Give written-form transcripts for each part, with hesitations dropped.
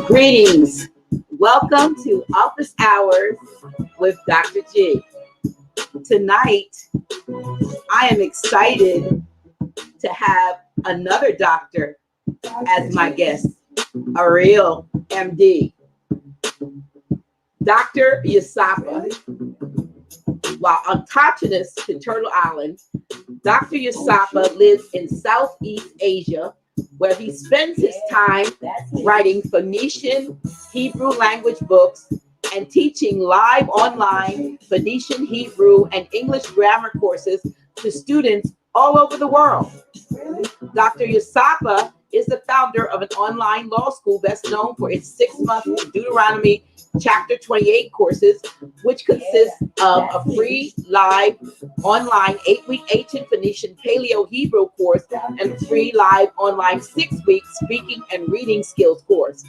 Greetings. Welcome to Office Hours with Dr. G. Tonight, I am excited to have another doctor as my guest, a real MD. Dr. Yasapa. While autochthonous to Turtle Island, Dr. Yasapa lives in Southeast Asia, where he spends his time writing Phoenician Hebrew language books and teaching live online Phoenician Hebrew and English grammar courses to students all over the world. Dr. Yasapa is the founder of an online law school best known for its 6-month Deuteronomy Chapter 28 courses, which consists of a free live online 8-week ancient Phoenician Paleo Hebrew course and free live online 6-week speaking and reading skills course.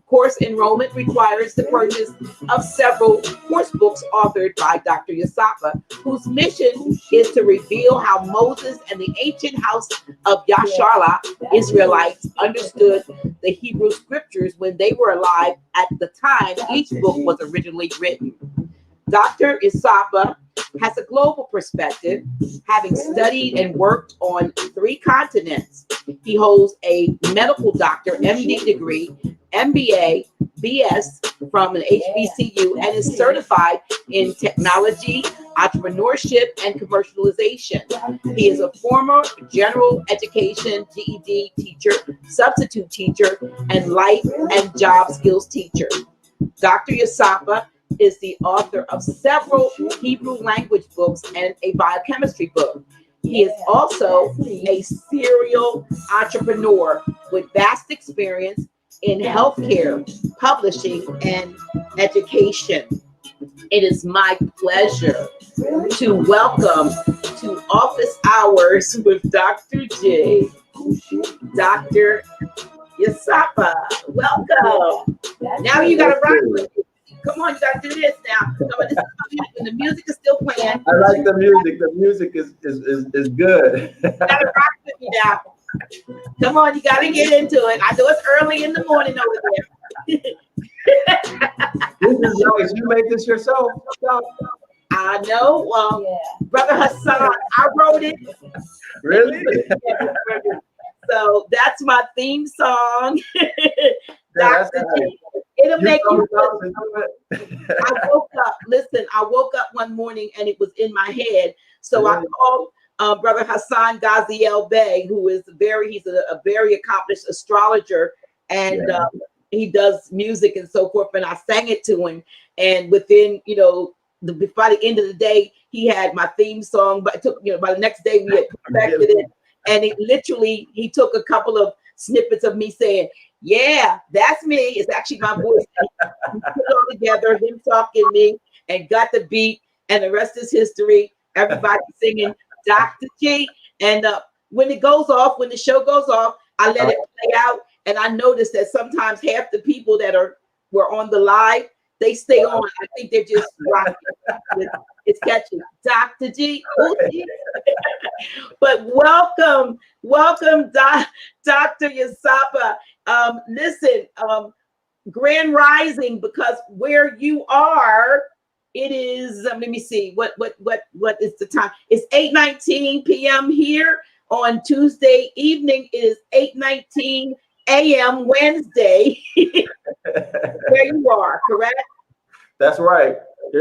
Course enrollment requires the purchase of several course books authored by Dr. Yasapa, whose mission is to reveal how Moses and the ancient house of Yasharla Israelites understood the Hebrew scriptures when they were alive at the time each book was originally written. Dr. Yasapa has a global perspective, having studied and worked on 3 continents. He holds a medical doctor, MD degree, MBA, BS from an HBCU, and is certified in technology, entrepreneurship, and commercialization. He is a former general education GED teacher, substitute teacher, and life and job skills teacher. Dr. Yasapa is the author of several Hebrew language books and a biochemistry book. He is also a serial entrepreneur with vast experience in healthcare, publishing, and education. It is my pleasure to welcome to Office Hours with Dr. J, Dr. Yasapa. Welcome. Now you got to rock with me. Come on, you got to do this now. Come on, this is when the music is still playing. I like the music. The music is good. You got to rock with me now. Come on, you got to get into it. I know it's early in the morning over there. This is nice. You made this yourself? I know. Brother Hassan, I wrote it. Really? So that's my theme song. Yeah, Dr. G. It'll make you. I I woke up one morning and it was in my head. So I called Brother Hassan Ghaziel Bey, who is he's a very accomplished astrologer, and he does music and so forth. And I sang it to him, and within by the end of the day, he had my theme song. But it took by the next day we had perfected it, and he took a couple of snippets of me saying, "Yeah, that's me." It's actually my voice. We put it all together, him talking me, and got the beat, and the rest is history. Everybody singing Dr. G. And when it goes off, when the show goes off, I let it play out. And I noticed that sometimes half the people that were on the live, they stay on. I think they're just rocking. It's catchy. Dr. G. But welcome, Dr. Yasapa. Listen, Grand Rising, because where you are, it is. Let me see. What is the time? It's 8:19 p.m. here on Tuesday evening. It is 8:19 a.m. Wednesday. Where you are, correct? That's right.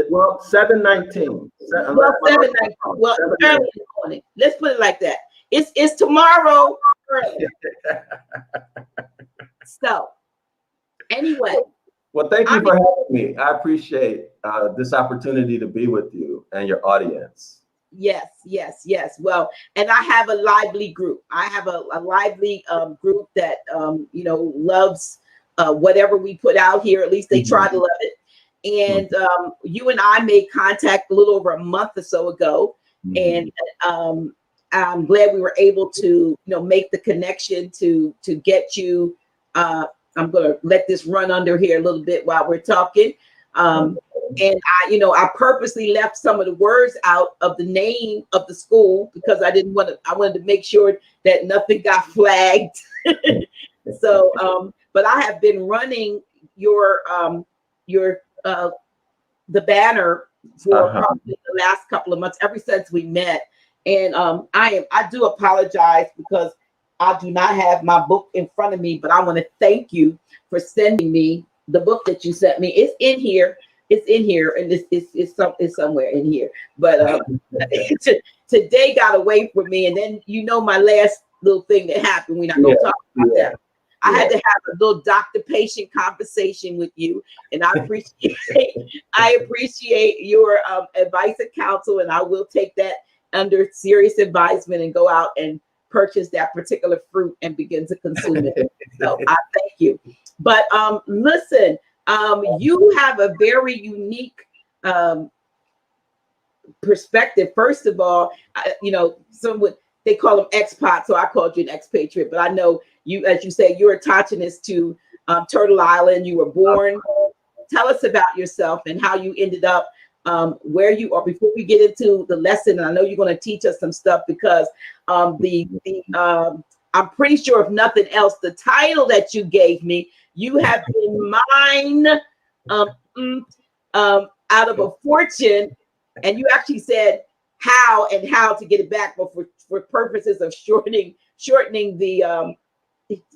Well, 7:19. Well, 7:19. Well, early in the morning. Let's put it like that. It's tomorrow early. So, anyway. Well, thank you for having me. I appreciate this opportunity to be with you and your audience. Yes. Well, and I have a lively group. I have a lively group that loves whatever we put out here. At least they try to love it. And you and I made contact a little over a month or so ago, and I'm glad we were able to make the connection to get you. I'm going to let this run under here a little bit while we're talking. And I purposely left some of the words out of the name of the school because I wanted to make sure that nothing got flagged. So, but I have been running the banner for probably the last couple of months, ever since we met. And I do apologize because I do not have my book in front of me, but I want to thank you for sending me the book that you sent me. It's in here. It's in here, and it's somewhere in here. But today got away from me, and then my last little thing that happened. We're not gonna talk about that. I had to have a little doctor-patient conversation with you, and I appreciate your advice and counsel, and I will take that under serious advisement and go out and purchase that particular fruit and begin to consume it. So I thank you. But listen, you have a very unique perspective. First of all, they call them expats, so I called you an expatriate. But I know you, as you say, you're attachiness to Turtle Island. You were born. Tell us about yourself and how you ended up where you are. Before we get into the lesson, and I know you're going to teach us some stuff because I'm pretty sure, if nothing else, the title that you gave me, you have been mined out of a fortune, and you actually said how to get it back, but for purposes of shortening the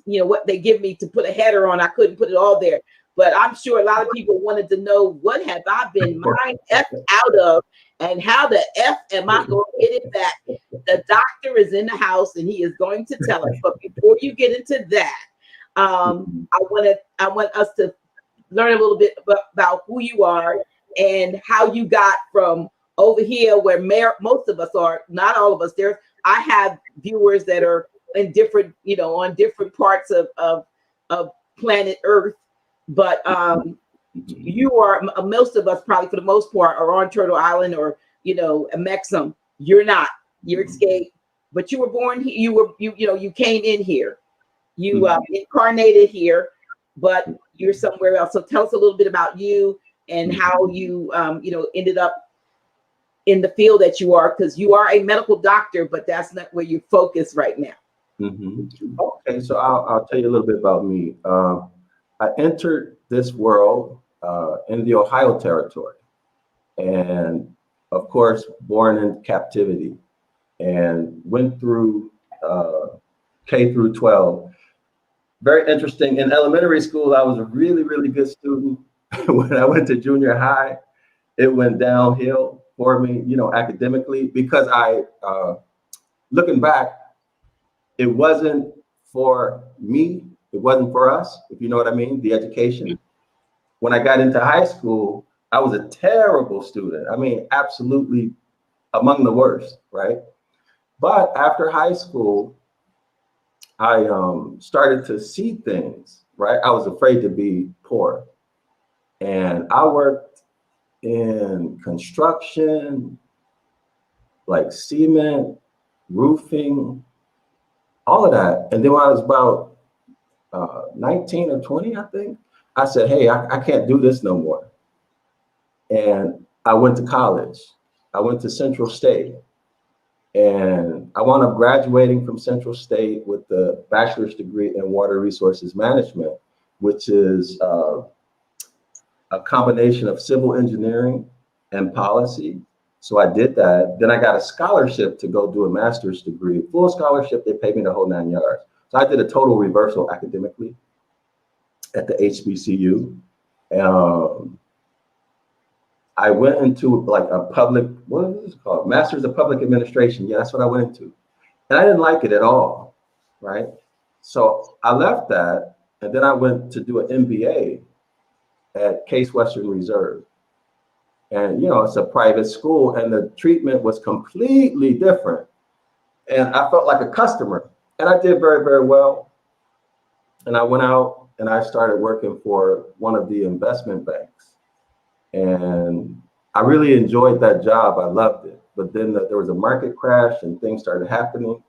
what they give me to put a header on, I couldn't put it all there. But I'm sure a lot of people wanted to know, what have I been mined F out of, and how the F am I going to get it back? The doctor is in the house and he is going to tell us. But before you get into that, I want us to learn a little bit about who you are and how you got from over here where most of us are, not all of us. I have viewers that are in different, on different parts of planet Earth. But you are, most of us probably for the most part are on Turtle Island or a Mexum. You're not. You're escaped. But you were born here. You came in here. You incarnated here, but you're somewhere else. So tell us a little bit about you and how you ended up in the field that you are, because you are a medical doctor, but that's not where you focus right now. Okay, so I'll tell you a little bit about me. I entered this world in the Ohio territory, and of course, born in captivity, and went through K through 12. Very interesting. In elementary school, I was a really, really good student. When I went to junior high, it went downhill for me, academically, because looking back, it wasn't for me. It wasn't for us, if you know what I mean, the education. When I got into high school, I was a terrible student. I mean, absolutely among the worst, right? But after high school, I started to see things, right? I was afraid to be poor. And I worked in construction, like cement, roofing, all of that. And then when I was about 19 or 20, I think, I said, hey, I can't do this no more. And I went to college. I went to Central State. And I wound up graduating from Central State with the bachelor's degree in water resources management, which is a combination of civil engineering and policy. So I did that. Then I got a scholarship to go do a master's degree, full scholarship. They paid me the whole 9 yards. So I did a total reversal academically at the HBCU. I went into like a public, what is it called? Master's of Public Administration. Yeah, that's what I went into. And I didn't like it at all, right? So I left that, and then I went to do an MBA at Case Western Reserve. And, it's a private school, and the treatment was completely different. And I felt like a customer, and I did very, very well. And I went out and I started working for one of the investment banks. And I really enjoyed that job. I loved it. But then there was a market crash and things started happening.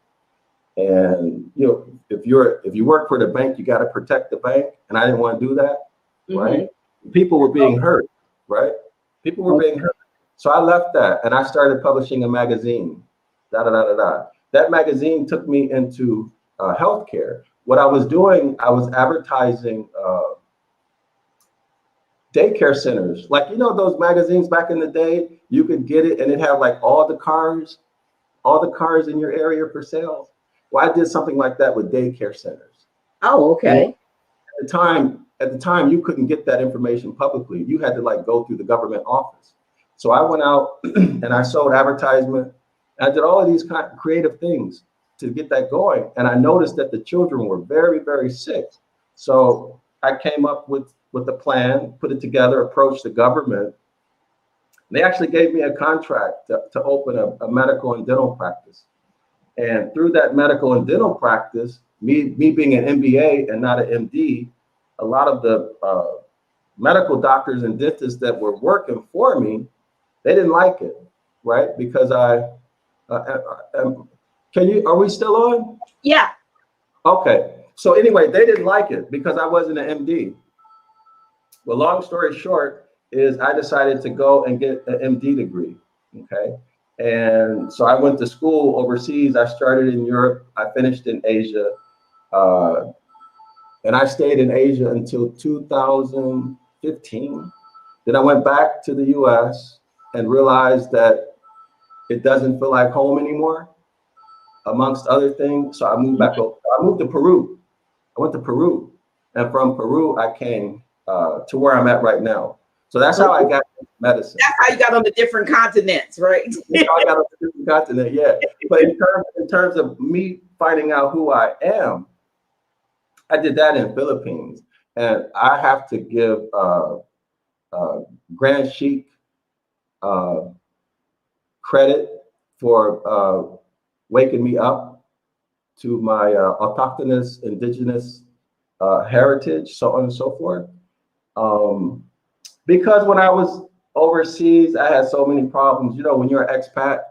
And, if you work for the bank, you got to protect the bank. And I didn't want to do that, right? People were being hurt, right? People were being hurt. So I left that and I started publishing a magazine. That magazine took me into healthcare. What I was doing, I was advertising daycare centers. Like, you know, those magazines back in the day, you could get it and it had like all the cars in your area for sale. Well, I did something like that with daycare centers. Oh, okay. At the time, you couldn't get that information publicly. You had to like go through the government office. So I went out and I sold advertisement. I did all of these kind of creative things to get that going. And I noticed that the children were very, very sick. So I came up with a plan, put it together, approached the government. They actually gave me a contract to open a medical and dental practice. And through that medical and dental practice, me being an MBA and not an MD, a lot of the medical doctors and dentists that were working for me, they didn't like it, right? Because are we still on? Yeah. Okay. So anyway, they didn't like it because I wasn't an MD. Well, long story short is I decided to go and get an MD degree, okay? And so I went to school overseas. I started in Europe. I finished in Asia. And I stayed in Asia until 2015. Then I went back to the US and realized that it doesn't feel like home anymore, amongst other things. So I moved back over. I moved to Peru. I went to Peru. And from Peru, I came to where I'm at right now. So that's how I got into medicine. That's how you got on the different continents, right? That's how I got on the different continent, yeah. But in terms of me finding out who I am, I did that in Philippines. And I have to give Grand Sheik credit for waking me up to my autochthonous, indigenous heritage, so on and so forth. Because when I was overseas, I had so many problems. You know, when you're an expat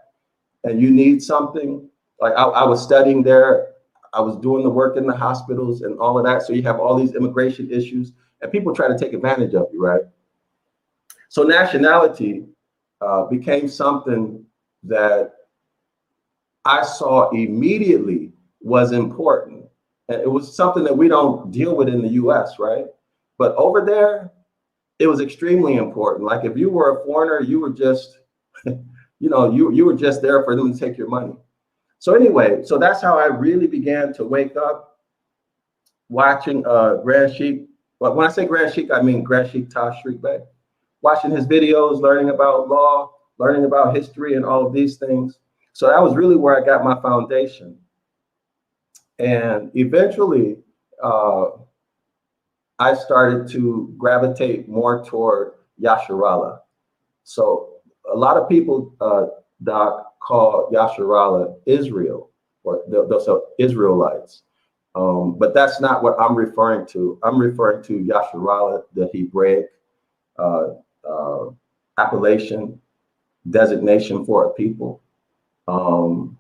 and you need something, like I was studying there, I was doing the work in the hospitals and all of that. So you have all these immigration issues and people try to take advantage of you, right? So nationality became something that I saw immediately was important. And it was something that we don't deal with in the US, right? But over there, it was extremely important. Like if you were a foreigner, you were just, you know, you were just there for them to take your money. So anyway, so that's how I really began to wake up watching Grand Sheik. Well, when I say Grand Sheik, I mean Grand Sheik Tashriq Bey. Watching his videos, learning about law, learning about history and all of these things. So that was really where I got my foundation. And eventually, I started to gravitate more toward Yasharallah. So a lot of people, Doc, call Yasharallah Israel, or they'll say Israelites. But that's not what I'm referring to. I'm referring to Yasharallah, the Hebraic appellation, designation for a people. So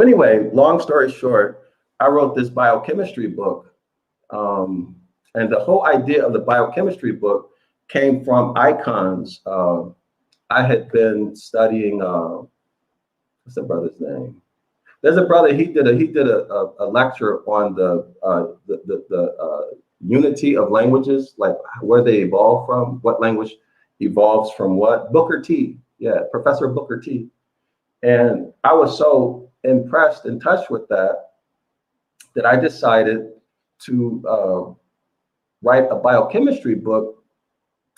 anyway, long story short, I wrote this biochemistry book. And the whole idea of the biochemistry book came from icons. I had been studying, what's the brother's name? There's a brother, he did a lecture on the unity of languages, like where they evolve from, what language evolves from what. Booker T, yeah, Professor Booker T. And I was so impressed and touched with that I decided to write a biochemistry book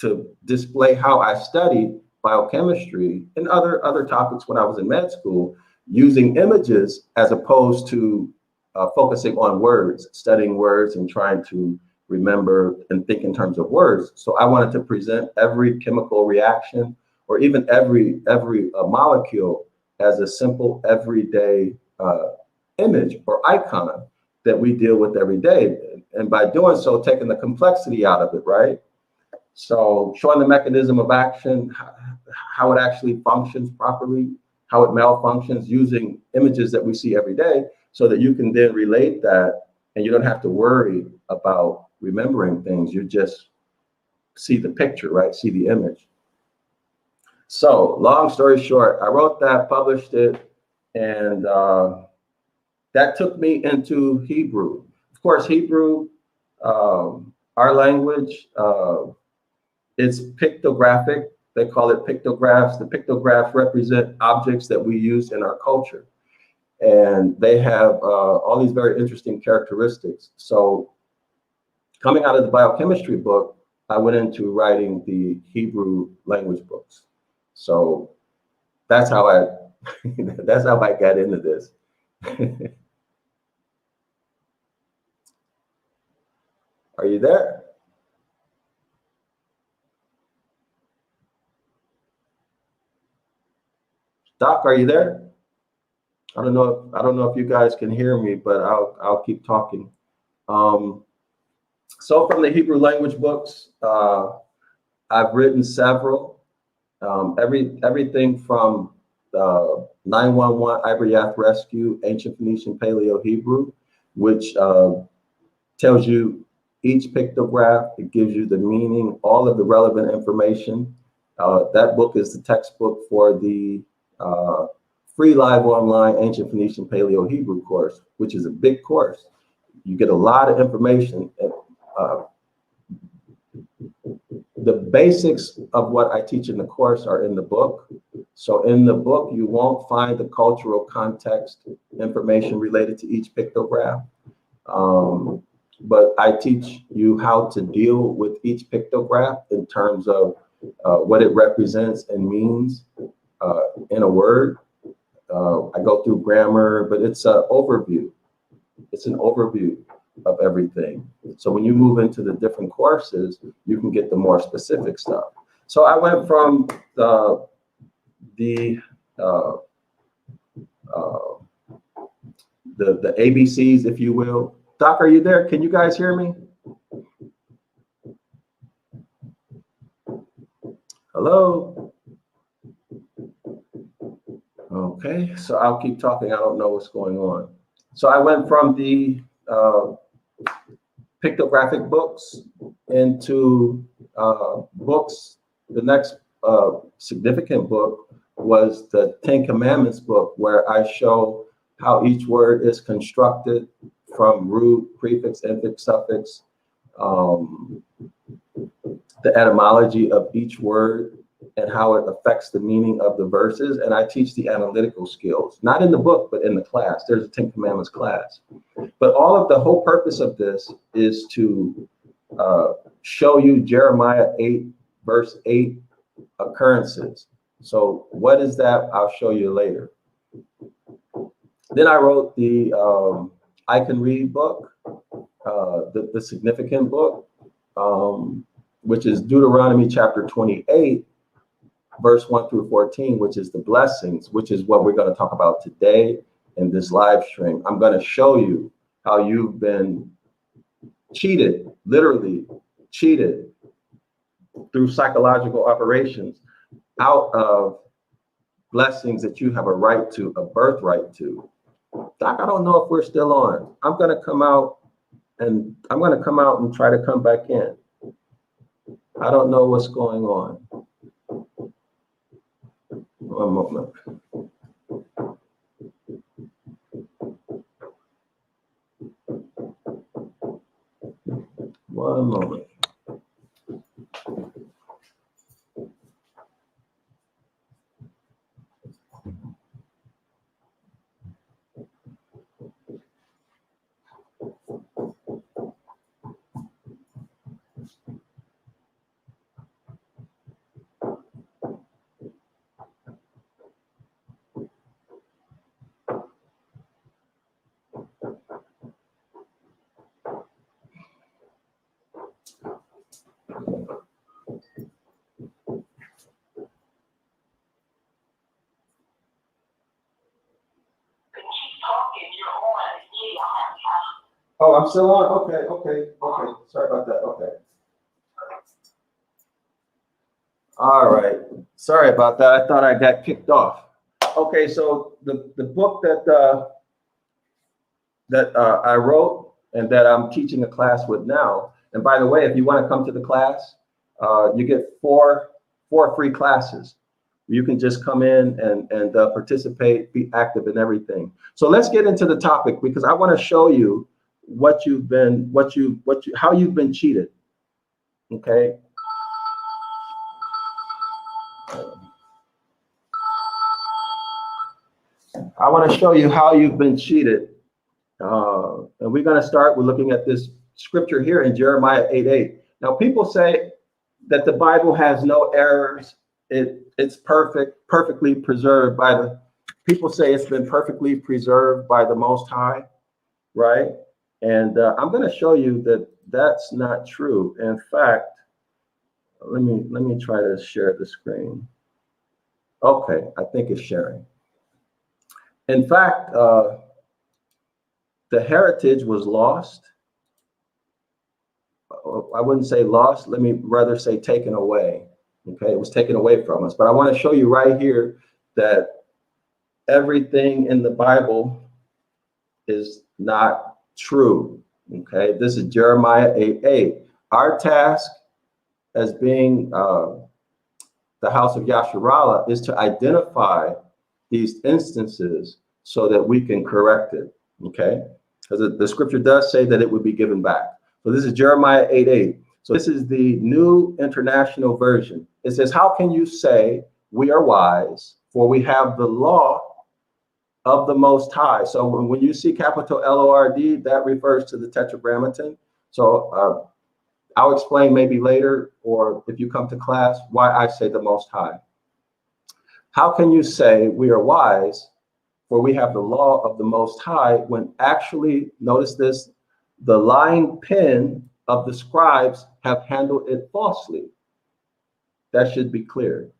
to display how I studied biochemistry and other topics when I was in med school, using images as opposed to focusing on words, studying words and trying to remember and think in terms of words. So I wanted to present every chemical reaction or even every molecule as a simple everyday image or icon that we deal with every day. And by doing so, taking the complexity out of it, right? So showing the mechanism of action, how it actually functions properly, how it malfunctions, using images that we see every day so that you can then relate that and you don't have to worry about remembering things. You're just see the picture, right? See the image. So long story short, I wrote that, published it, and that took me into Hebrew. Of course, Hebrew, our language, it's pictographic. They call it pictographs. The pictographs represent objects that we use in our culture. And they have all these very interesting characteristics. So coming out of the biochemistry book, I went into writing the Hebrew language books. So that's how I that's how I got into this. Are you there? Doc, are you there? I don't know if you guys can hear me, but I'll keep talking. So from the Hebrew language books, I've written several. Everything from 911 Ibaryath Rescue, Ancient Phoenician Paleo Hebrew, which tells you each pictograph. It gives you the meaning, all of the relevant information. That book is the textbook for the free live online Ancient Phoenician Paleo Hebrew course, which is a big course. You get a lot of information. The basics of what I teach in the course are in the book. So in the book, you won't find the cultural context information related to each pictograph. But I teach you how to deal with each pictograph in terms of what it represents and means in a word. I go through grammar, but it's an overview. It's an overview of everything. So when you move into the different courses, you can get the more specific stuff. So I went from the ABCs, if you will. Doc, are you there? Can you guys hear me? Hello? Okay, so I'll keep talking. I don't know what's going on. So I went from the pictographic books into books. The next significant book was the Ten Commandments book, where I show how each word is constructed from root, prefix, infix, suffix, the etymology of each word, and how it affects the meaning of the verses. And I teach the analytical skills, not in the book, but in the class. There's a Ten Commandments class. But the whole purpose of this is to show you Jeremiah 8, verse 8 occurrences. So what is that? I'll show you later. Then I wrote the I Can Read book, the significant book, which is Deuteronomy chapter 28, verse 1 through 14, which is the blessings, which is what we're going to talk about today in this live stream. I'm going to show you how you've been cheated, literally cheated through psychological operations out of blessings that you have a right to, a birthright to. Doc, I don't know if we're still on. I'm going to come out and try to come back in. I don't know what's going on. One moment. One moment. Oh, I'm still on? Okay. Sorry about that. Okay. All right. Sorry about that. I thought I got kicked off. Okay, so the book that I wrote and that I'm teaching a class with now, and by the way, if you want to come to the class, you get four free classes. You can just come in and participate, be active in everything. So let's get into the topic, because I want to show you how you've been cheated. Okay. I want to show you how you've been cheated. And we're going to start with looking at this scripture here in Jeremiah 8:8. Now, people say that the Bible has no errors. It's perfectly preserved by the people say it's been perfectly preserved by the Most High, right? And I'm going to show you that that's not true. In fact, let me try to share the screen. Okay, I think it's sharing. In fact, the heritage was lost. I wouldn't say lost. Let me rather say taken away. Okay, it was taken away from us. But I want to show you right here that everything in the Bible is not true. Okay, this is Jeremiah 8:8. Our task as being the house of Yasharallah is to identify these instances so that we can correct it. Okay, because the scripture does say that it would be given back. So this is Jeremiah 8:8. So this is the New International Version. It says, how can you say we are wise, for we have the law of the Most High? So when you see capital LORD, that refers to the Tetragrammaton. So I'll explain maybe later, or if you come to class, why I say the Most High. How can you say we are wise, for we have the law of the Most High, when actually, notice this, the lying pen of the scribes have handled it falsely? That should be clear.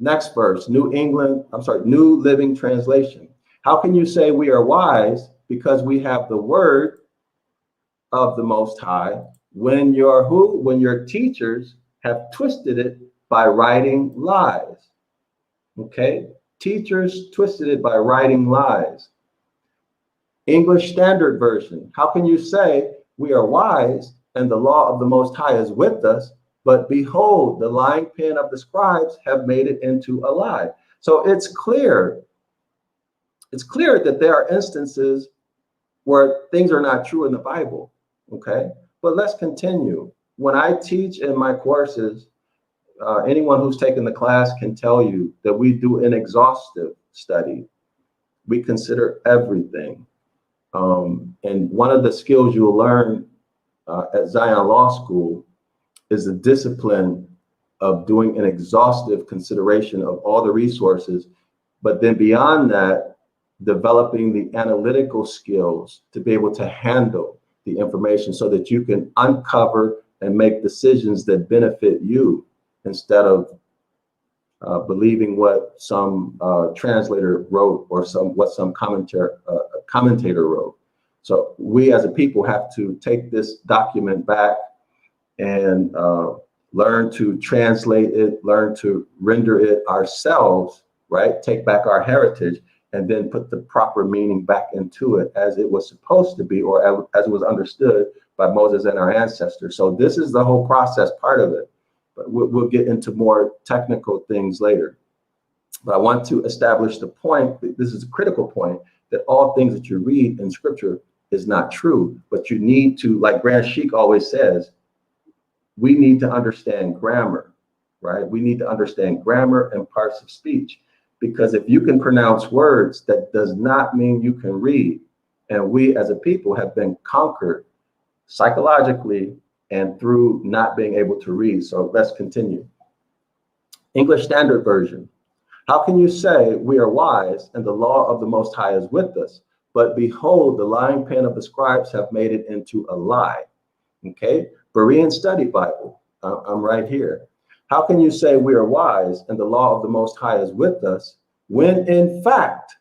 Next verse, New Living Translation. How can you say we are wise because we have the word of the Most High when your teachers have twisted it by writing lies? Okay, teachers twisted it by writing lies. English Standard Version. How can you say we are wise and the law of the Most High is with us, but behold, the lying pen of the scribes have made it into a lie? So it's clear. It's clear that there are instances where things are not true in the Bible. Okay, but let's continue. When I teach in my courses, anyone who's taken the class can tell you that we do an exhaustive study. We consider everything. And one of the skills you'll learn at Zion Law School is the discipline of doing an exhaustive consideration of all the resources, but then beyond that, developing the analytical skills to be able to handle the information so that you can uncover and make decisions that benefit you instead of believing what some translator wrote or what some commentator wrote. So we as a people have to take this document back and learn to translate it, learn to render it ourselves, right? Take back our heritage and then put the proper meaning back into it as it was supposed to be, or as it was understood by Moses and our ancestors. So this is the whole process part of it. But we'll get into more technical things later. But I want to establish the point, this is a critical point, that all things that you read in scripture is not true. But you need to, like Grand Sheik always says, we need to understand grammar, right? We need to understand grammar and parts of speech. Because if you can pronounce words, that does not mean you can read. And we as a people have been conquered psychologically and through not being able to read. So let's continue. English Standard Version. How can you say we are wise and the law of the Most High is with us? But behold, the lying pen of the scribes have made it into a lie. Okay, Berean Study Bible. I'm right here. How can you say we are wise and the law of the Most High is with us, when in fact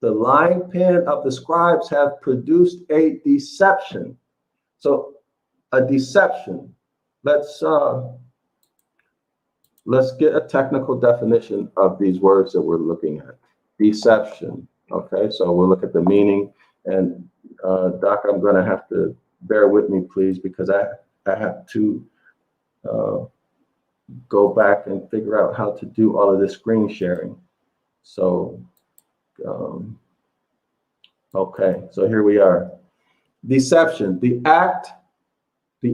the lying pen of the scribes have produced a deception? So a deception. Let's get a technical definition of these words that we're looking at. Deception. Okay, so we'll look at the meaning. And Doc, I'm going to have to bear with me, please, because I have to go back and figure out how to do all of this screen sharing. So, okay, so here we are. Deception, the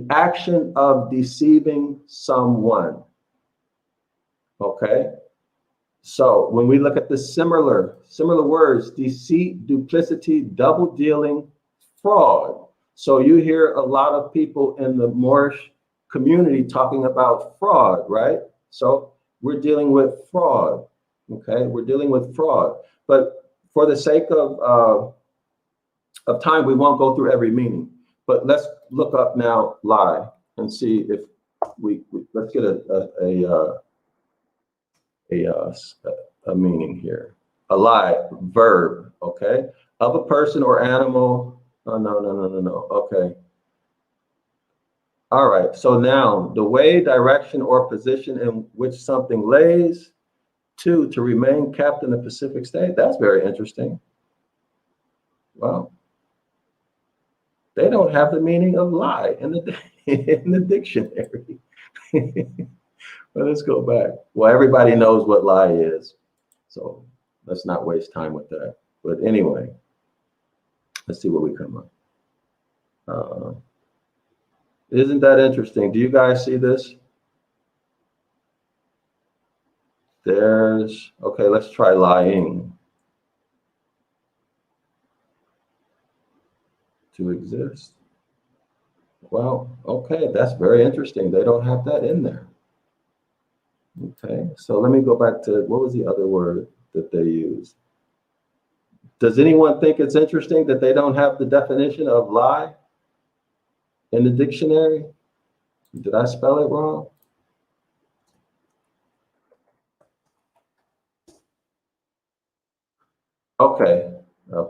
action of deceiving someone. Okay, so when we look at the similar words, deceit, duplicity, double dealing, fraud. So you hear a lot of people in the Moorish community talking about fraud, right? So we're dealing with fraud. Okay, we're dealing with fraud. But for the sake of time, we won't go through every meaning. But let's look up now lie and see if we let's get a meaning here. A lie, verb, okay, of a person or animal. Oh, no. Okay. All right. So noun, the way, direction, or position in which something lays. To remain kept in the Pacific state. That's very interesting. Well, they don't have the meaning of lie in the dictionary. Well, let's go back. Well, everybody knows what lie is, so let's not waste time with that. But anyway, let's see what we come up. Isn't that interesting? Do you guys see this? Okay, let's try lying. To exist. Well, okay, that's very interesting. They don't have that in there. Okay, so let me go back to, what was the other word that they used? Does anyone think it's interesting that they don't have the definition of lie in the dictionary? Did I spell it wrong? Okay,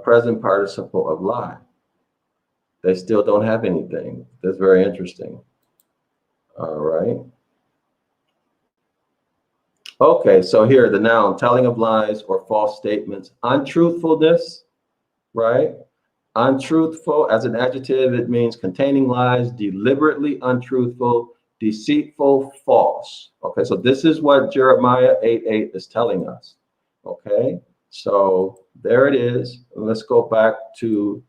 present participle of lie. They still don't have anything. That's very interesting. All right. Okay, so here, the noun, telling of lies or false statements. Untruthfulness, right? Untruthful, as an adjective, it means containing lies, deliberately untruthful, deceitful, false. Okay, so this is what Jeremiah 8:8 is telling us. Okay, so there it is. Let's go back to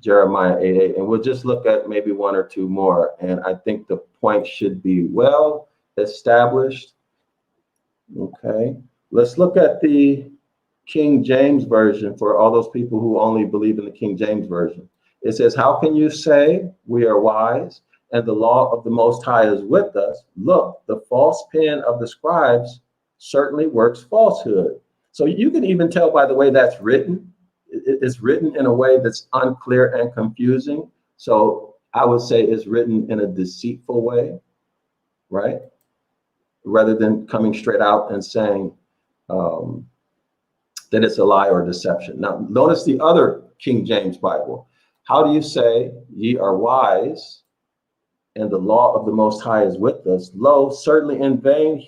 Jeremiah 8:8, and we'll just look at maybe one or two more. And I think the point should be well established. Okay, let's look at the King James Version for all those people who only believe in the King James Version. It says, how can you say we are wise and the law of the Most High is with us? Look, the false pen of the scribes certainly works falsehood. So you can even tell by the way that's written. It's written in a way that's unclear and confusing. So I would say it's written in a deceitful way, right? Rather than coming straight out and saying that it's a lie or deception. Now, notice the other King James Bible. How do you say ye are wise and the law of the Most High is with us? Lo, certainly in vain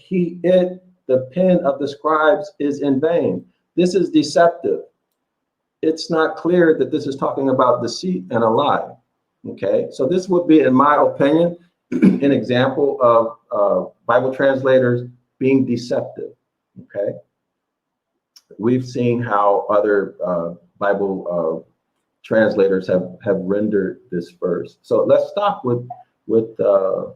the pen of the scribes is in vain. This is deceptive. It's not clear that this is talking about deceit and a lie. Okay, so this would be, in my opinion, an example of Bible translators being deceptive. Okay, we've seen how other Bible translators have rendered this verse. So let's stop with the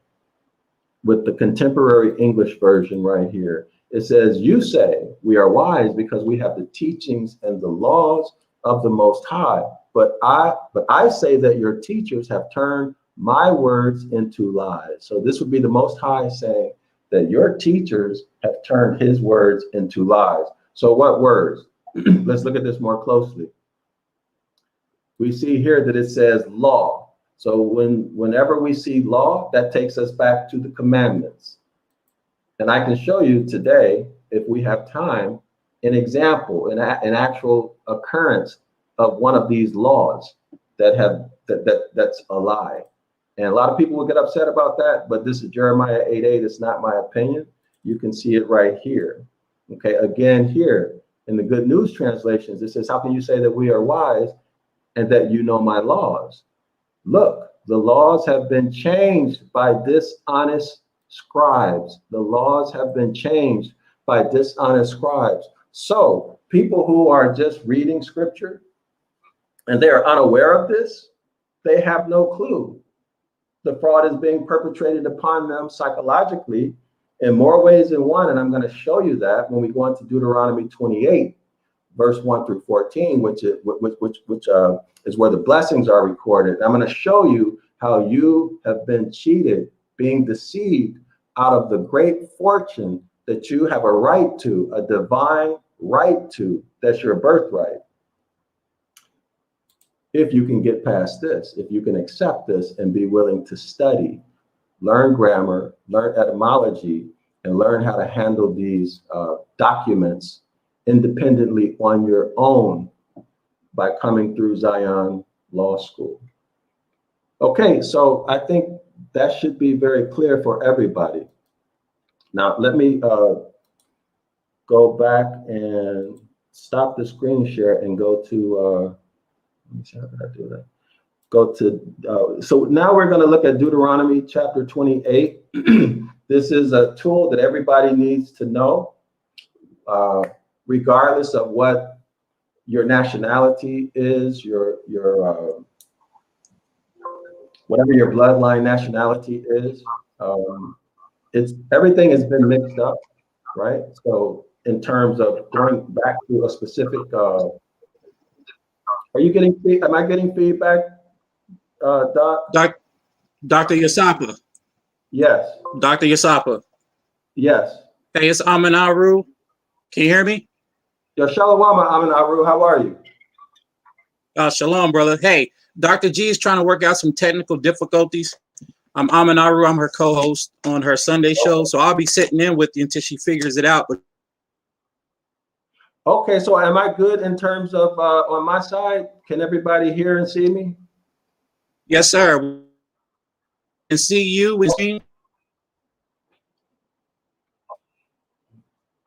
contemporary English version right here. It says, you say we are wise because we have the teachings and the laws of the Most High. But I say that your teachers have turned my words into lies. So this would be the Most High saying that your teachers have turned his words into lies. So what words? Let's look at this more closely. We see here that it says law. So whenever we see law, that takes us back to the commandments. And I can show you today, if we have time, an example, an actual occurrence of one of these laws that's a lie. And a lot of people will get upset about that, but this is Jeremiah 8:8. It's not my opinion. You can see it right here. Okay, again here in the Good News translations, it says, how can you say that we are wise and that you know my laws? Look, the laws have been changed by dishonest scribes. The laws have been changed by dishonest scribes. So people who are just reading scripture and they are unaware of this, they have no clue. The fraud is being perpetrated upon them psychologically in more ways than one. And I'm going to show you that when we go into Deuteronomy 28, verse 1 through 14, which is where the blessings are recorded. I'm going to show you how you have been cheated, being deceived out of the great fortune that you have a right to, a divine right to, that's your birthright. If you can get past this, if you can accept this and be willing to study, learn grammar, learn etymology, and learn how to handle these documents independently on your own by coming through Zion Law School. Okay, so I think that should be very clear for everybody. Now, let me go back and stop the screen share and go to, let me see, how did I do that? Go to, so now we're going to look at Deuteronomy chapter 28. This is a tool that everybody needs to know, regardless of what your nationality is, your whatever your bloodline nationality is. It's everything has been mixed up, right? So in terms of going back to a specific, are you getting, am I getting feedback, Doc? Dr. Yasapa. Yes. Dr. Yasapa. Yes. Hey, it's Aminaru. Can you hear me? Yo, Shalom, Aminaru, how are you? Shalom, brother. Hey, Dr. G is trying to work out some technical difficulties. I'm Aminaru. I'm her co-host on her Sunday show. So I'll be sitting in with you until she figures it out. Okay, so am I good in terms of on my side? Can everybody hear and see me? Yes, sir. And see you.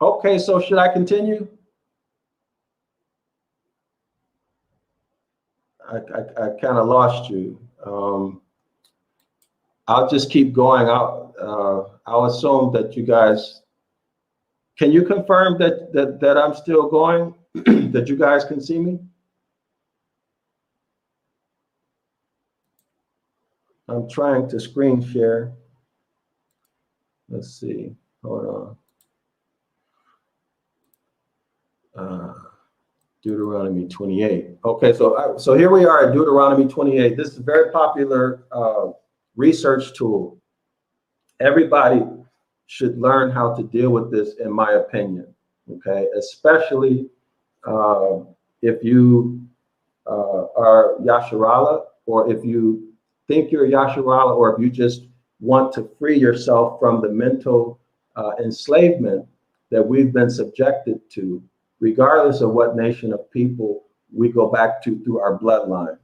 Okay, so should I continue? I kind of lost you. I'll just keep going. I'll assume that you guys, can you confirm that I'm still going, that you guys can see me? I'm trying to screen share. Let's see, hold on. Deuteronomy 28. Okay, so here we are at Deuteronomy 28. This is a very popular research tool. Everybody should learn how to deal with this, in my opinion. Okay, especially if you are Yasharala, or if you think you're Yasharala, or if you just want to free yourself from the mental enslavement that we've been subjected to, regardless of what nation of people we go back to through our bloodline.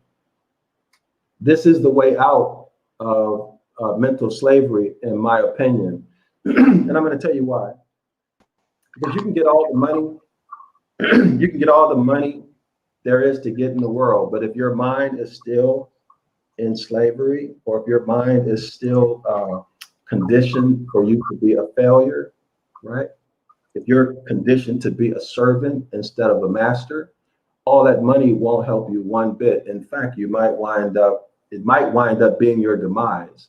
This is the way out of mental slavery, in my opinion. And I'm going to tell you why. Because you can get all the money, you can get all the money there is to get in the world, but if your mind is still in slavery, or if your mind is still conditioned for you to be a failure, right? If you're conditioned to be a servant instead of a master, all that money won't help you one bit. In fact, it might wind up being your demise.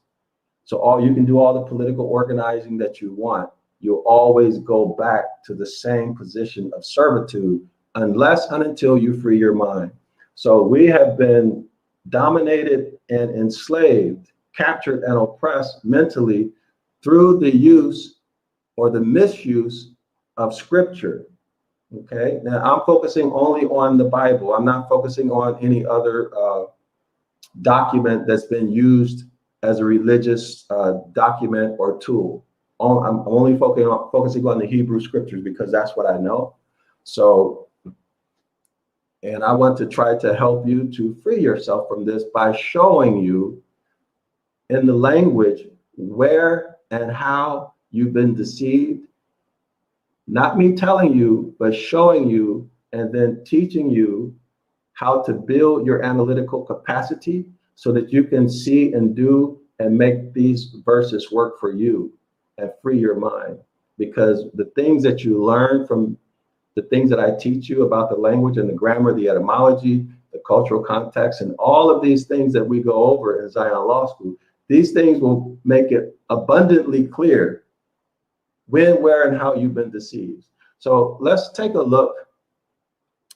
So you can do all the political organizing that you want. You'll always go back to the same position of servitude unless and until you free your mind. So we have been dominated and enslaved, captured and oppressed mentally through the use or the misuse of scripture. Okay, now I'm focusing only on the Bible. I'm not focusing on any other document that's been used as a religious document or tool. I'm only focusing on the Hebrew scriptures because that's what I know. So, and I want to try to help you to free yourself from this by showing you in the language where and how you've been deceived. Not me telling you, but showing you and then teaching you how to build your analytical capacity so that you can see and do and make these verses work for you. and free your mind, because the things that you learn from the things that I teach you about the language and the grammar, the etymology, the cultural context, and all of these things that we go over in Zion Law School, these things will make it abundantly clear when, where, and how you've been deceived. So let's take a look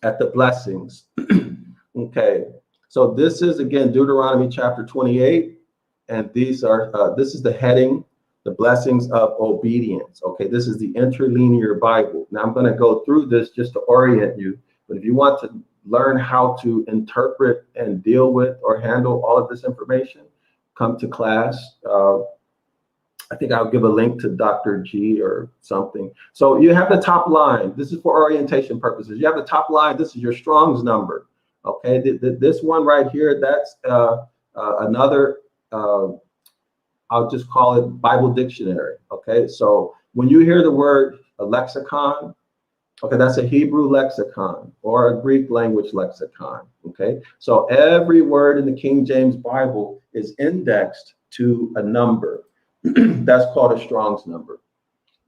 at the blessings. Okay, so this is again Deuteronomy chapter 28, and these are this is the heading, the blessings of obedience. Okay, this is the interlinear Bible. Now I'm going to go through this just to orient you, but if you want to learn how to interpret and deal with or handle all of this information, come to class. I think I'll give a link to Dr. G or something. So you have the top line. This is for orientation purposes. You have the top line. This is your Strong's number. Okay, this one right here, that's another, I'll just call it Bible dictionary. Okay, so when you hear the word a lexicon, okay, that's a Hebrew lexicon or a Greek language lexicon. Okay, so every word in the King James Bible is indexed to a number. That's called a Strong's number.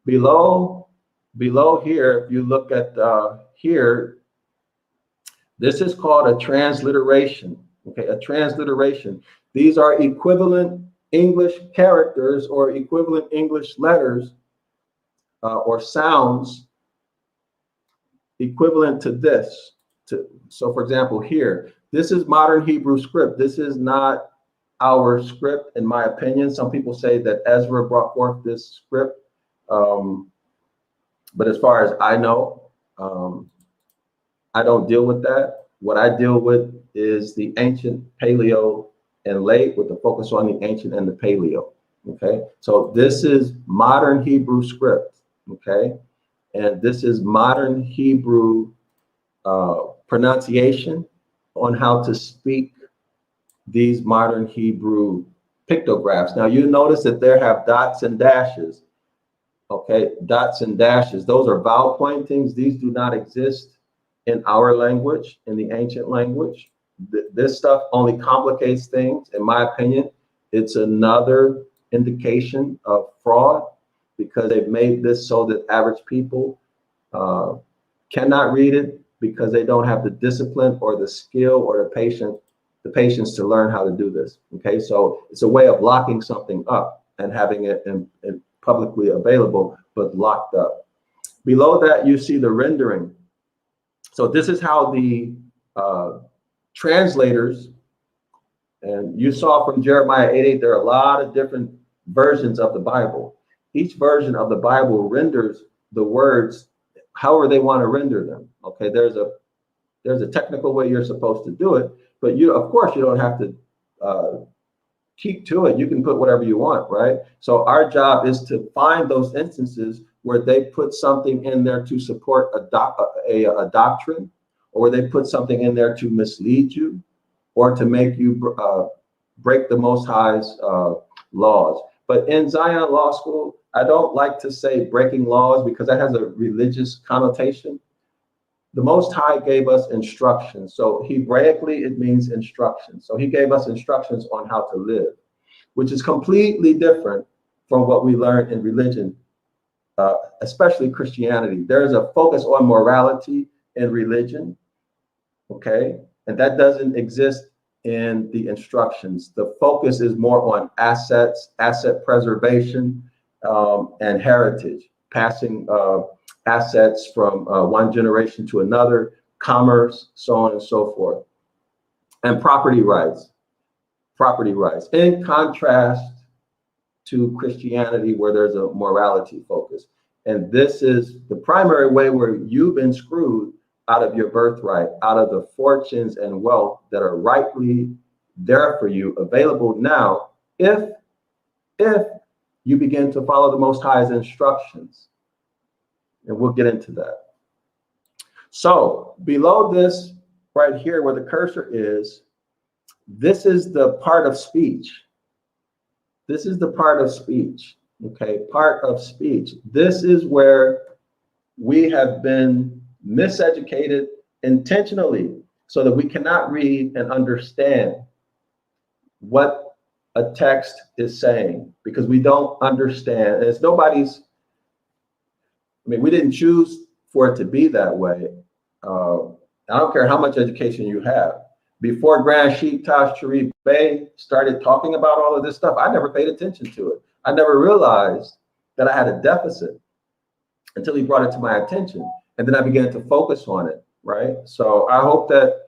Below here, if you look at here, this is called a transliteration. Okay, a transliteration. These are equivalent English characters or equivalent English letters or sounds equivalent to this. So for example, here, this is modern Hebrew script. This is not our script, in my opinion. Some people say that Ezra brought forth this script. But as far as I know, I don't deal with that. What I deal with is the ancient Paleo and late, with the focus on the ancient and the Paleo. Okay, so this is modern Hebrew script. Okay, and this is modern Hebrew pronunciation on how to speak these modern Hebrew pictographs. Now you notice that there have dots and dashes. Okay, dots and dashes. Those are vowel pointings. These do not exist in our language, in the ancient language. This stuff only complicates things. In my opinion, it's another indication of fraud, because they've made this so that average people cannot read it, because they don't have the discipline or the skill or the patience to learn how to do this. Okay, so it's a way of locking something up and having it in publicly available, but locked up. Below that, you see the rendering. So this is how the translators, and you saw from Jeremiah 8:8, there are a lot of different versions of the Bible. Each version of the Bible renders the words however they want to render them. Okay, there's a technical way you're supposed to do it, but of course you don't have to keep to it. You can put whatever you want, right? So our job is to find those instances where they put something in there to support a doctrine, or where they put something in there to mislead you, or to make you break the Most High's laws. But in Zion Law School, I don't like to say breaking laws, because that has a religious connotation. The Most High gave us instructions. So Hebraically, it means instruction. So he gave us instructions on how to live, which is completely different from what we learn in religion, especially Christianity. There's a focus on morality in religion, okay? And that doesn't exist in the instructions. The focus is more on assets, asset preservation, and heritage, passing assets from one generation to another, commerce, so on and so forth, and property rights. In contrast to Christianity, where there's a morality focus. And this is the primary way where you've been screwed out of your birthright, out of the fortunes and wealth that are rightly there for you, available now, if you begin to follow the Most High's instructions. And we'll get into that. So below this, right here where the cursor is, this is the part of speech. This is the part of speech, okay? Part of speech. This is where we have been miseducated intentionally, so that we cannot read and understand what a text is saying, because we don't understand. And it's nobody's, I mean, we didn't choose for it to be that way. I don't care how much education you have. Before Grand Sheikh Taj Sharif Bey started talking about all of this stuff, I never paid attention to it. I never realized that I had a deficit until he brought it to my attention. And then I began to focus on it, right? So I hope that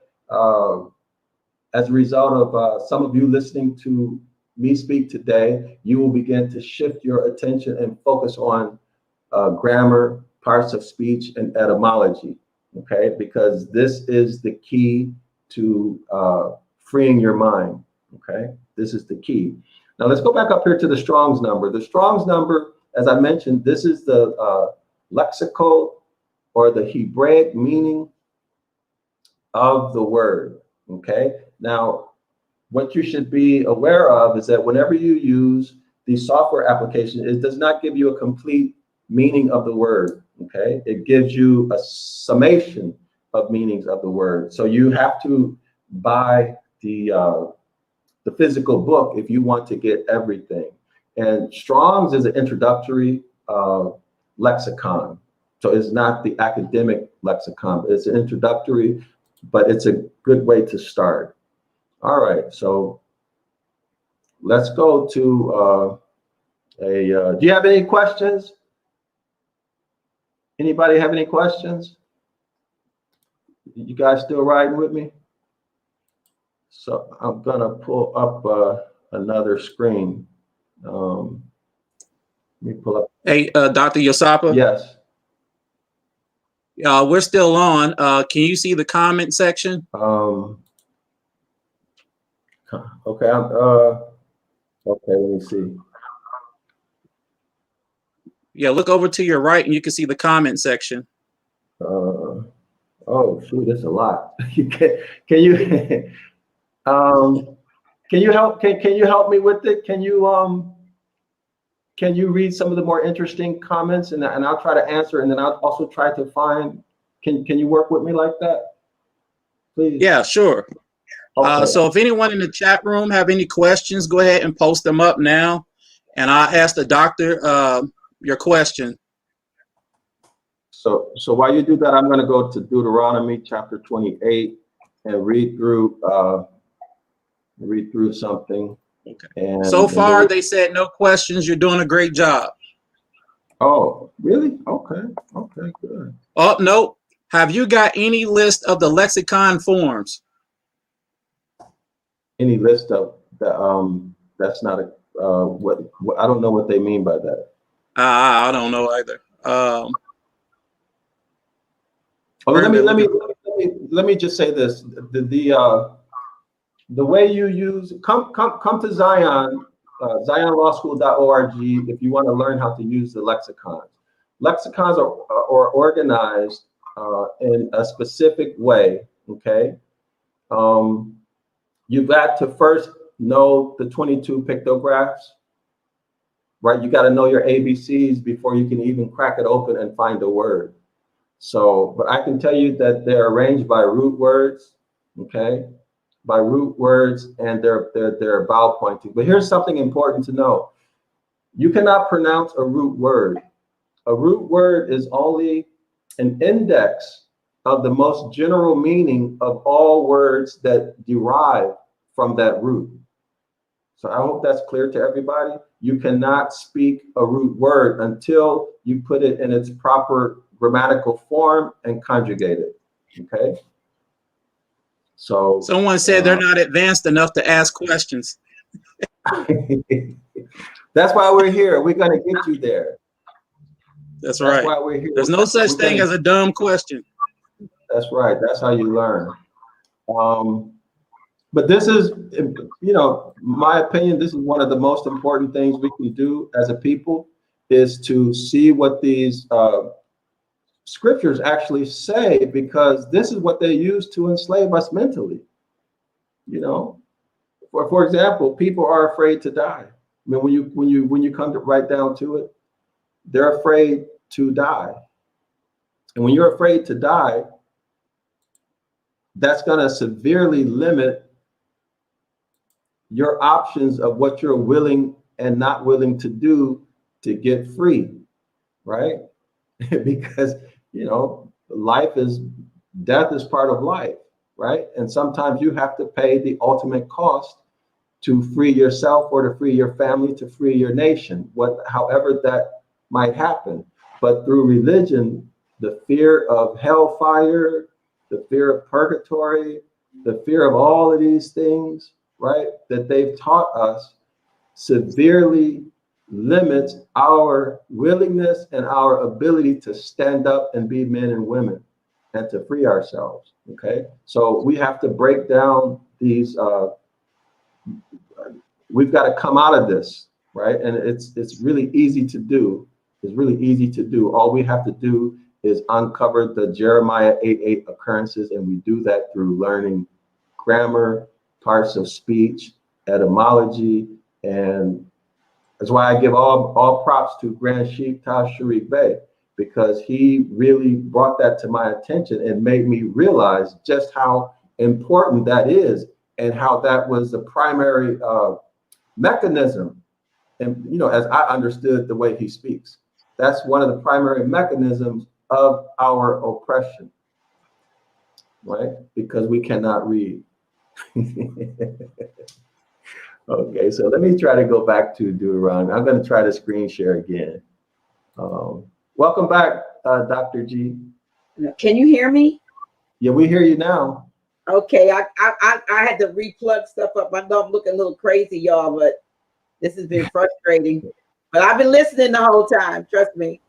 as a result of some of you listening to me speak today, you will begin to shift your attention and focus on grammar, parts of speech, and etymology, okay? Because this is the key to freeing your mind, okay? This is the key. Now let's go back up here to the Strong's number. The Strong's number, as I mentioned, this is the lexical or the Hebraic meaning of the word, okay? Now, what you should be aware of is that whenever you use the software application, it does not give you a complete meaning of the word, okay? It gives you a summation of meanings of the word. So you have to buy the physical book if you want to get everything. And Strong's is an introductory lexicon. So it's not the academic lexicon, it's an introductory, but it's a good way to start. All right, so let's go to do you have any questions? Anybody have any questions? You guys still riding with me? So I'm gonna pull up another screen. Let me pull up. Hey, Dr. Yosapa. Yes. We're still on. Can you see the comment section? Okay. Okay. Let me see. Yeah, look over to your right, and you can see the comment section. Oh shoot, that's a lot. Can you can you help? Can you help me with it? Can you read some of the more interesting comments, and I'll try to answer, and then I'll also try to find. Can you work with me like that, please? Yeah, sure. Okay. So if anyone in the chat room have any questions, go ahead and post them up now, and I'll ask the doctor your question. So while you do that, I'm going to go to Deuteronomy chapter 28 and read through something. Okay. And so far, then, they said no questions. You're doing a great job. oh, really? Okay. Okay, good. Oh, no. Have you got any list of the lexicon forms? Any list of the that's not a what I don't know what they mean by that. I don't know either. Let me just say this. The way you use come to Zion, zionlawschool.org if you want to learn how to use the lexicons. Lexicons are organized in a specific way, okay? You've got to first know the 22 pictographs, right? You got to know your ABCs before you can even crack it open and find a word. So, but I can tell you that they're arranged by root words, okay? By root words, and they're vowel pointing. But here's something important to know. You cannot pronounce a root word. A root word is only an index of the most general meaning of all words that derive from that root. So I hope that's clear to everybody. You cannot speak a root word until you put it in its proper grammatical form and conjugate it, okay? So someone said they're not advanced enough to ask questions. That's why we're here. We're going to get you there. That's right. That's why we're here. There's no such thing as a dumb question. That's right. That's how you learn. But this is, you know, my opinion, this is one of the most important things we can do as a people is to see what these scriptures actually say, because this is what they use to enslave us mentally. You know, for example, people are afraid to die. I mean, when you come to right down to it, they're afraid to die. And when you're afraid to die, that's going to severely limit your options of what you're willing and not willing to do to get free, right? Because, you know, death is part of life, right? And sometimes you have to pay the ultimate cost to free yourself or to free your family, to free your nation, however that might happen. But through religion, the fear of hellfire, the fear of purgatory, the fear of all of these things, right, that they've taught us severely limits our willingness and our ability to stand up and be men and women and to free ourselves. Okay, so we have to break down these. We've got to come out of this, right? And it's really easy to do. It's really easy to do. All we have to do is uncover the Jeremiah 8:8 occurrences, and we do that through learning grammar, parts of speech, etymology, and that's why I give all props to Grand Sheikh Tashriq Bey, because he really brought that to my attention and made me realize just how important that is and how that was the primary mechanism. And, you know, as I understood the way he speaks, that's one of the primary mechanisms of our oppression, right? Because we cannot read. Okay, so let me try to go back to Deuteronomy. I'm going to try to screen share again. Welcome back, Dr. G. Can you hear me? Yeah, we hear you now. Okay, I had to replug stuff up. I know I'm looking a little crazy, y'all, but this has been frustrating. But I've been listening the whole time. Trust me.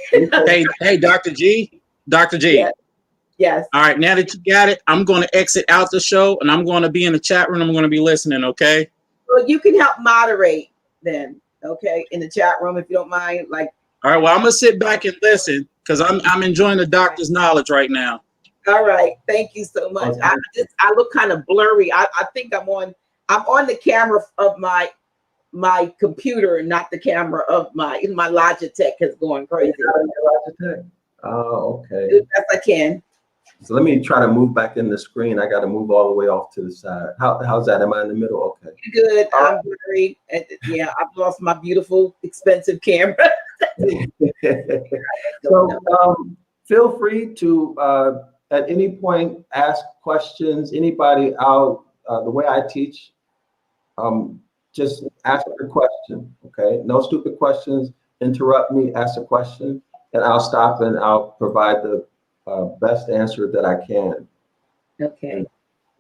Hey, Dr. G. Dr. G. Yes. Yes. All right, now that you got it, I'm going to exit out the show and I'm going to be in the chat room. I'm going to be listening, okay? Well, you can help moderate then, okay, in the chat room if you don't mind. Like, all right, well, I'm going to sit back and listen because I'm enjoying the doctor's knowledge right now. All right, thank you so much. Okay. I look kind of blurry. I think I'm on the camera of my computer and not the camera of my Logitech is going crazy. Oh, okay. Do the best I can. So let me try to move back in the screen. I got to move all the way off to the side. How's that? Am I in the middle? Okay. Good. I'm blurry. Yeah, I've lost my beautiful, expensive camera. So feel free to at any point ask questions. Anybody out the way I teach, just ask a question. Okay, no stupid questions. Interrupt me, ask a question, and I'll stop and I'll provide the best answer that I can. Okay.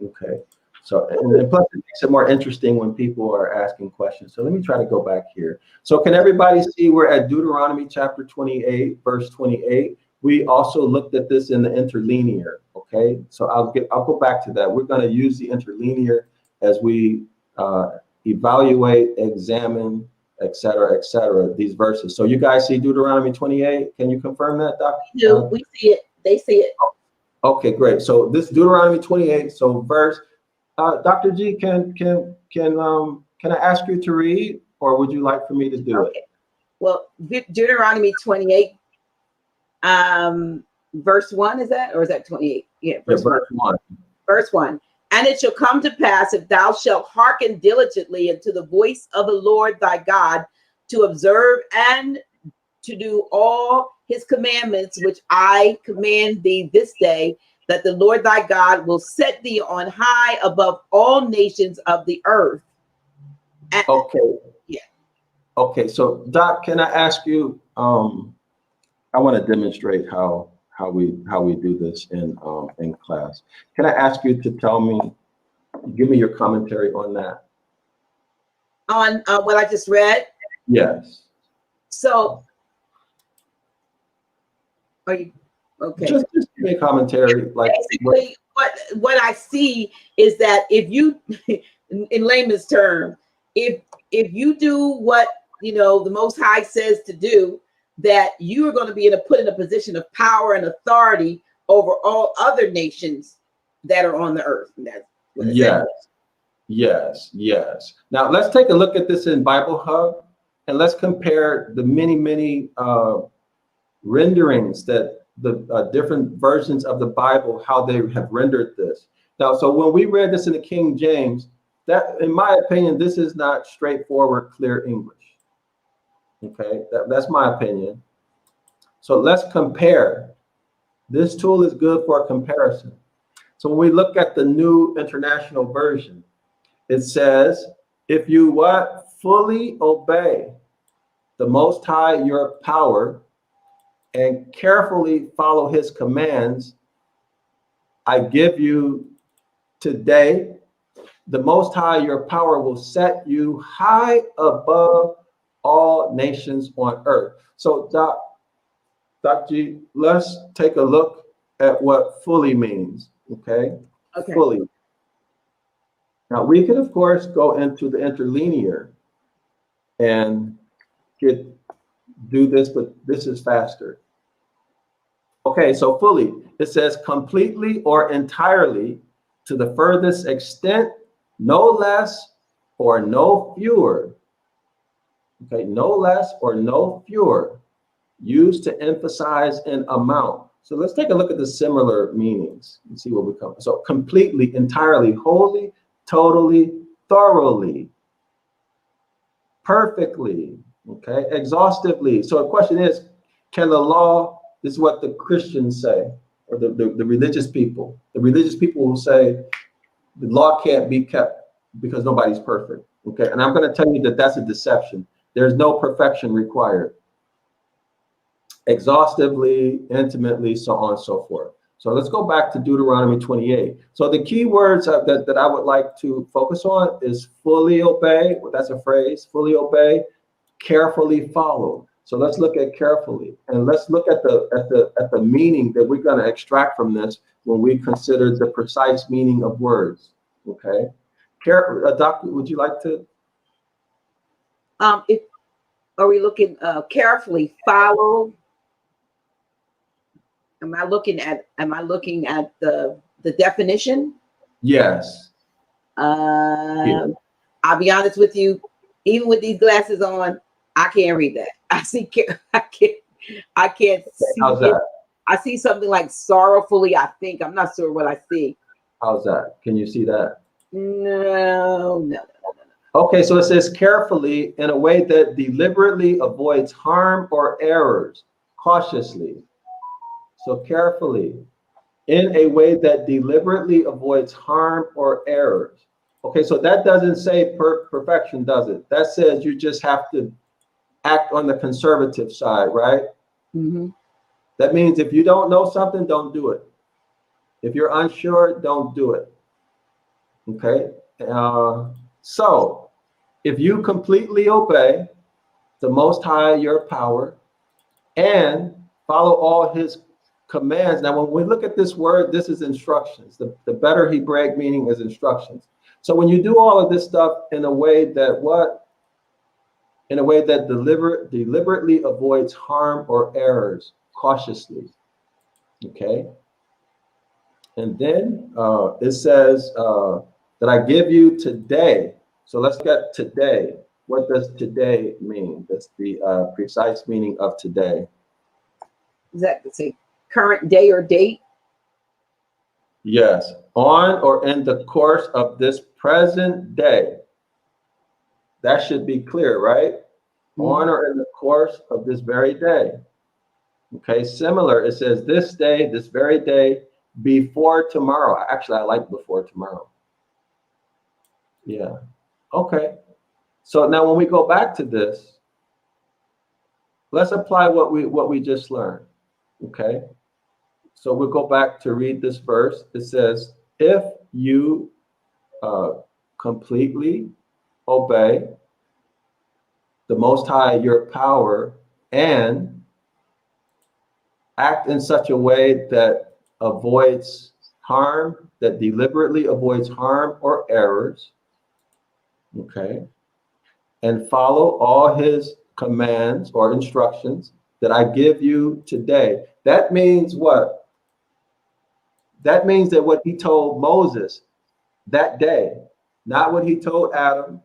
Okay. So, and plus it makes it more interesting when people are asking questions. So let me try to go back here. So can everybody see we're at Deuteronomy chapter 28, verse 28. We also looked at this in the interlinear. Okay. So I'll go back to that. We're going to use the interlinear as we evaluate, examine, et cetera, these verses. So you guys see Deuteronomy 28. Can you confirm that, Dr.? We see it. They see it. Okay, great. So this Deuteronomy 28. So verse, Dr. G, can I ask you to read, or would you like for me to do it? Well, Deuteronomy 28, verse 1, is that, or is that 28? Yeah, verse 1. Verse 1. And it shall come to pass, if thou shalt hearken diligently unto the voice of the Lord thy God, to observe and to do all his commandments, which I command thee this day, that the Lord thy God will set thee on high above all nations of the earth. And, okay. Yeah. Okay. So, Doc, can I ask you? I want to demonstrate how we do this in class. Can I ask you to give me your commentary on that? On what I just read? Yes. So, are you okay? Just give me a commentary. Like basically, what I see is that if you, in layman's term, if you do what the Most High says to do, that you are going to be put in a position of power and authority over all other nations that are on the earth. And that's what it says. Yes. Now let's take a look at this in Bible Hub, and let's compare the many renderings that the different versions of the Bible, how they have rendered this. Now, so when we read this in the King James, that, in my opinion, this is not straightforward, clear English. Okay, that's my opinion. So let's compare. This tool is good for a comparison. So when we look at the New International Version, it says, if you what? Fully obey the Most High, your power, and carefully follow his commands, I give you today, the Most High, your power will set you high above all nations on earth. So, Dr. G, let's take a look at what fully means, okay? Okay. Fully. Now, we can, of course, go into the interlinear and do this, but this is faster. Okay, so fully, it says completely or entirely, to the furthest extent, no less or no fewer. Okay, no less or no fewer, used to emphasize an amount. So let's take a look at the similar meanings and see what we come. So completely, entirely, wholly, totally, thoroughly, perfectly, okay, exhaustively. So the question is, can the law, this is what the Christians say, or the religious people. The religious people will say the law can't be kept because nobody's perfect, okay? And I'm going to tell you that that's a deception. There's no perfection required. Exhaustively, intimately, so on and so forth. So let's go back to Deuteronomy 28. So the key words that I would like to focus on is fully obey. Well, that's a phrase, fully obey, carefully follow. So let's look at carefully, and let's look at the meaning that we're going to extract from this when we consider the precise meaning of words. Okay, Doctor, would you like to? Are we looking carefully? Follow. Am I looking at the definition? Yes. Yeah. I'll be honest with you. Even with these glasses on, I can't read that. I can't see. How's that? I see something like sorrowfully, I think. I'm not sure what I see. How's that? Can you see that? No. Okay, so it says carefully in a way that deliberately avoids harm or errors, cautiously. So carefully in a way that deliberately avoids harm or errors. Okay, so that doesn't say perfection, does it? That says you just have to act on the conservative side, right? Mm-hmm. That means if you don't know something, don't do it. If you're unsure, don't do it. Okay, so if you completely obey the Most High, your power, and follow all his commands. Now, when we look at this word, this is instructions. The better Hebraic meaning is instructions. So when you do all of this stuff in a way that what? In a way that deliberately avoids harm or errors, cautiously. Okay. And then it says that I give you today. So let's get today. What does today mean? That's the precise meaning of today. Is that to say current day or date? Yes, on or in the course of this present day. That should be clear, right? Mm-hmm. On or in the course of this very day. Okay, similar, it says this day, this very day, before tomorrow. Actually, I like before tomorrow. Yeah, okay. So now when we go back to this, let's apply what we just learned, okay? So we'll go back to read this verse. It says, if you completely obey the Most High, your power, and act in such a way that avoids harm, that deliberately avoids harm or errors, okay, and follow all his commands or instructions that I give you today. That means what? That means that what he told Moses that day, not what he told Adam,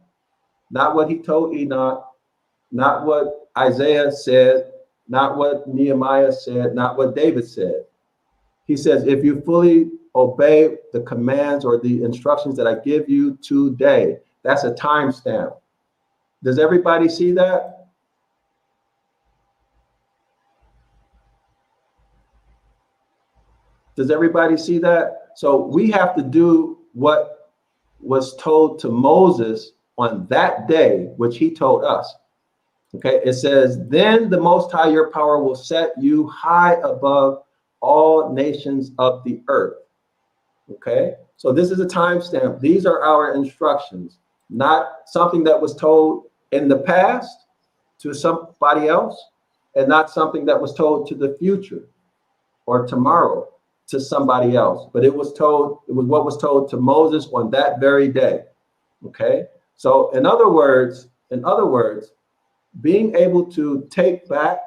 not what he told Enoch, not what Isaiah said, not what Nehemiah said, not what David said. He says, if you fully obey the commands or the instructions that I give you today. That's a timestamp. Does everybody see that? Does everybody see that? So we have to do what was told to Moses on that day, which he told us. Okay, it says, then the Most High, your power, will set you high above all nations of the earth. Okay, so this is a timestamp. These are our instructions, not something that was told in the past to somebody else, and not something that was told to the future or tomorrow to somebody else, but it was what was told to Moses on that very day. Okay, so in other words, being able to take back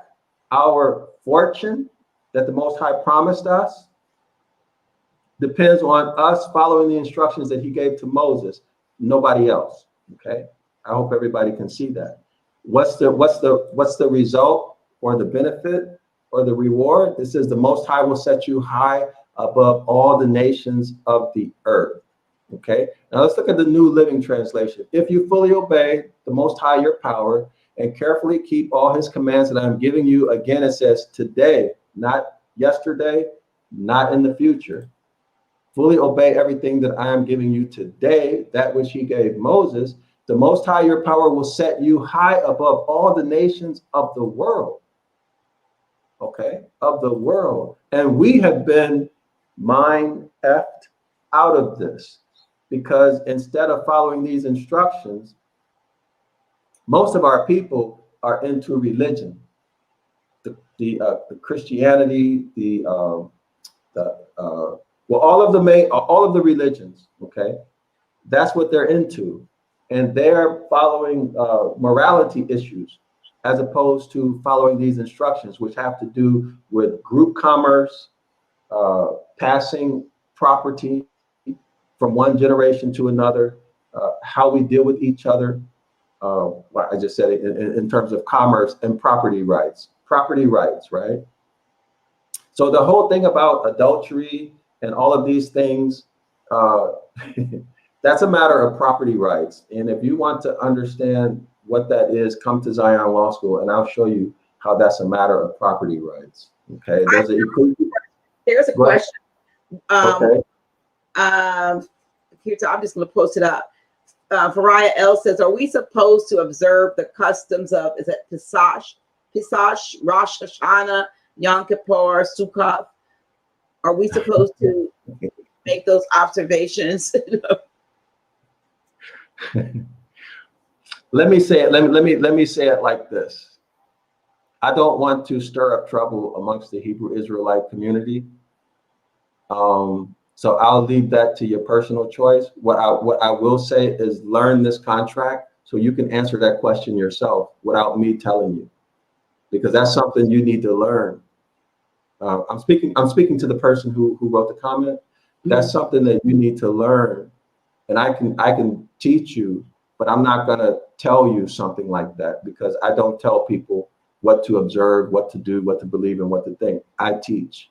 our fortune that the Most High promised us depends on us following the instructions that he gave to Moses, nobody else. Okay, I hope everybody can see that. What's the result or the benefit or the reward? This is the Most High will set you high above all the nations of the earth. Okay, now let's look at the New Living Translation. If you fully obey the Most High your power and carefully keep all his commands that I'm giving you, again it says today, not yesterday, not in the future. Fully obey everything that I am giving you today, that which he gave Moses, the Most High your power will set you high above all the nations of the world. Okay, of the world. And we have been mind-effed out of this, because instead of following these instructions, most of our people are into religion, the Christianity, all of the religions. Okay, that's what they're into, and they're following morality issues as opposed to following these instructions, which have to do with group commerce, passing property from one generation to another, how we deal with each other. I just said it in terms of commerce and property rights, right? So the whole thing about adultery and all of these things, that's a matter of property rights. And if you want to understand what that is, come to Zion Law School and I'll show you how that's a matter of property rights. Okay, there's a question. Okay. Here, so I'm just going to post it up. Variah L says, are we supposed to observe the customs of, is it Pesach, Rosh Hashanah, Yom Kippur, Sukkot? Are we supposed to make those observations? Let me say it. Let me say it like this. I don't want to stir up trouble amongst the Hebrew Israelite community. So I'll leave that to your personal choice. What I will say is learn this contract so you can answer that question yourself without me telling you, because that's something you need to learn. I'm speaking to the person who wrote the comment. That's something that you need to learn, and I can teach you, but I'm not gonna tell you something like that, because I don't tell people what to observe, what to do, what to believe, and what to think. I teach,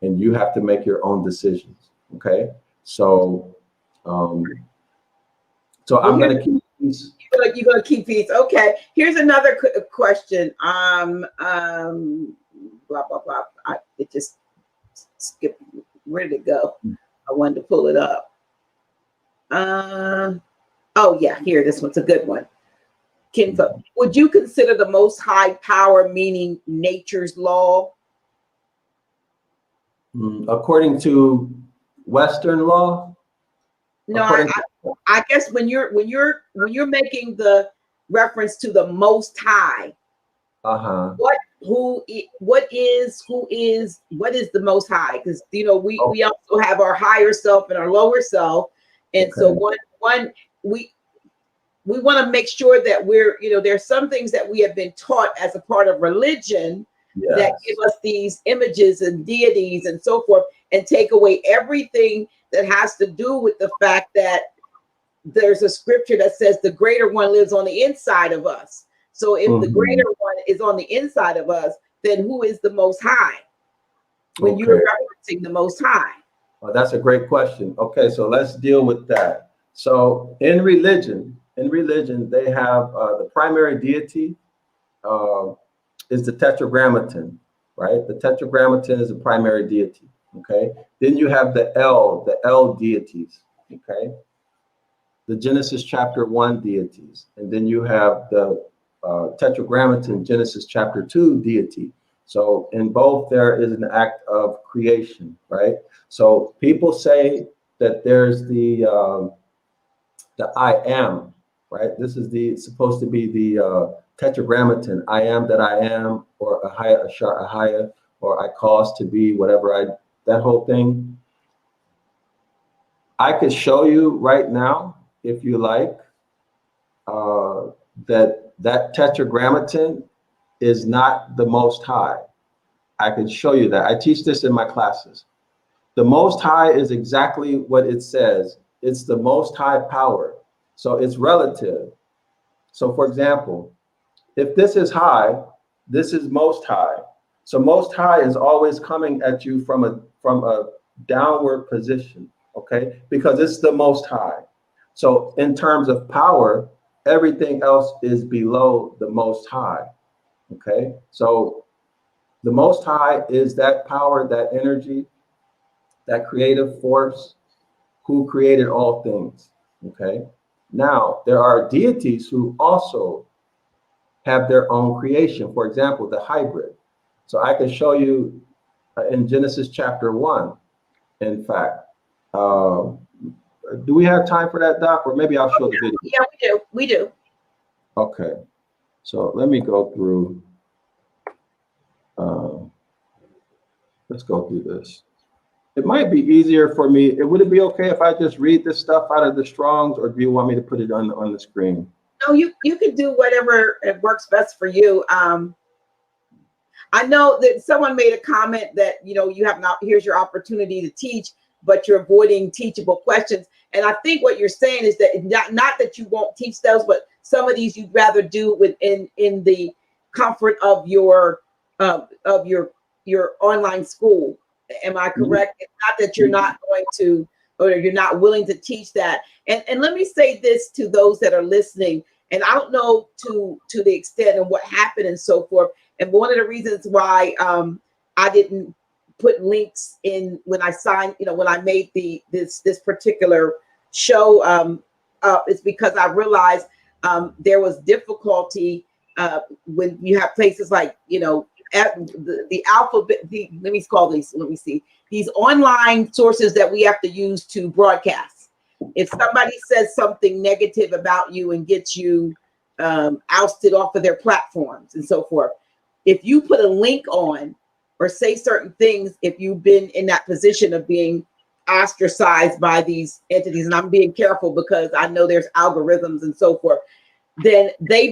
and you have to make your own decisions. Okay, so I'm gonna keep peace. You're gonna keep peace. Okay. Here's another question. Blah blah blah. It just skipped. Where did it go? I wanted to pull it up. Oh yeah, here. This one's a good one. Kinfolk, would you consider the Most High power meaning nature's law? According to Western law? No, I guess when you're making the reference to the Most High, what is the Most High? Because we also have our higher self and our lower self, and so we want to make sure that we're there's some things that we have been taught as a part of religion. Yes. That give us these images and deities and so forth, and take away everything that has to do with the fact that there's a scripture that says the greater one lives on the inside of us. So if the greater one is on the inside of us, then who is the Most High? When you're referencing the Most High. Well, that's a great question. Okay, so let's deal with that. So in religion, they have the primary deity is the tetragrammaton, right? The tetragrammaton is the primary deity. Okay. Then you have the L deities. Okay. The Genesis chapter 1 deities, and then you have the tetragrammaton Genesis chapter 2 deity. So in both there is an act of creation, right? So people say that there's the I am, right? This is supposed to be the tetragrammaton, I am that I am, or Ahaya Ashar Ahaya, or I cause to be, whatever that whole thing. I could show you right now, if you like, that tetragrammaton is not the Most High. I can show you that. I teach this in my classes. The Most High is exactly what it says. It's the Most High power. So it's relative. So for example, if this is high, this is Most High. So Most High is always coming at you from a downward position, okay? Because it's the Most High. So in terms of power, everything else is below the Most High, okay? So the Most High is that power, that energy, that creative force who created all things, okay? Now, there are deities who also have their own creation. For example, the hybrid. So I can show you in Genesis chapter 1, in fact. Do we have time for that, Doc? Or maybe I'll show the video. Yeah, we do. Okay. So let me go through. Let's go through this. It might be easier for me. Would it be okay if I just read this stuff out of the Strongs, or do you want me to put it on the screen? No, you can do whatever it works best for you. I know that someone made a comment that, you have not, here's your opportunity to teach, but you're avoiding teachable questions. And I think what you're saying is that not that you won't teach those, but some of these you'd rather do within the comfort of your online school. Am I correct? It's not that you're not going to, or you're not willing to teach that. And let me say this to those that are listening, and I don't know to the extent of what happened and so forth. And one of the reasons why I didn't put links in when I signed, when I made this particular show is because I realized there was difficulty when you have places like, at the alphabet, let me see, these online sources that we have to use to broadcast. If somebody says something negative about you and gets you ousted off of their platforms and so forth, if you put a link on or say certain things, if you've been in that position of being ostracized by these entities, and I'm being careful because I know there's algorithms and so forth, then they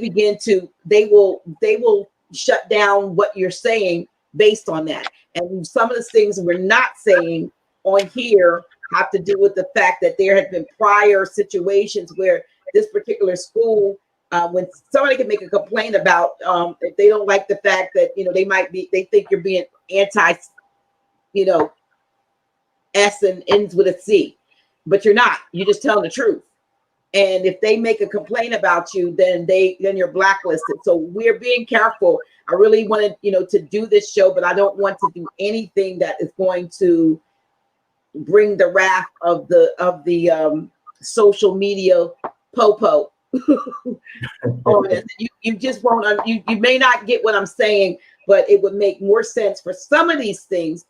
will shut down what you're saying based on that. And some of the things we're not saying on here have to do with the fact that there have been prior situations where this particular school, when somebody can make a complaint about if they don't like the fact that they think you're being anti, S and ends with a C, but you're not. You're just telling the truth. And if they make a complaint about you, then you're blacklisted. So we're being careful. I really wanted, to do this show, but I don't want to do anything that is going to bring the wrath of the social media popo on this. You just won't. You may not get what I'm saying, but it would make more sense for some of these things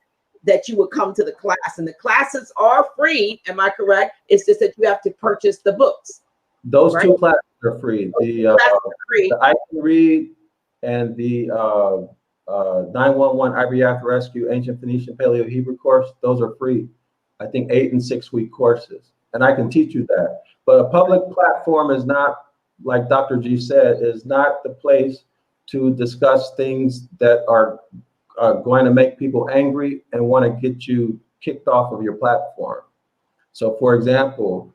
that you would come to the class, and the classes are free. Am I correct? It's just that you have to purchase the books. Those right? two classes are free. The I Can Read and the 911 Ibaryath Rescue Ancient Phoenician Paleo Hebrew course, those are free. I think 8 and 6 week courses, and I can teach you that. But a public platform is not, like Dr. G said, is not the place to discuss things that are going to make people angry and want to get you kicked off of your platform. So for example,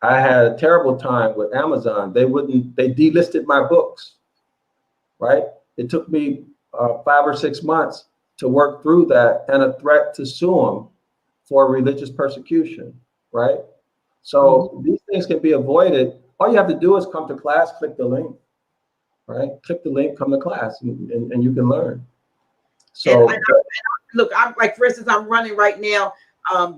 I had a terrible time with Amazon. They delisted my books, right? It took me 5 or 6 months to work through that, and a threat to sue them for religious persecution, right? So these things can be avoided. All you have to do is come to class, click the link, right? Click the link, come to class, and you can learn. So look, I'm like, for instance, I'm running right now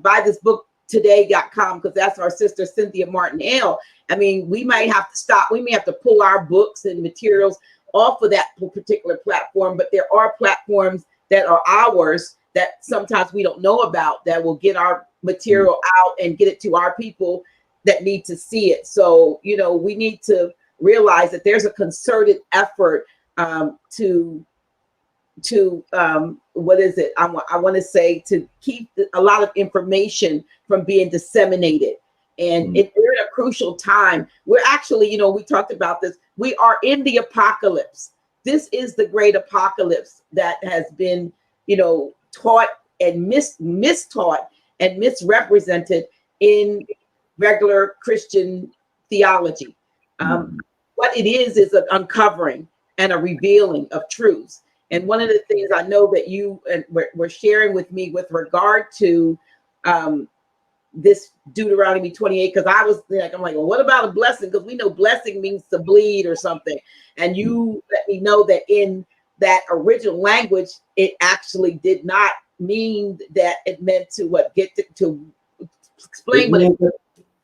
by this book today.com, because that's our sister Cynthia Martinell. I mean, we might have to stop. We may have to pull our books and materials off of that particular platform, but there are platforms that are ours that sometimes we don't know about that will get our material out and get it to our people that need to see it. So, you know, we need to realize that there's a concerted effort to what is it? I want to say to keep a lot of information from being disseminated. And we're in a crucial time. We're actually, you know, we talked about this. We are in the apocalypse. This is the great apocalypse that has been, you know, taught and mistaught and misrepresented in regular Christian theology. What it is an uncovering and a revealing of truths. And one of the things I know that you were sharing with me with regard to this Deuteronomy 28, because I was like, I'm like, well, what about a blessing? Because we know blessing means to bleed or something. And you let me know that in that original language, it actually did not mean that. It meant to what? Get to explain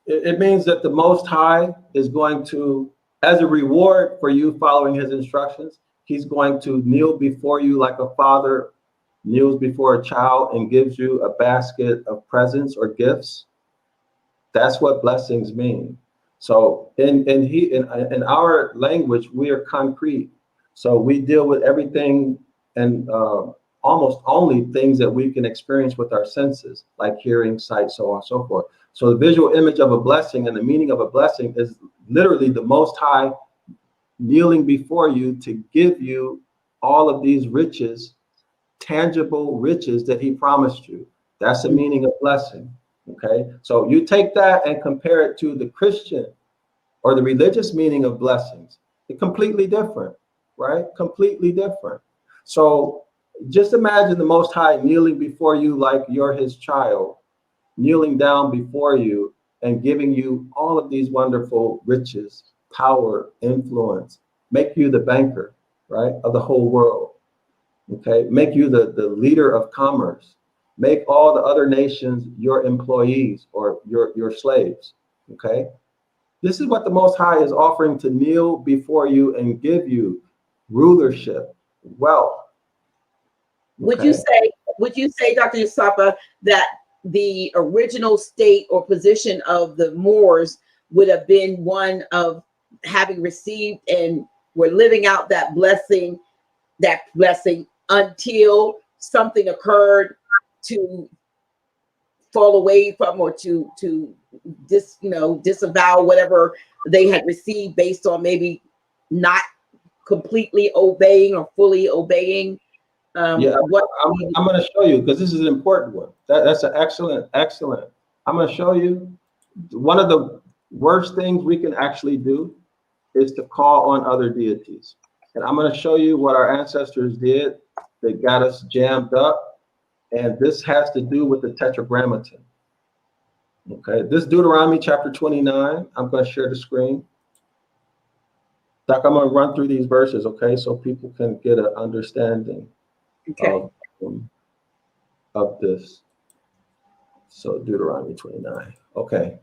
it means that the Most High is going to, as a reward for you following his instructions, he's going to kneel before you like a father kneels before a child and gives you a basket of presents or gifts. That's what blessings mean. So in our language, we are concrete. So we deal with everything and almost only things that we can experience with our senses, like hearing, sight, so on and so forth. So the visual image of a blessing and the meaning of a blessing is literally the Most High kneeling before you to give you all of these riches, tangible riches that he promised you. That's the meaning of blessing. Okay, so you take that and compare it to the Christian or the religious meaning of blessings. It's completely different, right? Completely different. So just imagine the Most High kneeling before you like you're his child, kneeling down before you and giving you all of these wonderful riches, power, influence, make you the banker, right, of the whole world. Okay, make you the leader of commerce, make all the other nations your employees or your slaves. Okay, this is what the Most High is offering, to kneel before you and give you rulership, wealth. Okay? Would you say, Dr. Yusapa, that the original state or position of the Moors would have been one of having received and were living out that blessing until something occurred to fall away from, or to disavow whatever they had received based on maybe not completely obeying or fully obeying? I'm going to show you, because this is an important one. That's an excellent. I'm going to show you one of the worst things we can actually do is to call on other deities. And I'm going to show you what our ancestors did that got us jammed up. And this has to do with the Tetragrammaton. Okay, this Deuteronomy chapter 29. I'm going to share the screen. Doc, I'm going to run through these verses, okay, so people can get an understanding of this. So Deuteronomy 29. Okay,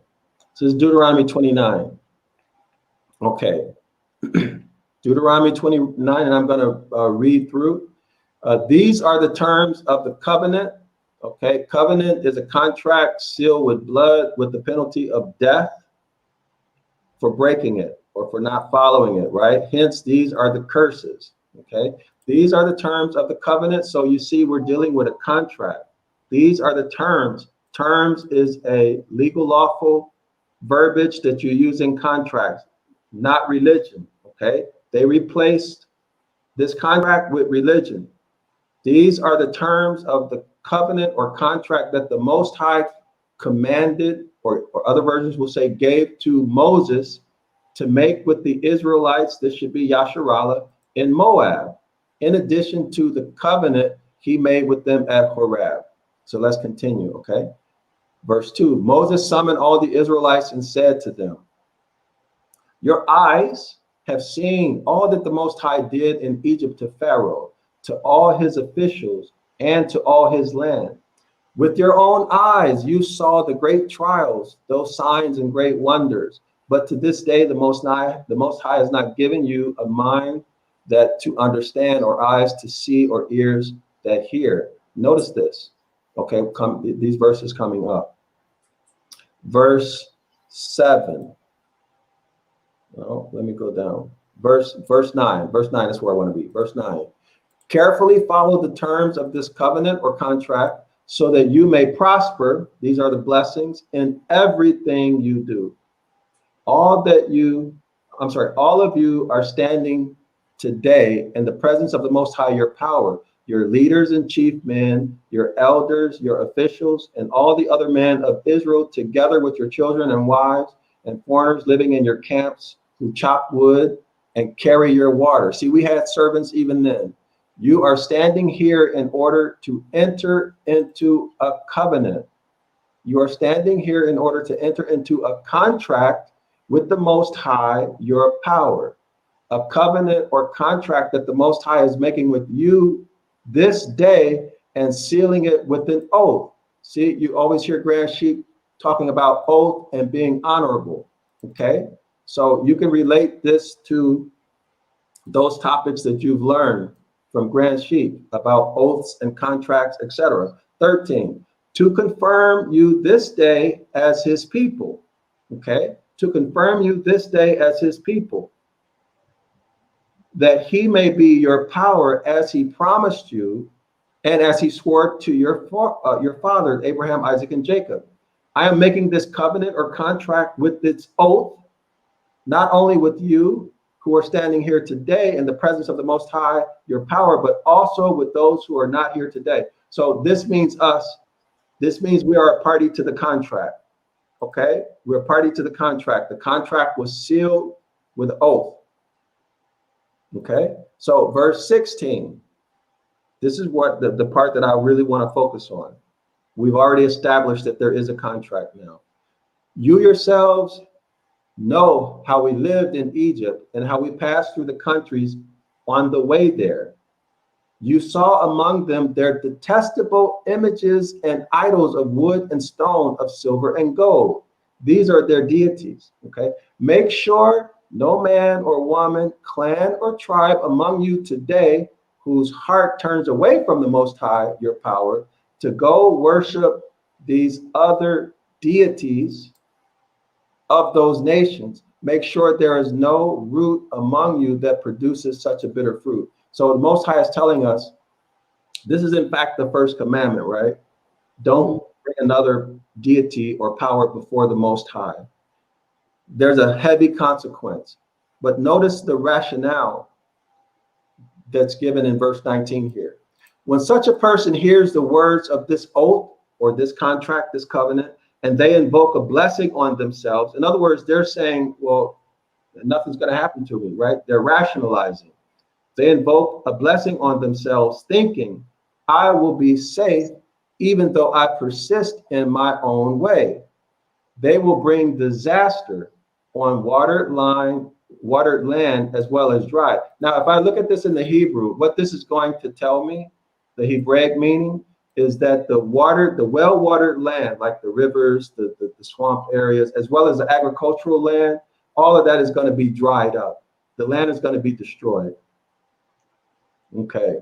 so this is Deuteronomy 29. Okay, Deuteronomy 29, and I'm going to read through. These are the terms of the covenant. Okay, covenant is a contract sealed with blood with the penalty of death for breaking it or for not following it, right? Hence, these are the curses. Okay, these are the terms of the covenant. So you see, we're dealing with a contract. These are the terms. Terms is a legal, lawful verbiage that you use in contracts, not religion. Okay, they replaced this contract with religion. These are the terms of the covenant or contract that the Most High commanded, or other versions will say gave to Moses to make with the Israelites. This should be Yasharallah in Moab, in addition to the covenant he made with them at Horeb. So let's continue, okay? Verse 2, Moses summoned all the Israelites and said to them, your eyes have seen all that the Most High did in Egypt to Pharaoh, to all his officials, and to all his land. With your own eyes, you saw the great trials, those signs and great wonders. But to this day, the Most High has not given you a mind that to understand, or eyes to see, or ears that hear. Notice this. Okay, these verses coming up. Verse 7. Oh, let me go down. Verse 9. Verse 9 is where I want to be. Verse 9. Carefully follow the terms of this covenant or contract so that you may prosper. These are the blessings in everything you do. All of you are standing today in the presence of the Most High, your power, your leaders and chief men, your elders, your officials, and all the other men of Israel, together with your children and wives and foreigners living in your camps, who chop wood and carry your water. See, we had servants even then. You are standing here in order to enter into a covenant. You are standing here in order to enter into a contract with the Most High, your power. A covenant or contract that the Most High is making with you this day and sealing it with an oath. See, you always hear Grand Sheep talking about oath and being honorable. Okay, so you can relate this to those topics that you've learned from Grand Sheep about oaths and contracts, etc. 13, to confirm you this day as his people. Okay, to confirm you this day as his people, that he may be your power as he promised you and as he swore to your fathers, Abraham, Isaac, and Jacob. I am making this covenant or contract with its oath, not only with you who are standing here today in the presence of the Most High, your power, but also with those who are not here today. So this means us. This means we are a party to the contract. Okay, we're a party to the contract. The contract was sealed with oath. Okay, so verse 16. This is what the part that I really want to focus on. We've already established that there is a contract now. You yourselves know how we lived in Egypt and how we passed through the countries on the way there. You saw among them their detestable images and idols of wood and stone, of silver and gold. These are their deities. Okay, make sure no man or woman, clan or tribe among you today whose heart turns away from the Most High, your power, to go worship these other deities of those nations. Make sure there is no root among you that produces such a bitter fruit. So the Most High is telling us, this is in fact the first commandment, right? Don't bring another deity or power before the Most High. There's a heavy consequence. But notice the rationale that's given in verse 19 here. When such a person hears the words of this oath or this contract, this covenant, and they invoke a blessing on themselves, in other words, they're saying, well, nothing's going to happen to me, right? They're rationalizing. They invoke a blessing on themselves, thinking, I will be safe even though I persist in my own way. They will bring disaster on watered land as well as dry. Now, if I look at this in the Hebrew, what this is going to tell me, the Hebraic meaning, is that the well-watered land, like the rivers, the swamp areas, as well as the agricultural land, all of that is going to be dried up. The land is going to be destroyed. Okay,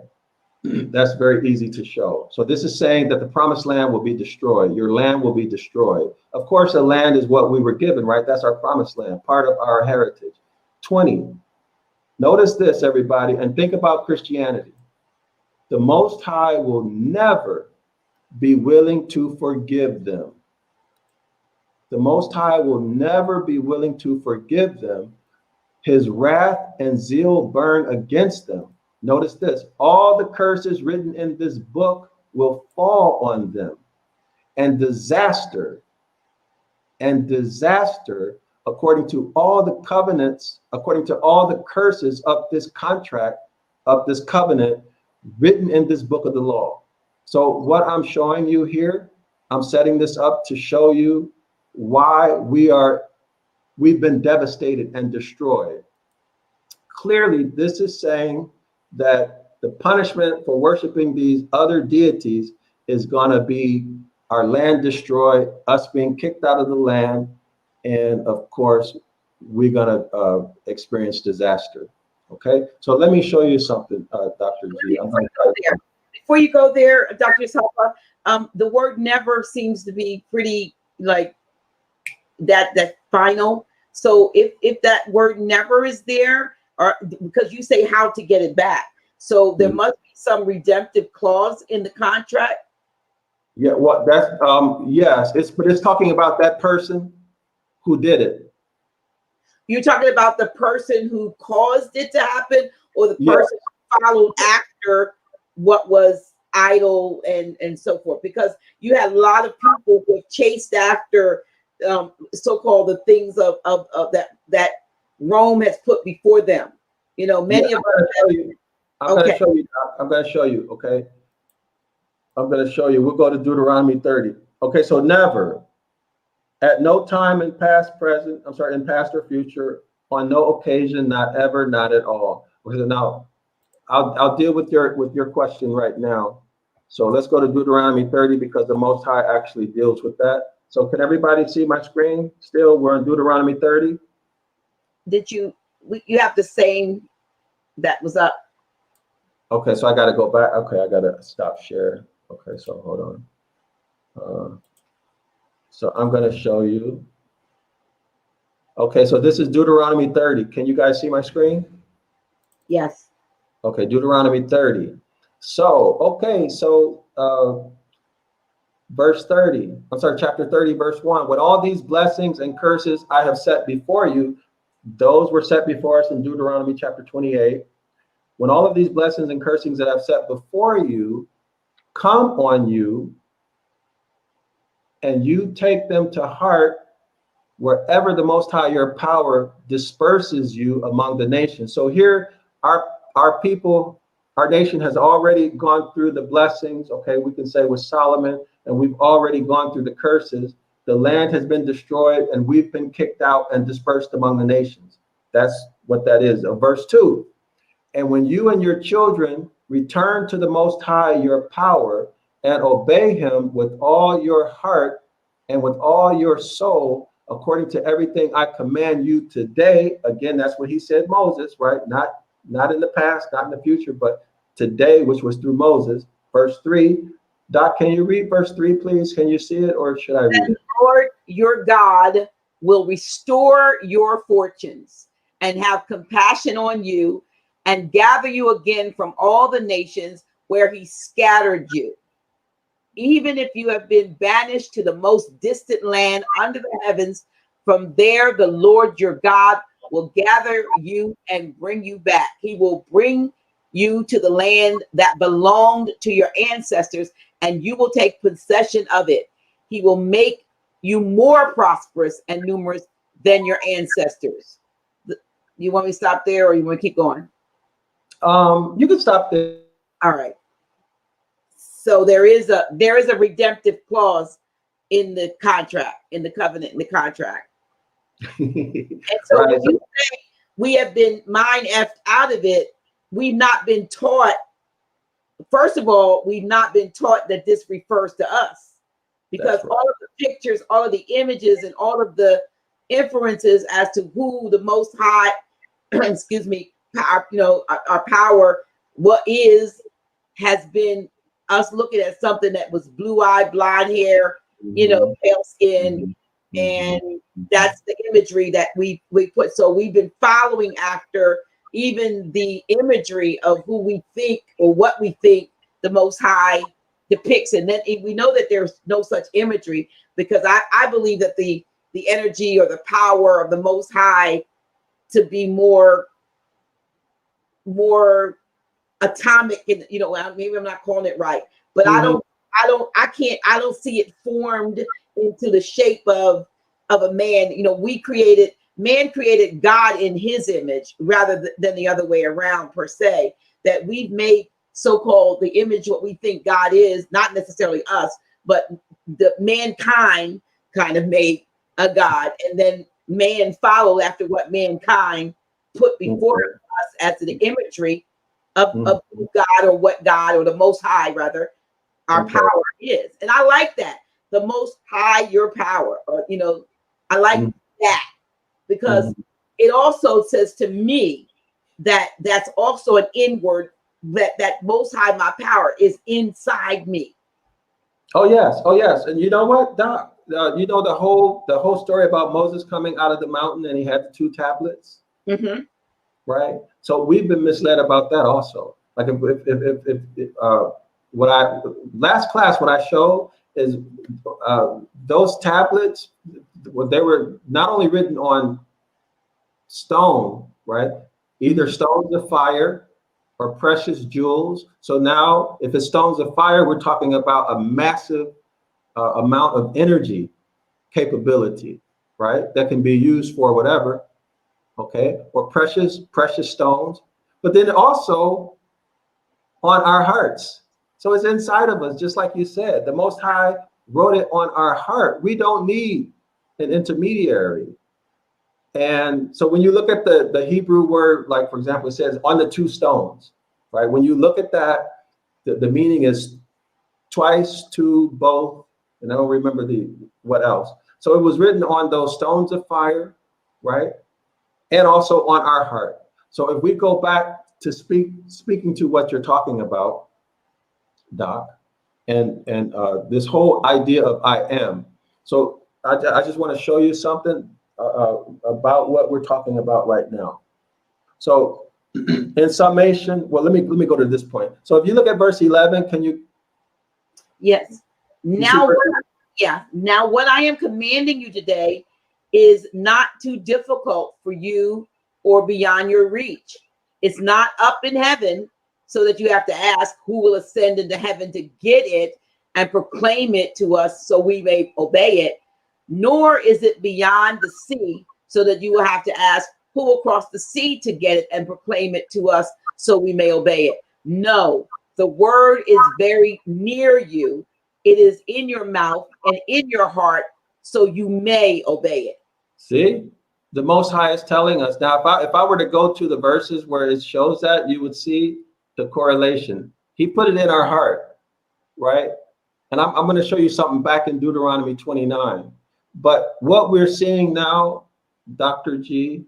that's very easy to show. So this is saying that the promised land will be destroyed. Your land will be destroyed. Of course, the land is what we were given, right? That's our promised land, part of our heritage. 20. Notice this, everybody, and think about Christianity. The Most High will never be willing to forgive them. The Most High will never be willing to forgive them. His wrath and zeal burn against them. Notice this, all the curses written in this book will fall on them, and disaster, according to all the covenants, according to all the curses of this contract, of this covenant written in this book of the law. So what I'm showing you here, I'm setting this up to show you why we've been devastated and destroyed. Clearly, this is saying that the punishment for worshiping these other deities is going to be our land destroyed, us being kicked out of the land, and of course, we're going to experience disaster. Okay, so let me show you something, Dr. G. Before you go there, Dr. Yasapa, the word never seems to be pretty like that final. So if that word never is there, or because you say how to get it back, so there must be some redemptive clause in the contract. Yeah, well, that's yes, but it's talking about that person who did it. You're talking about the person who caused it to happen, or the person who followed after what was idol and so forth, because you had a lot of people who chased after so-called the things of that Rome has put before them. You know, many of them. I'm going to show you. I'm going to show you. Okay. I'm going to show you. We'll go to Deuteronomy 30. Okay. So never, at no time in past, present, in past or future, on no occasion, not ever, not at all. Okay, so now I'll deal with your question right now. So let's go to Deuteronomy 30 because the Most High actually deals with that. So can everybody see my screen? Still, we're in Deuteronomy 30. Did you have the same that was up? Okay, so I got to go back. Okay, I got to stop share. Okay, so hold on. So I'm going to show you. Okay, so this is Deuteronomy 30. Can you guys see my screen? Yes. Okay, Deuteronomy 30. So, okay, so verse 30, chapter 30, verse 1. With all these blessings and curses I have set before you, those were set before us in Deuteronomy chapter 28. When all of these blessings and cursings that I've set before you come on you, and you take them to heart, wherever the Most High your power disperses you among the nations. So here, our people, our nation has already gone through the blessings. Okay, we can say with Solomon, and we've already gone through the curses. The land has been destroyed, and we've been kicked out and dispersed among the nations. That's what that is. Verse 2. And when you and your children return to the Most High your power and obey him with all your heart and with all your soul, according to everything I command you today. Again, that's what he said, Moses, right? Not in the past, not in the future, but today, which was through Moses. Verse 3. Doc, can you read verse 3, please? Can you see it, or should I read it? Lord, your God will restore your fortunes and have compassion on you and gather you again from all the nations where he scattered you. Even if you have been banished to the most distant land under the heavens, from there the Lord your God will gather you and bring you back. He will bring you to the land that belonged to your ancestors, and you will take possession of it. He will make you more prosperous and numerous than your ancestors. You want me to stop there, or you want to keep going? You can stop there. All right. So there is a redemptive clause in the contract, in the covenant, in the contract. And so Right. when you say we have been mind-effed out of it, we've not been taught. First of all, we've not been taught that this refers to us, because Right. all of the pictures, all of the images, and all of the inferences as to who the Most High, excuse me, our power, what is, has been us looking at something that was blue-eyed, blonde hair, pale skin, and that's the imagery that we put. So we've been following after even the imagery of who we think or what we think the Most High depicts, and then we know that there's no such imagery, because I believe that the energy or the power of the Most High to be more atomic, and maybe I'm not calling it right, but I don't see it formed into the shape of a man. Man created God in his image rather than the other way around, per se, that we've made so-called the image what we think God is, not necessarily us, but the mankind kind of made a God, and then man followed after what mankind put before us as the imagery of God, or what God, or the Most High, rather, our power is. And I like that. The Most High, your power, or, you know, I like that, because it also says to me that that's also an inward, that Most High, my power, is inside me. Oh yes, oh yes. And you know what, Doc? You know the whole story about Moses coming out of the mountain and he had the 2 tablets, right? So we've been misled about that also. Like what I last class, what I showed is those tablets, they were not only written on stone, right? Either stones of fire or precious jewels. So now, if it's stones of fire, we're talking about a massive amount of energy capability, right? That can be used for whatever, okay? Or precious stones. But then also on our hearts. So it's inside of us, just like you said. The Most High wrote it on our heart. We don't need an intermediary. And so when you look at the Hebrew word, like for example, it says on the 2 stones, right? When you look at that, the meaning is twice, 2, both, and I don't remember what else. So it was written on those stones of fire, right? And also on our heart. So if we go back to speaking to what you're talking about, Doc, and this whole idea of I am. So I just want to show you something about what we're talking about right now. So in summation, well, let me go to this point. So if you look at verse 11, can you? Yes. Now, now what I am commanding you today is not too difficult for you or beyond your reach. It's not up in heaven so that you have to ask who will ascend into heaven to get it and proclaim it to us so we may obey it. Nor is it beyond the sea so that you will have to ask who will cross the sea to get it and proclaim it to us so we may obey it. No, the word is very near you. It is in your mouth and in your heart so you may obey it. See, the Most High is telling us. Now, if I were to go to the verses where it shows that, you would see the correlation. He put it in our heart, right? And I'm going to show you something back in Deuteronomy 29. But what we're seeing now, Dr. G,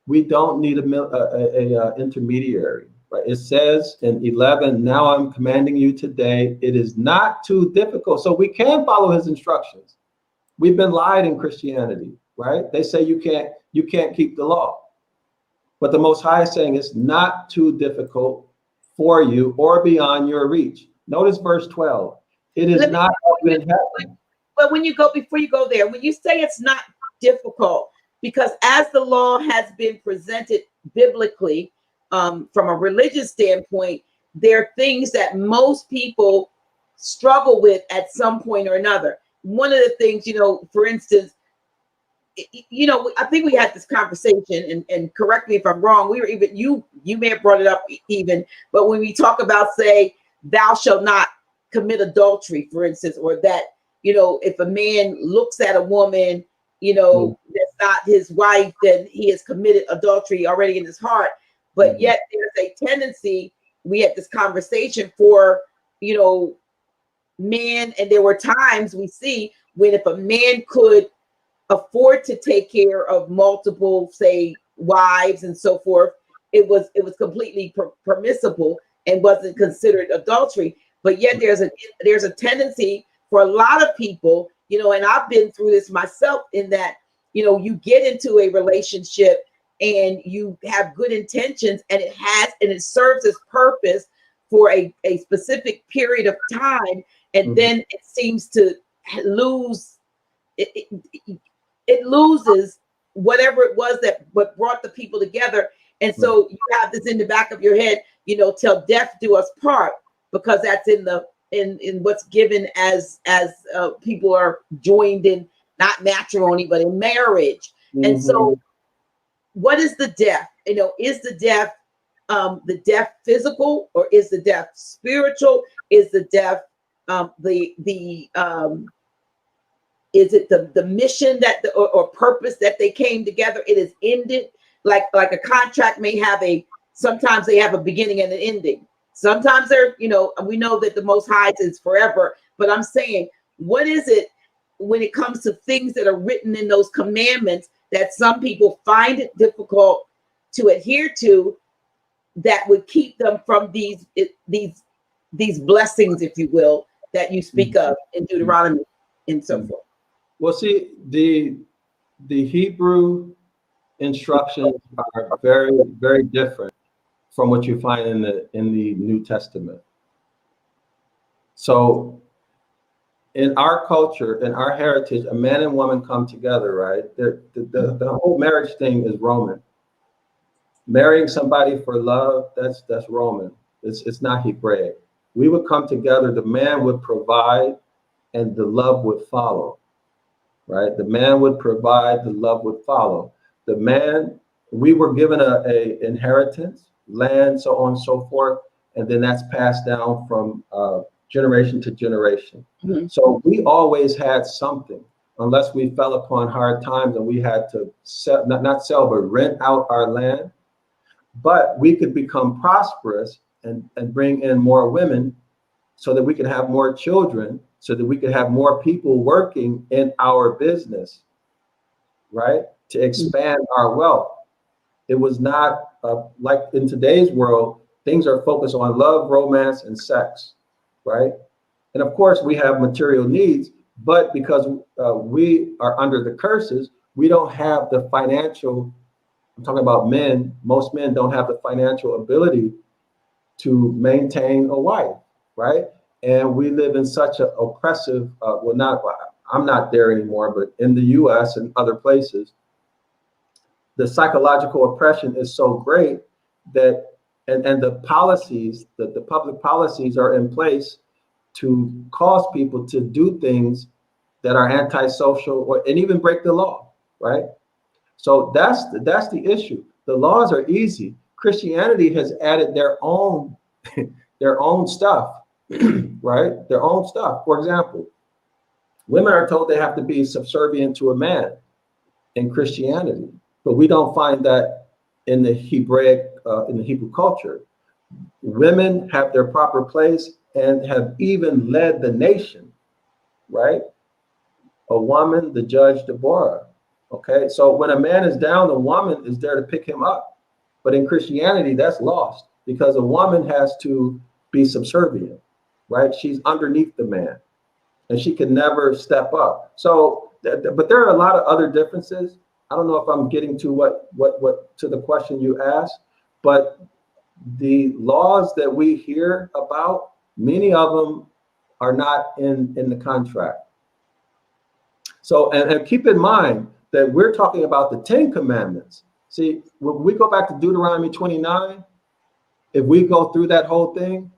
we don't need a intermediary, right? It says in 11, now I'm commanding you today, it is not too difficult. So we can follow his instructions. We've been lied in Christianity, right? They say you can't keep the law. But the Most High is saying it's not too difficult for you or beyond your reach. Notice verse 12. It is not up in heaven. But when you go, before you go there, when you say it's not difficult, because as the law has been presented biblically, from a religious standpoint, there are things that most people struggle with at some point or another. One of the things, you know, for instance, you know, I think we had this conversation, and correct me if I'm wrong. We were even, you may have brought it up even, but when we talk about, say, thou shalt not commit adultery, for instance, or that, you know, if a man looks at a woman, you know, that's not his wife, then he has committed adultery already in his heart. But yet there's a tendency, we had this conversation for, you know, men, and there were times we see when if a man could afford to take care of multiple, say, wives and so forth, it was completely permissible and wasn't considered adultery. But yet there's a tendency for a lot of people, you know, and I've been through this myself, in that, you know, you get into a relationship and you have good intentions, and it serves its purpose for a specific period of time, and then it seems to lose it loses whatever it was that what brought the people together. And so you have this in the back of your head, you know, till death do us part, because that's in what's given as people are joined in, not matrimony, but in marriage. And so what is the death? You know, is the death physical, or is the death spiritual? Is the death is it the mission that or purpose that they came together? It is ended like a contract may have sometimes they have a beginning and an ending. Sometimes they're, we know that the Most High is forever, but I'm saying, what is it when it comes to things that are written in those commandments that some people find it difficult to adhere to, that would keep them from these blessings, if you will, that you speak of in Deuteronomy and so forth? Well, see, the Hebrew instructions are very, very different from what you find in the New Testament. So in our culture, in our heritage, a man and woman come together, right? The whole marriage thing is Roman. Marrying somebody for love, that's Roman. It's not Hebraic. We would come together, the man would provide, and the love would follow, right? The man would provide, the love would follow. The man, we were given a inheritance, land, so on and so forth, and then that's passed down from generation to generation. Mm-hmm. So we always had something, unless we fell upon hard times and we had to sell, not sell, but rent out our land. But we could become prosperous and bring in more women so that we could have more children, so that we could have more people working in our business, right? To expand our wealth. It was not like in today's world, things are focused on love, romance, and sex, right? And of course, we have material needs, but because we are under the curses, we don't have the financial, I'm talking about men, most men don't have the financial ability to maintain a wife, right? And we live in such an oppressive, I'm not there anymore, but in the US and other places, the psychological oppression is so great that, and the policies, the public policies are in place to cause people to do things that are antisocial and even break the law, right? So that's the issue. The laws are easy. Christianity has added their own stuff, right? Their own stuff. For example, women are told they have to be subservient to a man in Christianity, but we don't find that in the Hebrew culture. Women have their proper place and have even led the nation, right? A woman, the judge Deborah. Okay, so when a man is down, the woman is there to pick him up. But in Christianity, that's lost because a woman has to be subservient, right? She's underneath the man and she can never step up. So, but there are a lot of other differences. I don't know if I'm getting to what to the question you asked, but the laws that we hear about, many of them are not in the contract. So, and keep in mind that we're talking about the 10 commandments. See, when we go back to Deuteronomy 29, if we go through that whole thing,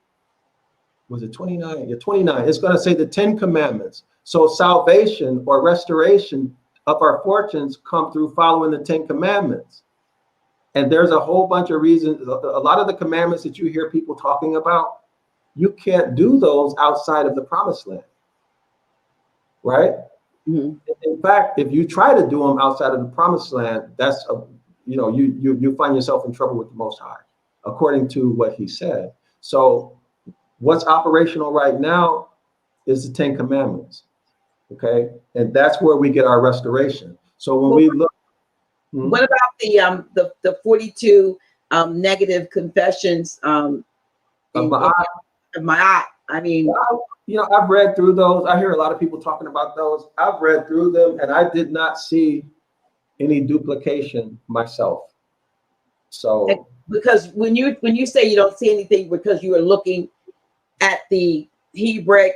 was it 29? Yeah, 29. It's going to say the 10 commandments. So salvation or restoration of our fortunes come through following the 10 commandments. And there's a whole bunch of reasons. A lot of the commandments that you hear people talking about, you can't do those outside of the promised land, right? Mm-hmm. In fact, if you try to do them outside of the promised land, that's you find yourself in trouble with the Most High, according to what he said. So what's operational right now is the 10 commandments, okay? And that's where we get our restoration. So when we look, what about the 42 negative confessions of Ma'at? I mean, I've read through those. I hear a lot of people talking about those. I've read through them, and I did not see any duplication myself. So, because when you say you don't see anything, because you are looking at the Hebrew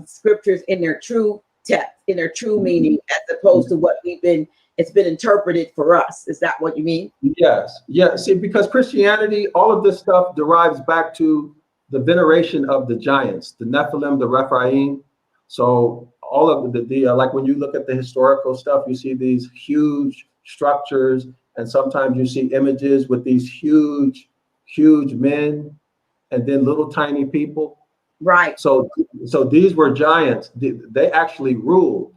scriptures in their true text, in their true meaning, as opposed to what it's been interpreted for us. Is that what you mean? Yes. Yeah. See, because Christianity, all of this stuff derives back to the veneration of the giants, the Nephilim, the Rephaim. So all of the like when you look at the historical stuff, you see these huge structures, and sometimes you see images with these huge men, and then little tiny people. Right. So these were giants. They actually ruled.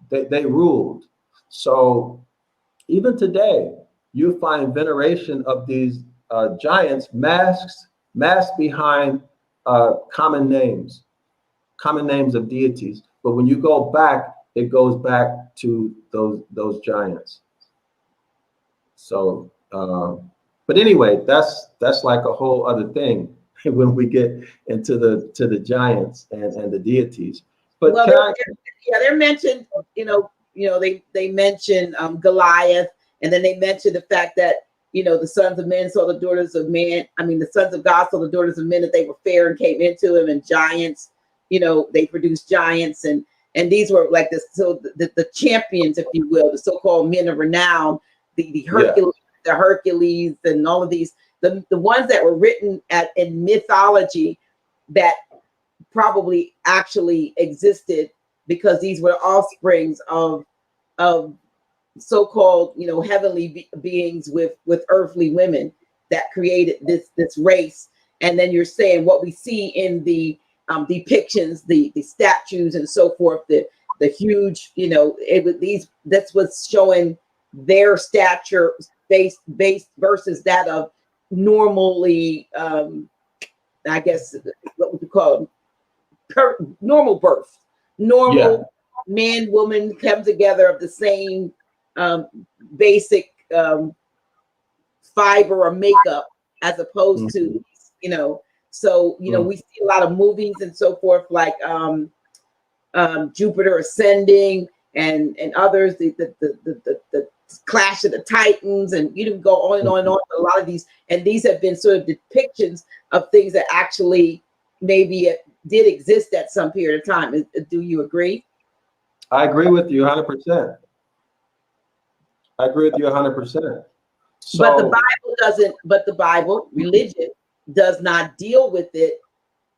They ruled. So even today, you find veneration of these giants masked behind common names of deities. But when you go back, it goes back to those giants. So, but anyway, that's like a whole other thing when we get into the giants and the deities. But well, they're mentioned. They mention Goliath, and then they mention the fact that the sons of men saw the daughters of men. I mean, the sons of God saw the daughters of men, that they were fair and came into him, and giants. They produced giants, and these were like the champions, if you will, the so-called men of renown, the Hercules, and all of these, the ones that were written in mythology that probably actually existed, because these were offsprings of so-called heavenly beings with earthly women that created this race. And then you're saying what we see in the depictions, the statues and so forth, the huge, that's what's showing their stature based versus that of normally, I guess, what would you call them? Normal birth. Normal man, woman come together of the same basic fiber or makeup, as opposed to, so, we see a lot of movies and so forth, like Jupiter Ascending and others, the Clash of the Titans, and you can go on and on and on. A lot of these, and these have been sort of depictions of things that actually maybe did exist at some period of time. Do you agree? I agree with you 100%. I agree with you 100%. So, but the Bible doesn't. But the Bible, religion, does not deal with it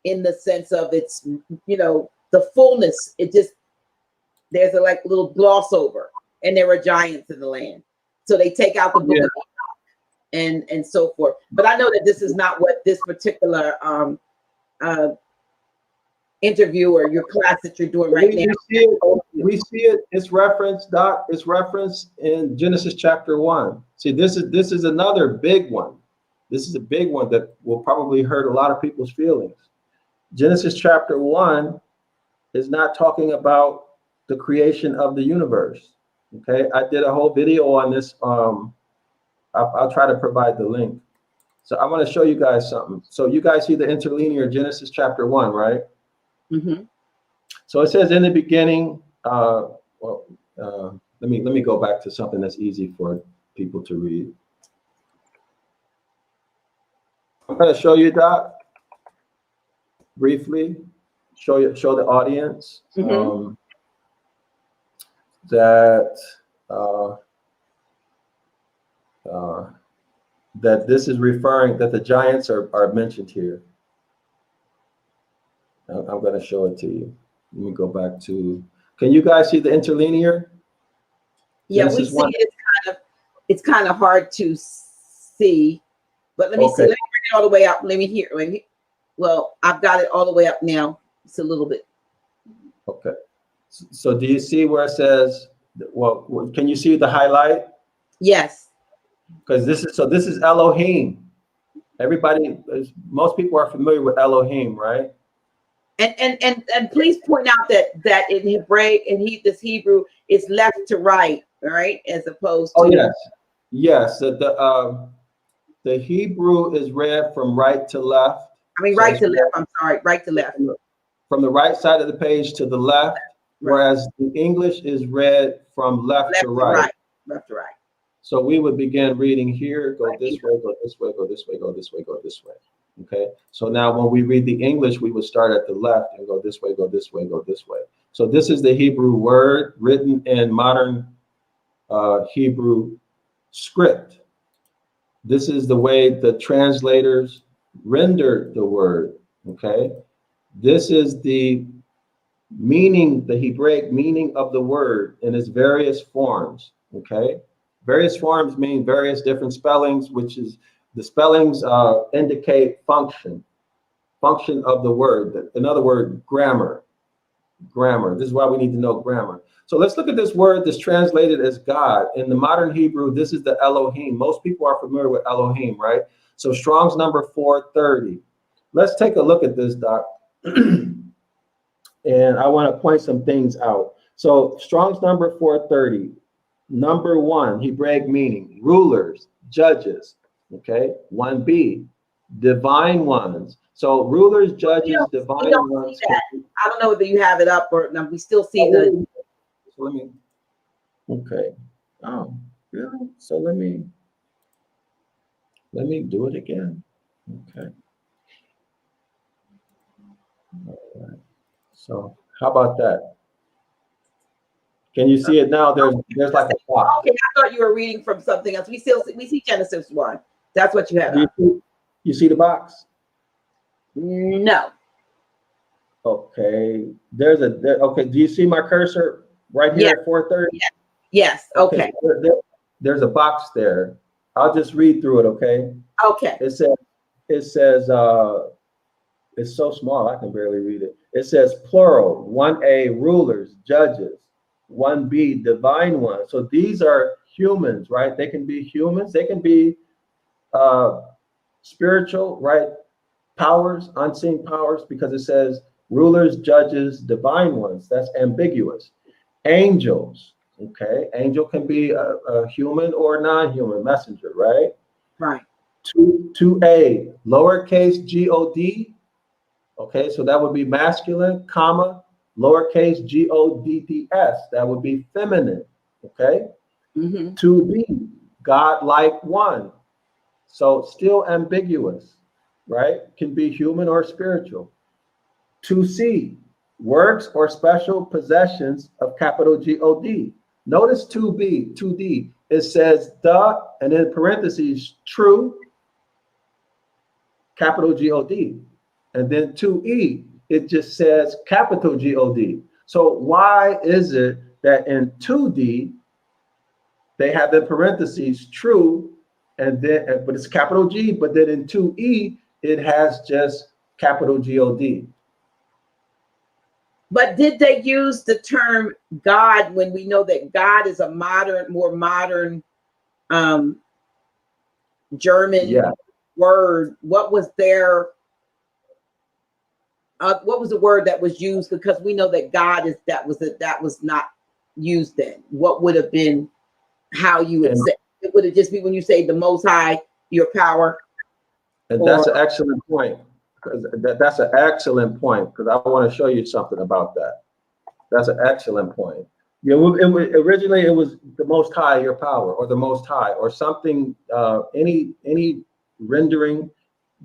in the sense of its, the fullness. It just, there's a like little gloss over, and there are giants in the land, so they take out the book of Enoch and so forth. But I know that this is not what this particular interview or your class that you're doing right now. We see it. It's referenced, Doc. It's referenced in Genesis chapter 1. See, this is another big one. This is a big one that will probably hurt a lot of people's feelings. Genesis chapter 1 is not talking about the creation of the universe. Okay, I did a whole video on this. I'll try to provide the link. So I want to show you guys something. So you guys see the interlinear Genesis chapter 1, right? Mm-hmm. So it says in the beginning. Let me go back to something that's easy for people to read. I'm going to show you, Doc, briefly. Show the audience that this is referring, that the giants are mentioned here. I'm going to show it to you. Let me go back to. Can you guys see the interlinear? Yeah, Genesis we see it. It's kind of hard to see, but let me see. Let me bring it all the way up. Let me hear. Well, I've got it all the way up now. It's a little bit. Okay. So do you see where it says? Well, can you see the highlight? Yes. Because this is Elohim. Most people are familiar with Elohim, right? And please point out that in Hebraic and this Hebrew is left to right, right, as opposed to. Yes. The Hebrew is read from right to left. I mean, right to left. I'm sorry, right to left. From the right side of the page to the left, whereas the English is read from left to right. Left to right. So we would begin reading here, go this way, go this way, go this way, go this way, go this way. Okay. So now when we read the English, we would start at the left and go this way, go this way, go this way. So this is the Hebrew word written in modern Hebrew script. This is the way the translators render the word. Okay. This is the meaning, the Hebraic meaning of the word in its various forms. Okay. Various forms mean various different spellings, which is the spellings indicate function. function of the word. In other words, grammar. Grammar. This is why we need to know grammar. So let's look at this word that's translated as God. In the modern Hebrew, this is the Elohim. Most people are familiar with Elohim, right? So Strong's number 430. Let's take a look at this, Doc. And I want to point some things out. So Strong's number 430. Number 1, Hebraic meaning, rulers, judges. Okay. 1b, divine ones. So rulers, judges, divine ones. I don't know whether you have it up or no, we still see the. So let me. Okay. Oh, really? So let me do it again. Okay. All right. So how about that? Can you see it now? There's like a box. Okay, I thought you were reading from something else. We see Genesis 1. That's what you have. You see the box? No. Okay. Okay. Do you see my cursor right here at 430? Yes. Okay. There's a box there. I'll just read through it. Okay. Okay. It says it's so small I can barely read it. It says plural, 1a, rulers, judges, 1b, divine ones. So these are humans, right? They can be humans. They can be spiritual, right? Powers, unseen powers, because it says rulers, judges, divine ones. That's ambiguous. Angels, okay? Angel can be a human or non-human messenger, right? Right. 2a, lowercase god, okay? So that would be masculine, comma, lowercase godds. That would be feminine, okay? 2b, God-like one. So still ambiguous, right? Can be human or spiritual. 2c, works or special possessions of capital God. Notice 2d, it says the, and in parentheses, true, capital God. And then 2e, it just says capital God. So why is it that in 2d, they have in parentheses true, and then, but it's capital G, but then in 2e, it has just capital God. But did they use the term God when we know that God is a more modern German word? What was their what was the word that was used? Because we know that God is that was not used then. What would have been how you would say it? Would it just be when you say the Most High, your power? And that's an excellent point. That's an excellent point, because I want to show you something about that. That's an excellent point. Originally it was the Most High, your power, or the Most High, or something. Any rendering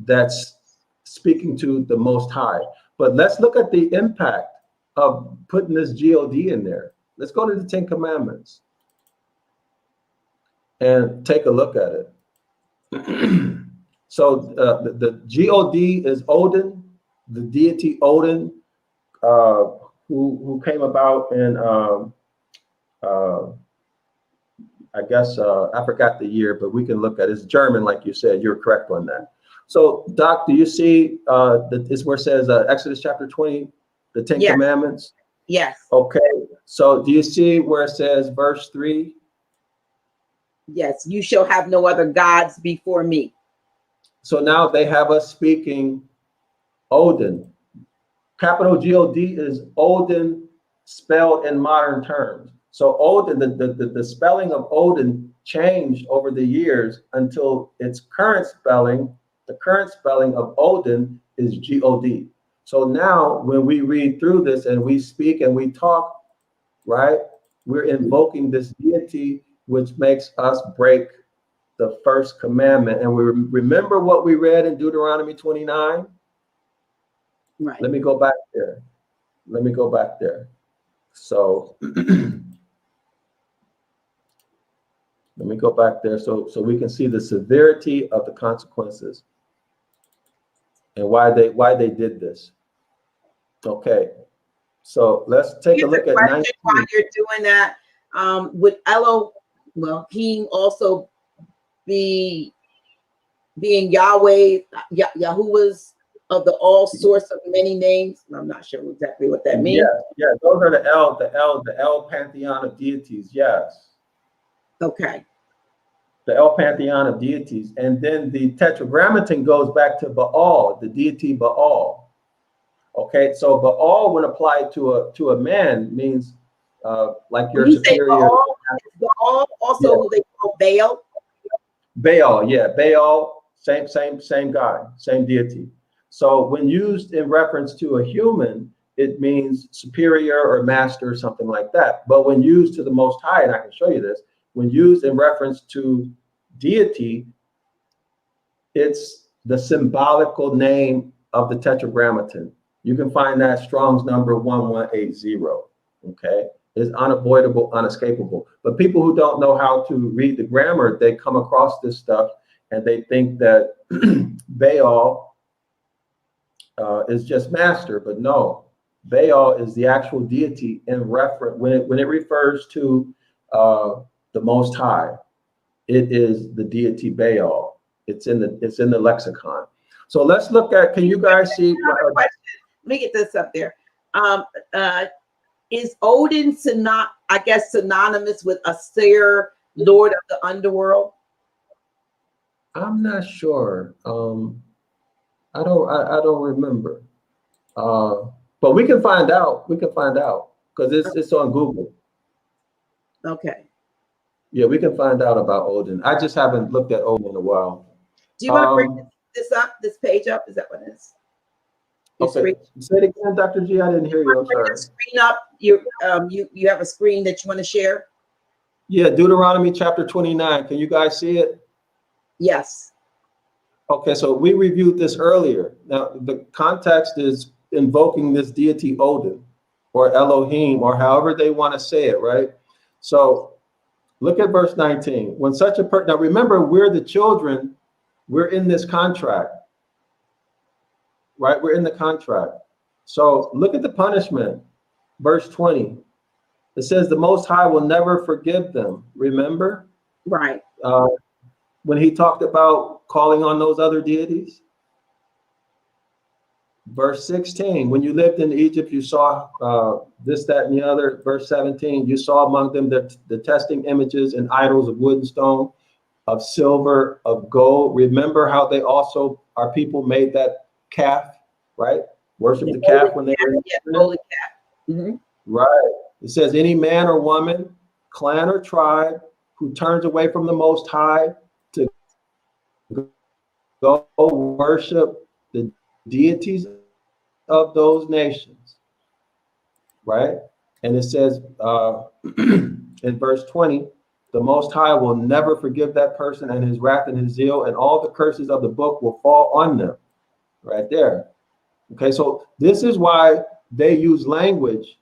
that's speaking to the Most High. But let's look at the impact of putting this God in there. Let's go to the 10 Commandments and take a look at it. So the God is Odin, the deity Odin, who came about in, I guess, I forgot the year, but we can look at it. It's German, like you said. You're correct on that. So, Doc, do you see this where it says Exodus chapter 20, the 10 Commandments? Yes. Okay. So do you see where it says verse 3? Yes. You shall have no other gods before me. So now they have us speaking Odin. Capital God is Odin spelled in modern terms. So Odin, the spelling of Odin changed over the years until its current spelling, the current spelling of Odin is God. So now when we read through this and we speak and we talk, right, we're invoking this deity, which makes us break the first commandment. And we remember what we read in Deuteronomy 29. Right. Let me go back there. So let me go back there so we can see the severity of the consequences and why they did this. Okay. So let's take a look at 19. While you're doing that, would Elohim also being Yahweh, Yahuwah's of the all source of many names. I'm not sure exactly what that means. Yeah, those are the El pantheon of deities. Yes. Okay. The El pantheon of deities. And then the tetragrammaton goes back to Baal, the deity Baal. Okay, so Baal, when applied to a man, means like your superior. Baal also who they call Baal. Baal, yeah, Baal, same God, same deity. So when used in reference to a human, it means superior or master or something like that. But when used to the Most High, and I can show you this, when used in reference to deity, it's the symbolical name of the tetragrammaton. You can find that Strong's number 1180. Okay, is unavoidable, unescapable. But people who don't know how to read the grammar, they come across this stuff and they think that Baal is just master, but no, Baal is the actual deity in reference when it refers to the Most High. It is the deity Baal. It's in the lexicon. So let's look at. Can you guys see? Let me get this up there. Is Odin synonymous with Asir, Lord of the underworld? I'm not sure. I don't remember. But we can find out. We can find out because it's on Google. Okay. Yeah, we can find out about Odin. I just haven't looked at Odin in a while. Do you want to bring this page up? Is that what it is? Okay. Say it again, Dr. G. I didn't hear you. I'm sorry. Screen up. You have a screen that you want to share? Yeah, Deuteronomy chapter 29. Can you guys see it? Yes. Okay, so we reviewed this earlier. Now, the context is invoking this deity Odin or Elohim or however they want to say it, right? So look at verse 19. When such a person, now remember, we're the children, we're in this contract, right? We're in the contract. So look at the punishment, verse 20. It says the Most High will never forgive them, remember? Right. When he talked about calling on those other deities. Verse 16, when you lived in Egypt, you saw this, that, and the other. Verse 17, you saw among them the testing images and idols of wood and stone, of silver, of gold. Remember how they also, our people made that calf, right? Worship the calf when they were holy calf. Mm-hmm. Right. It says any man or woman, clan or tribe who turns away from the Most High to go worship the deities of those nations, right? And it says in verse 20, the Most High will never forgive that person, and his wrath and his zeal and all the curses of the book will fall on them, right there. Okay, so this is why they use language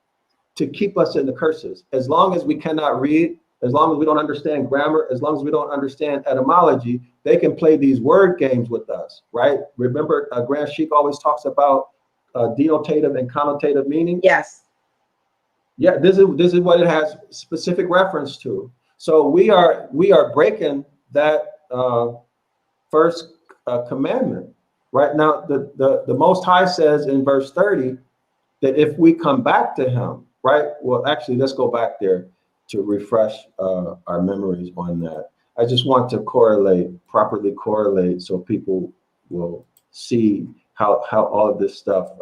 to keep us in the curses. As long as we cannot read, as long as we don't understand grammar, as long as we don't understand etymology, they can play these word games with us, right? Remember, Grand Sheik always talks about denotative and connotative meaning. Yes. Yeah, this is what it has specific reference to. So we are breaking that first commandment. Right now, the Most High says in verse 30 that if we come back to him, right? Well, actually, let's go back there to refresh our memories on that. I just want to properly correlate so people will see how all of this stuff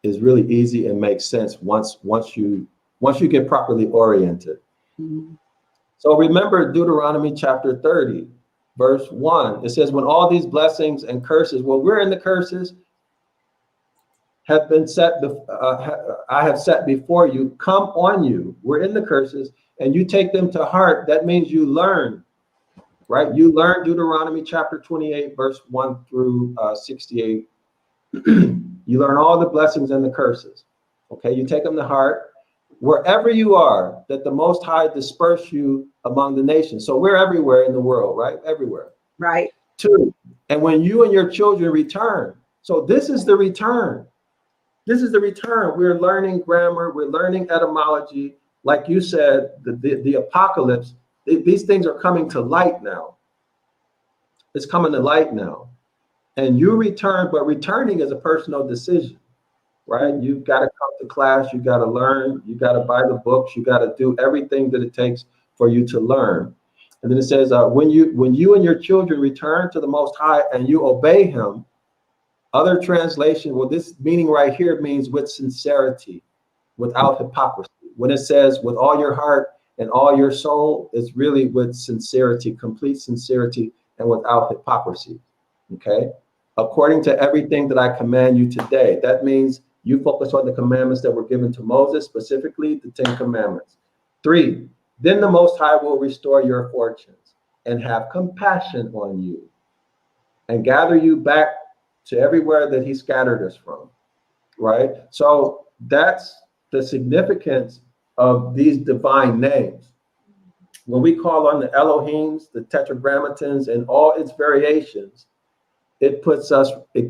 is really easy and makes sense once you get properly oriented. Mm-hmm. So remember Deuteronomy chapter 30, verse 1. It says, when all these blessings and curses, well, we're in the curses, have been set, I have set before you, come on you. We're in the curses, and you take them to heart. That means you learn, right? You learn Deuteronomy chapter 28, verse 1 through 68. You learn all the blessings and the curses. Okay, you take them to heart. Wherever you are, that the Most High disperse you among the nations. So we're everywhere in the world, right? Everywhere. Right. 2, and when you and your children return. So this is the return. This is the return. We're learning grammar. We're learning etymology. Like you said, the apocalypse, these things are coming to light now. It's coming to light now. and you return, but returning is a personal decision, right? You've got to come to class, you got to learn, you got to buy the books, you got to do everything that it takes for you to learn. And then it says, when you and your children return to the Most High and you obey Him. Other translation, well, this meaning right here means with sincerity, without hypocrisy. When it says with all your heart and all your soul, it's really with sincerity, complete sincerity, and without hypocrisy. Okay? According to everything that I command you today. That means you focus on the commandments that were given to Moses, specifically the 10 commandments. 3, then the Most High will restore your fortunes and have compassion on you and gather you back to everywhere that He scattered us from, right? So that's the significance of these divine names. When we call on the Elohims, the Tetragrammatons, and all its variations, it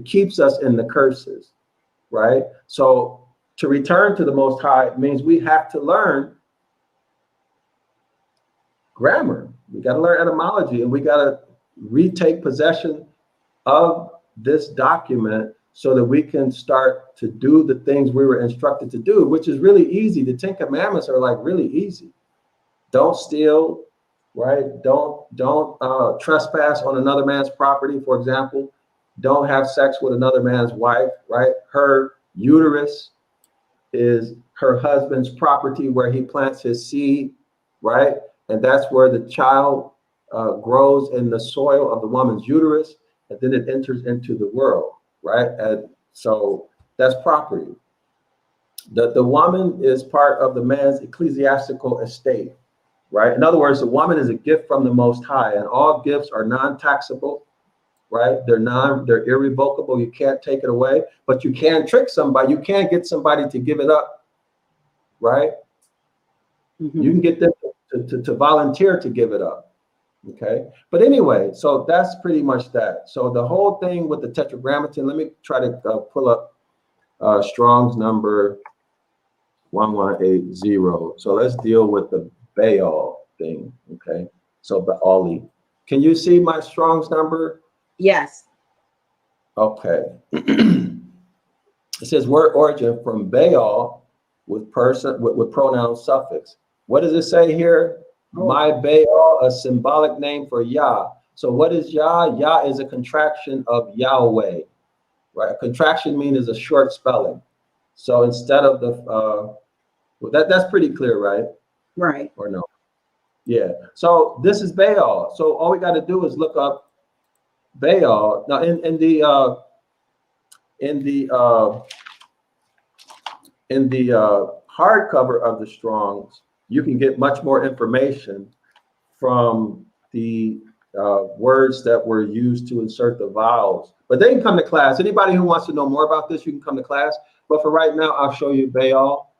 keeps us in the curses, right? So to return to the Most High means we have to learn grammar. We got to learn etymology, and we got to retake possession of this document so that we can start to do the things we were instructed to do, which is really easy. The 10 commandments are like really easy. Don't steal, right? Don't trespass on another man's property, for example. Don't have sex with another man's wife, right? Her uterus is her husband's property where he plants his seed, right? And that's where the child grows in the soil of the woman's uterus, and then it enters into the world, right? And so that's property. The woman is part of the man's ecclesiastical estate, right? In other words, the woman is a gift from the Most High, and all gifts are non-taxable, right? They're irrevocable. You can't take it away, but you can trick somebody. You can get somebody to give it up, right? Mm-hmm. You can get them to volunteer to give it up. Okay. But anyway, so that's pretty much that. So the whole thing with the Tetragrammaton, let me try to pull up Strong's number 1180. So let's deal with the Baal thing. Okay. So Baali. Can you see my Strong's number? Yes. Okay. It says word origin from Baal with person with pronoun suffix. What does it say here? My Baal, a symbolic name for Yah. So what is Yah? Yah is a contraction of Yahweh, right? A contraction means is a short spelling. So instead of the, that's pretty clear, right? Right. Or no? Yeah. So this is Baal. So all we got to do is look up Baal. Now in the hardcover of the Strong's, you can get much more information from the words that were used to insert the vowels. But they can come to class. Anybody who wants to know more about this, you can come to class. But for right now, I'll show you Baal.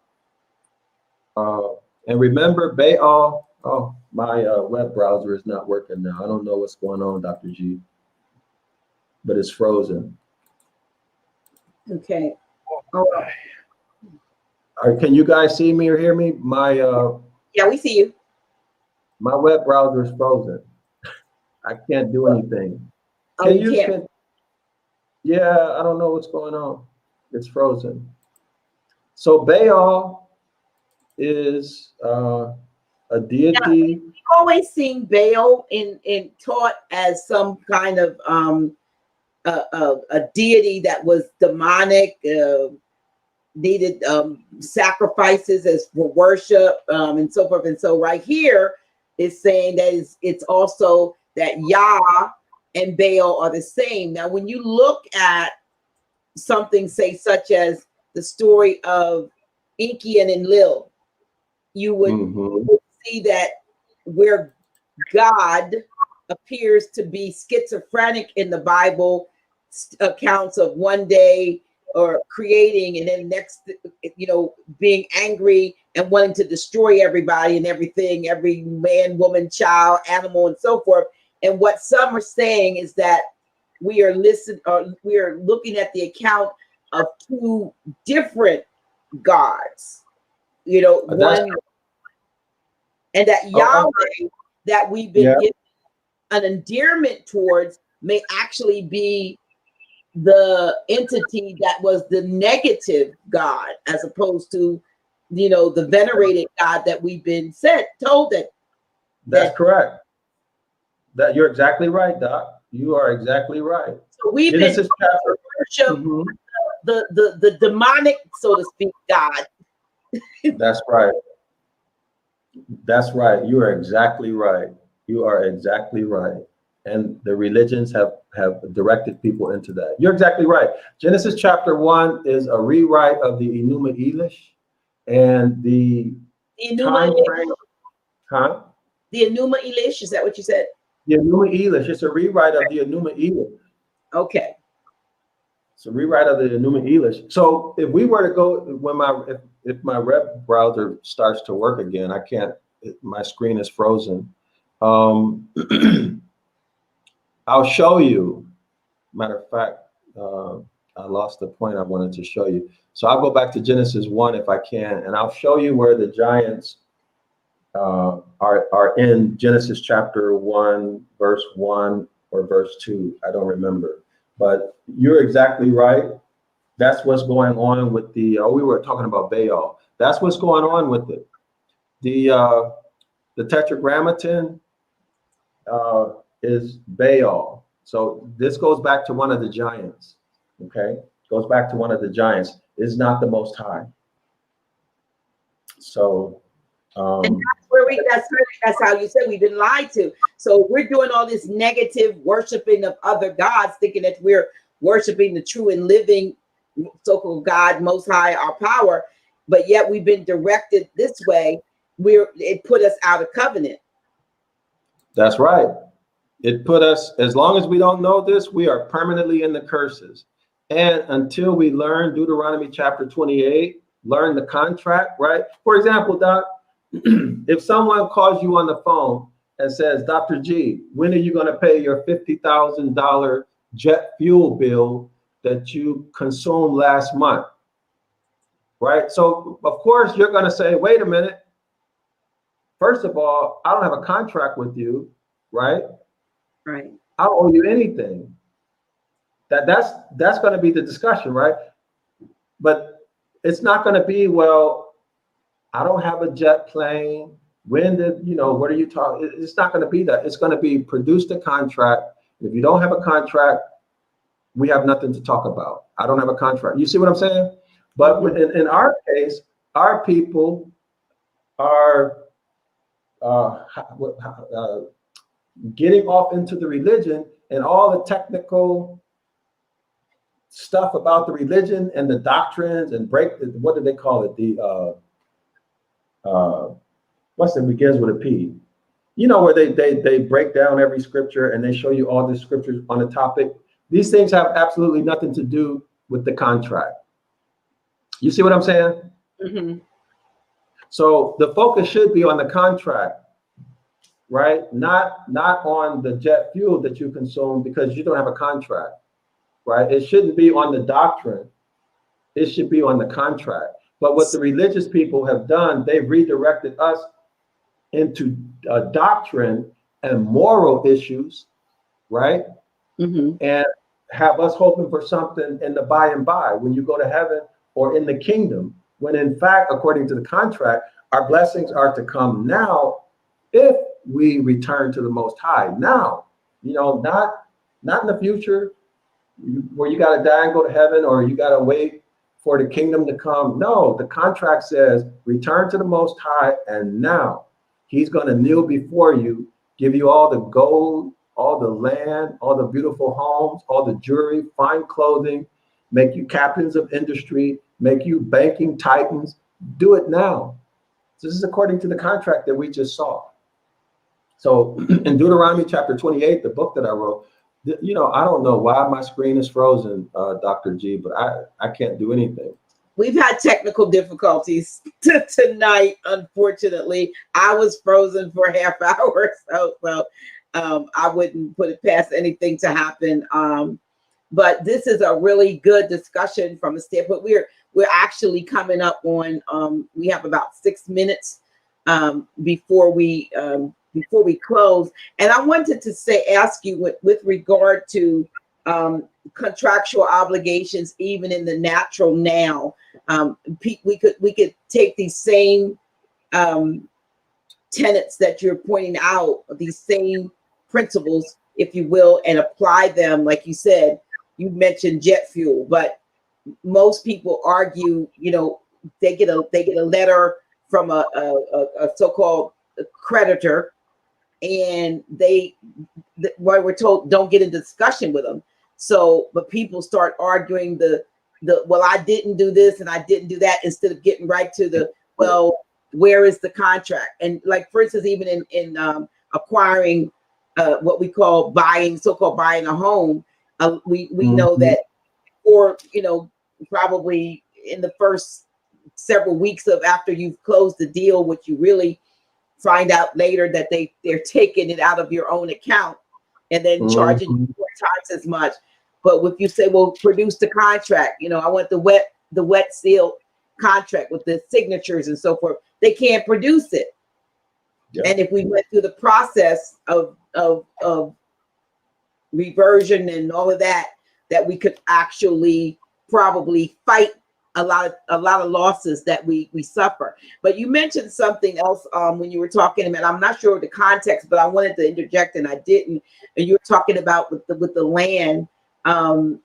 And remember, Baal, oh, my web browser is not working now. I don't know what's going on, Dr. G, but it's frozen. Okay. All right. Can you guys see me or hear me? Yeah, we see you. My web browser is frozen. I can't do anything. Can you? Yeah, I don't know what's going on. It's frozen. So Baal is a deity. Now, we've always seen Baal in taught as some kind of a deity that was demonic. Needed sacrifices as for worship and so forth. And so right here is saying that it's also that Yah and Baal are the same. Now, when you look at something, say, such as the story of Enki and Enlil, you would see that where God appears to be schizophrenic in the Bible, accounts of one day or creating and then next, being angry and wanting to destroy everybody and everything, every man, woman, child, animal, and so forth. And what some are saying is that we are looking at the account of two different gods, one, and that Yahweh that we've been given an endearment towards may actually be the entity that was the negative God, as opposed to, you know, the venerated God that we've been told that. That's correct. That you're exactly right, Doc. You are exactly right. So we've Genesis been chapter. worship Mhm. the demonic, so to speak, God. That's right. That's right. You are exactly right. You are exactly right. And the religions have directed people into that. You're exactly right. Genesis chapter 1 is a rewrite of the Enuma Elish, and the Enuma time Elish, frame, huh? the Enuma Elish, is that what you said? The Enuma Elish. It's a rewrite of the Enuma Elish. Okay. It's a rewrite of the Enuma Elish. So if we were to go, when if my web browser starts to work again, I can't. My screen is frozen. I'll show you. Matter of fact, I lost the point I wanted to show you. So I'll go back to Genesis 1 if I can, and I'll show you where the giants are in Genesis chapter 1, verse 1 or verse 2. I don't remember. But you're exactly right. That's what's going on with the, we were talking about Baal. That's what's going on with it. The tetragrammaton is Baal. So this goes back to one of the giants, okay? Goes back to one of the giants. It's not the Most High. So, and that's where that's how you said we've been lied to. So we're doing all this negative worshiping of other gods, thinking that we're worshiping the true and living so-called God, Most High, our power, but yet we've been directed this way. It put us out of covenant. that's right. It put us, as long as we don't know this, we are permanently in the curses. And until we learn Deuteronomy chapter 28, learn the contract, right? For example, Doc, if someone calls you on the phone and says, Dr. G, when are you going to pay your $50,000 jet fuel bill that you consumed last month? Right? So, of course, you're going to say, wait a minute. First of all, I don't have a contract with you, right? Right. I don't owe you anything. That's going to be the discussion, right? But it's not going to be, well, I don't have a jet plane. When did, what are you talking? It's not going to be that. It's going to be produce the contract. If you don't have a contract, we have nothing to talk about. I don't have a contract. You see what I'm saying? But in our case, our people are getting off into the religion and all the technical stuff about the religion and the doctrines and what do they call it? What's it begins with a P? Where they break down every scripture and they show you all the scriptures on a topic. These things have absolutely nothing to do with the contract. You see what I'm saying? Mm-hmm. So the focus should be on the contract, right? Not on the jet fuel that you consume because you don't have a contract, right? It shouldn't be on the doctrine. It should be on the contract. But what the religious people have done, they've redirected us into doctrine and moral issues, right? Mm-hmm. And have us hoping for something in the by and by when you go to heaven or in the kingdom, when in fact, according to the contract, our blessings are to come now if we return to the Most High. Now, not in the future where you got to die and go to heaven or you got to wait for the kingdom to come. No, the contract says return to the Most High, and now he's going to kneel before you, give you all the gold, all the land, all the beautiful homes, all the jewelry, fine clothing, make you captains of industry, make you banking titans. Do it now. This is according to the contract that we just saw. So in Deuteronomy chapter 28, the book that I wrote, I don't know why my screen is frozen, Dr. G, but I can't do anything. We've had technical difficulties tonight, unfortunately. I was frozen for a half hour, so I wouldn't put it past anything to happen. But this is a really good discussion from a standpoint. We're actually coming up on, we have about 6 minutes before we close. And I wanted to ask you with regard to contractual obligations, even in the natural now. We could take these same tenets that you're pointing out, these same principles, if you will, and apply them. Like you said, you mentioned jet fuel, but most people argue, they get a letter from a so-called creditor, and we're told don't get in discussion with them. So, but people start arguing well, I didn't do this and I didn't do that, instead of getting right to well, where is the contract? And like, for instance, even in acquiring what we call so-called buying a home, we know that, or probably in the first several weeks of after you've closed the deal, which you really find out later that they're taking it out of your own account and then charging you 4 times as much. But if you say, well, produce the contract, I want the wet seal contract with the signatures and so forth, they can't produce it. Yeah. And if we went through the process of reversion and all of that we could actually probably fight a lot of losses that we suffer. But you mentioned something else when you were talking about, I'm not sure of the context, but I wanted to interject and I didn't. And you were talking about with the land. Our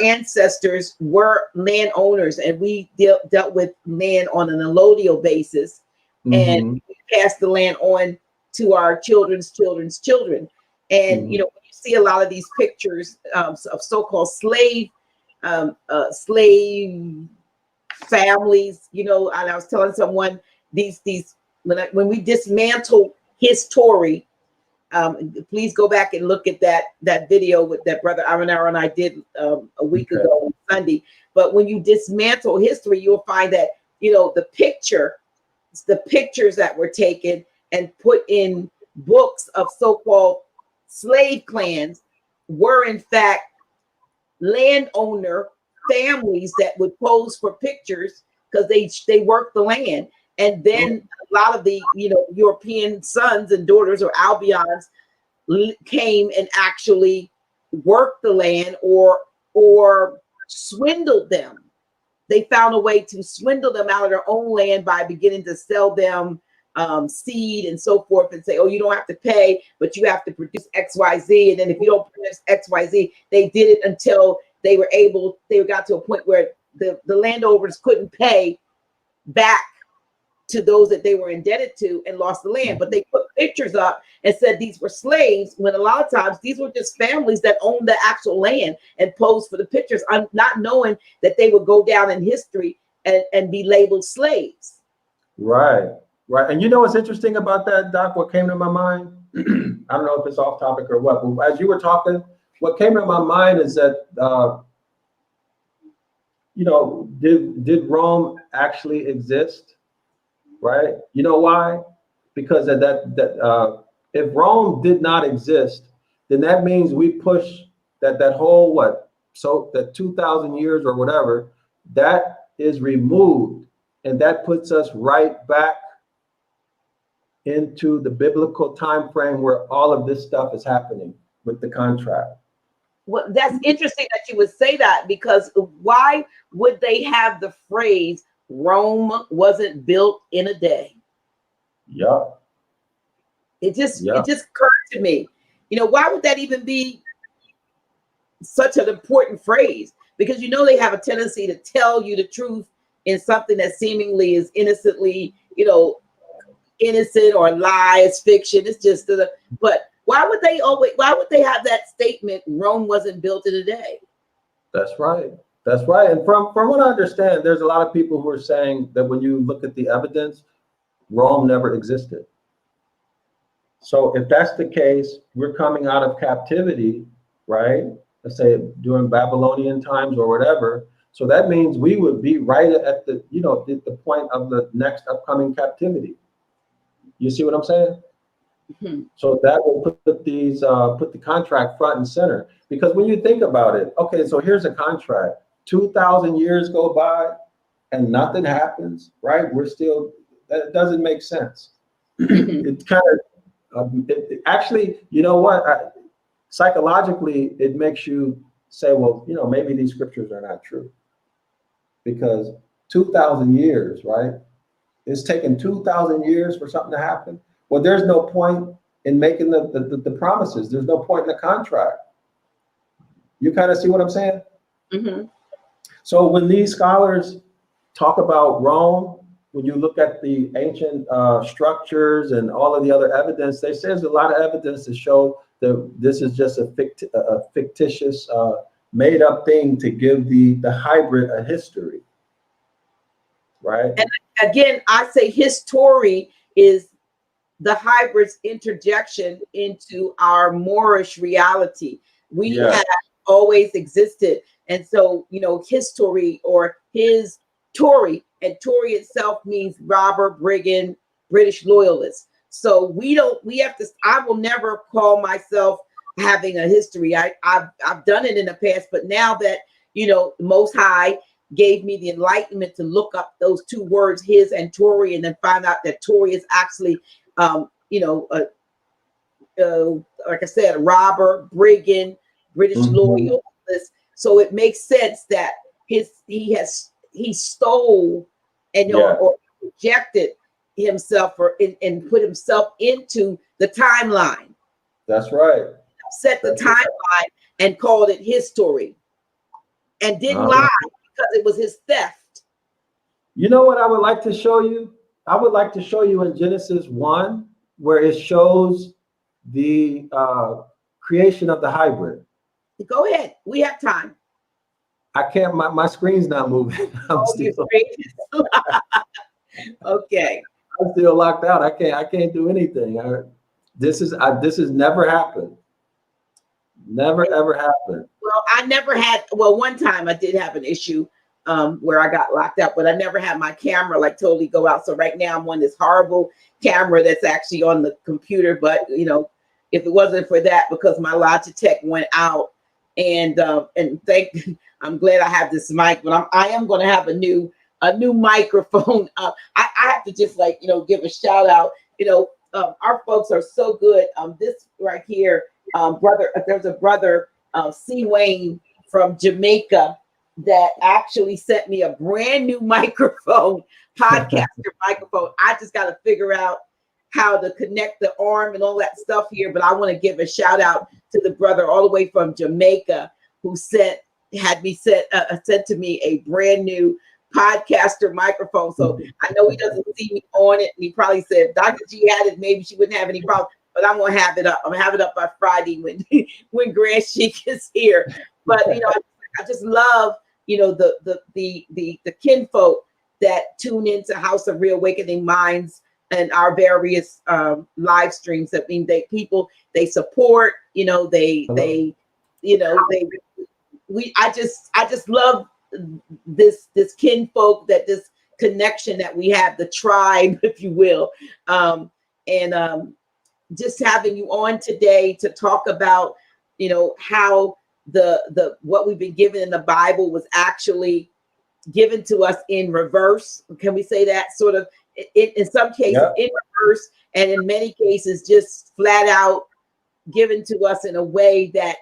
ancestors were landowners, and we dealt with land on an allodial basis, and we passed the land on to our children's children's children. And when you see a lot of these pictures of so-called slave families, and I was telling someone these when we dismantle his story, please go back and look at that video with that brother Amanara and I did a week ago on Sunday. But when you dismantle history, you'll find that the pictures that were taken and put in books of so-called slave clans were in fact landowner families that would pose for pictures because they worked the land. And then a lot of the European sons and daughters or Albions came and actually worked the land or swindled them. They found a way to swindle them out of their own land by beginning to sell them seed and so forth, and say, oh, you don't have to pay, but you have to produce XYZ. And then if you don't produce XYZ, they did it until they got to a point where the landowners couldn't pay back to those that they were indebted to and lost the land. But they put pictures up and said these were slaves, when a lot of times these were just families that owned the actual land and posed for the pictures, not knowing that they would go down in history and be labeled slaves. Right. And what's interesting about that, Doc, what came to my mind, I don't know if it's off topic or what, but as you were talking, what came to my mind is that, did Rome actually exist? Right? You know why? Because of that if Rome did not exist, then that means we push that whole that 2,000 years or whatever, that is removed, and that puts us right back into the biblical time frame where all of this stuff is happening with the contract. Well, that's interesting that you would say that, because why would they have the phrase Rome wasn't built in a day? Yeah. It just occurred to me, why would that even be such an important phrase? Because they have a tendency to tell you the truth in something that seemingly is innocently, innocent, or lies, fiction. It's just but why would they have that statement, Rome wasn't built in a day? That's right. And from what I understand, there's a lot of people who are saying that when you look at the evidence, Rome never existed. So if that's the case, we're coming out of captivity, right? Let's say during Babylonian times or whatever. So that means we would be right at the point of the next upcoming captivity. You see what I'm saying? Mm-hmm. So that will put the contract front and center. Because when you think about it, okay, so here's a contract. 2,000 years go by and nothing happens, right? That doesn't make sense. It kind of, actually, you know what? psychologically, it makes you say, well, maybe these scriptures are not true. Because 2,000 years, right? It's taken 2,000 years for something to happen. Well, there's no point in making the promises. There's no point in the contract. You kind of see what I'm saying? Mm-hmm. So when these scholars talk about Rome, when you look at the ancient structures and all of the other evidence, they say there's a lot of evidence to show that this is just a fictitious, made up thing to give the hybrid a history, right? And again, I say history is the hybrid's interjection into our Moorish reality. We have always existed. And so, history or his Tory, and Tory itself means robber, brigand, British loyalist. So I will never call myself having a history. I've done it in the past, but now that, Most High gave me the enlightenment to look up those two words, his and Tory, and then find out that Tory is actually, like I said, a robber, brigand, British loyalist. So it makes sense that he stole or projected himself and put himself into the timeline. That's right. Set the timeline and called it his story, and didn't lie because it was his theft. You know what I would like to show you? I would like to show you in Genesis 1 where it shows the creation of the hybrid. Go ahead. We have time. I can't. My screen's not moving. Okay. I'm still locked out. I can't do anything. This has never happened. Never ever happened. Well, I never had. Well, one time I did have an issue where I got locked out, but I never had my camera like totally go out. So right now I'm on this horrible camera that's actually on the computer. But if it wasn't for that, because my Logitech went out, and I'm glad I have this mic, but I am going to have a new microphone. I have to just give a shout out. Our folks are so good. This right here, there's a brother, C. Wayne from Jamaica, that actually sent me a brand new microphone, podcaster microphone. I just got to figure out how to connect the arm and all that stuff here. But I want to give a shout out to the brother all the way from Jamaica who sent to me a brand new podcaster microphone. So I know he doesn't see me on it. And he probably said, if Dr. G had it, maybe she wouldn't have any problem. But I'm gonna have it up. I'm gonna have it up by Friday when Grand Sheik is here. But I just love the kinfolk that tune into House of Reawakening Minds and our various live streams. I mean, they support. I just love this kinfolk, that this connection that we have, the tribe, if you will, and just having you on today to talk about how the what we've been given in the Bible was actually given to us in reverse. Can we say that? Sort of in some cases in reverse, and in many cases just flat out given to us in a way that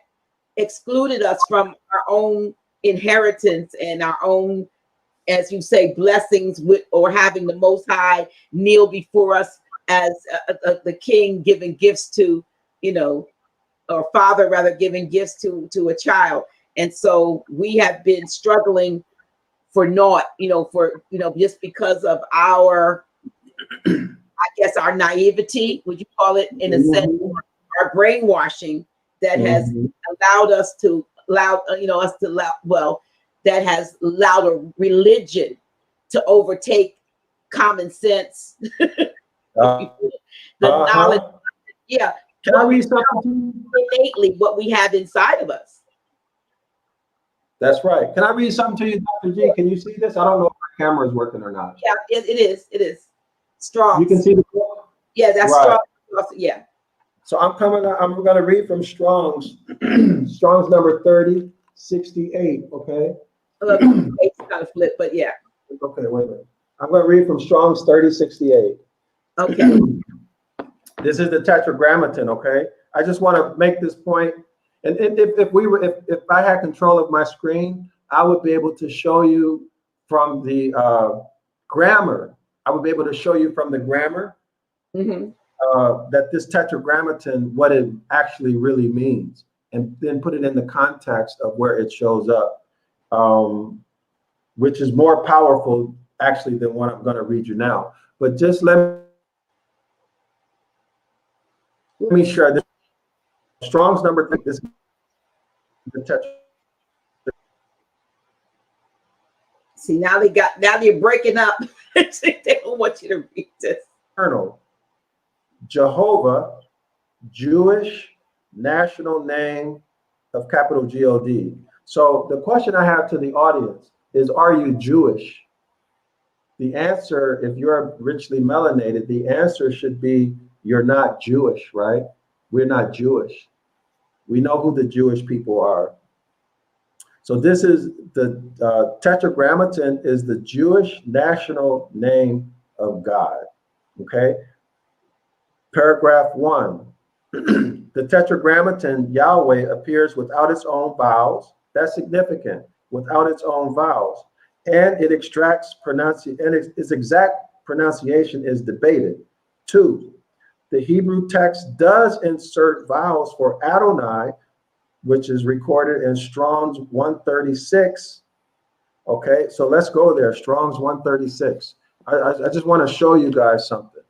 excluded us from our own inheritance and our own, as you say, blessings or having the Most High kneel before us as the king giving gifts to, or father rather giving gifts to a child. And so we have been struggling for naught, just because of our, I guess, our naivety, would you call it, in a sense, our brainwashing that has allowed us to that has allowed a religion to overtake common sense. Knowledge. Yeah. Can I read something? Innately, what we have inside of us. That's right. Can I read something to you, Dr. G? Can you see this? I don't know if my camera is working or not. Yeah, it is. It is strong. You can see the book? Yeah, that's right. Strong. Yeah. So I'm going to read from Strong's, Strong's number 3068. Okay. It's kind of flip, but yeah. Okay, wait a minute. I'm going to read from Strong's 3068. Okay. This is the Tetragrammaton. Okay. I just want to make this point. And if I had control of my screen, I would be able to show you from the grammar. I would be able to show you from the grammar that this tetragrammaton, what it actually really means, and then put it in the context of where it shows up, which is more powerful actually than what I'm going to read you now. But just let me share this. Strong's number 3. This the tetra. See, now they're breaking up. They don't want you to read this. Jehovah, Jewish national name of capital God. So the question I have to the audience is, are you Jewish? The answer, if you're richly melanated, the answer should be, you're not Jewish, right? We're not Jewish. We know who the Jewish people are. So this is the tetragrammaton is the Jewish national name of God. Okay. Paragraph 1. The tetragrammaton Yahweh appears without its own vowels. That's significant. Without its own vowels, and it extracts pronunciation, and its exact pronunciation is debated. 2. The Hebrew text does insert vowels for Adonai, which is recorded in Strong's 136. Okay, so let's go there. Strong's 136. I just want to show you guys something.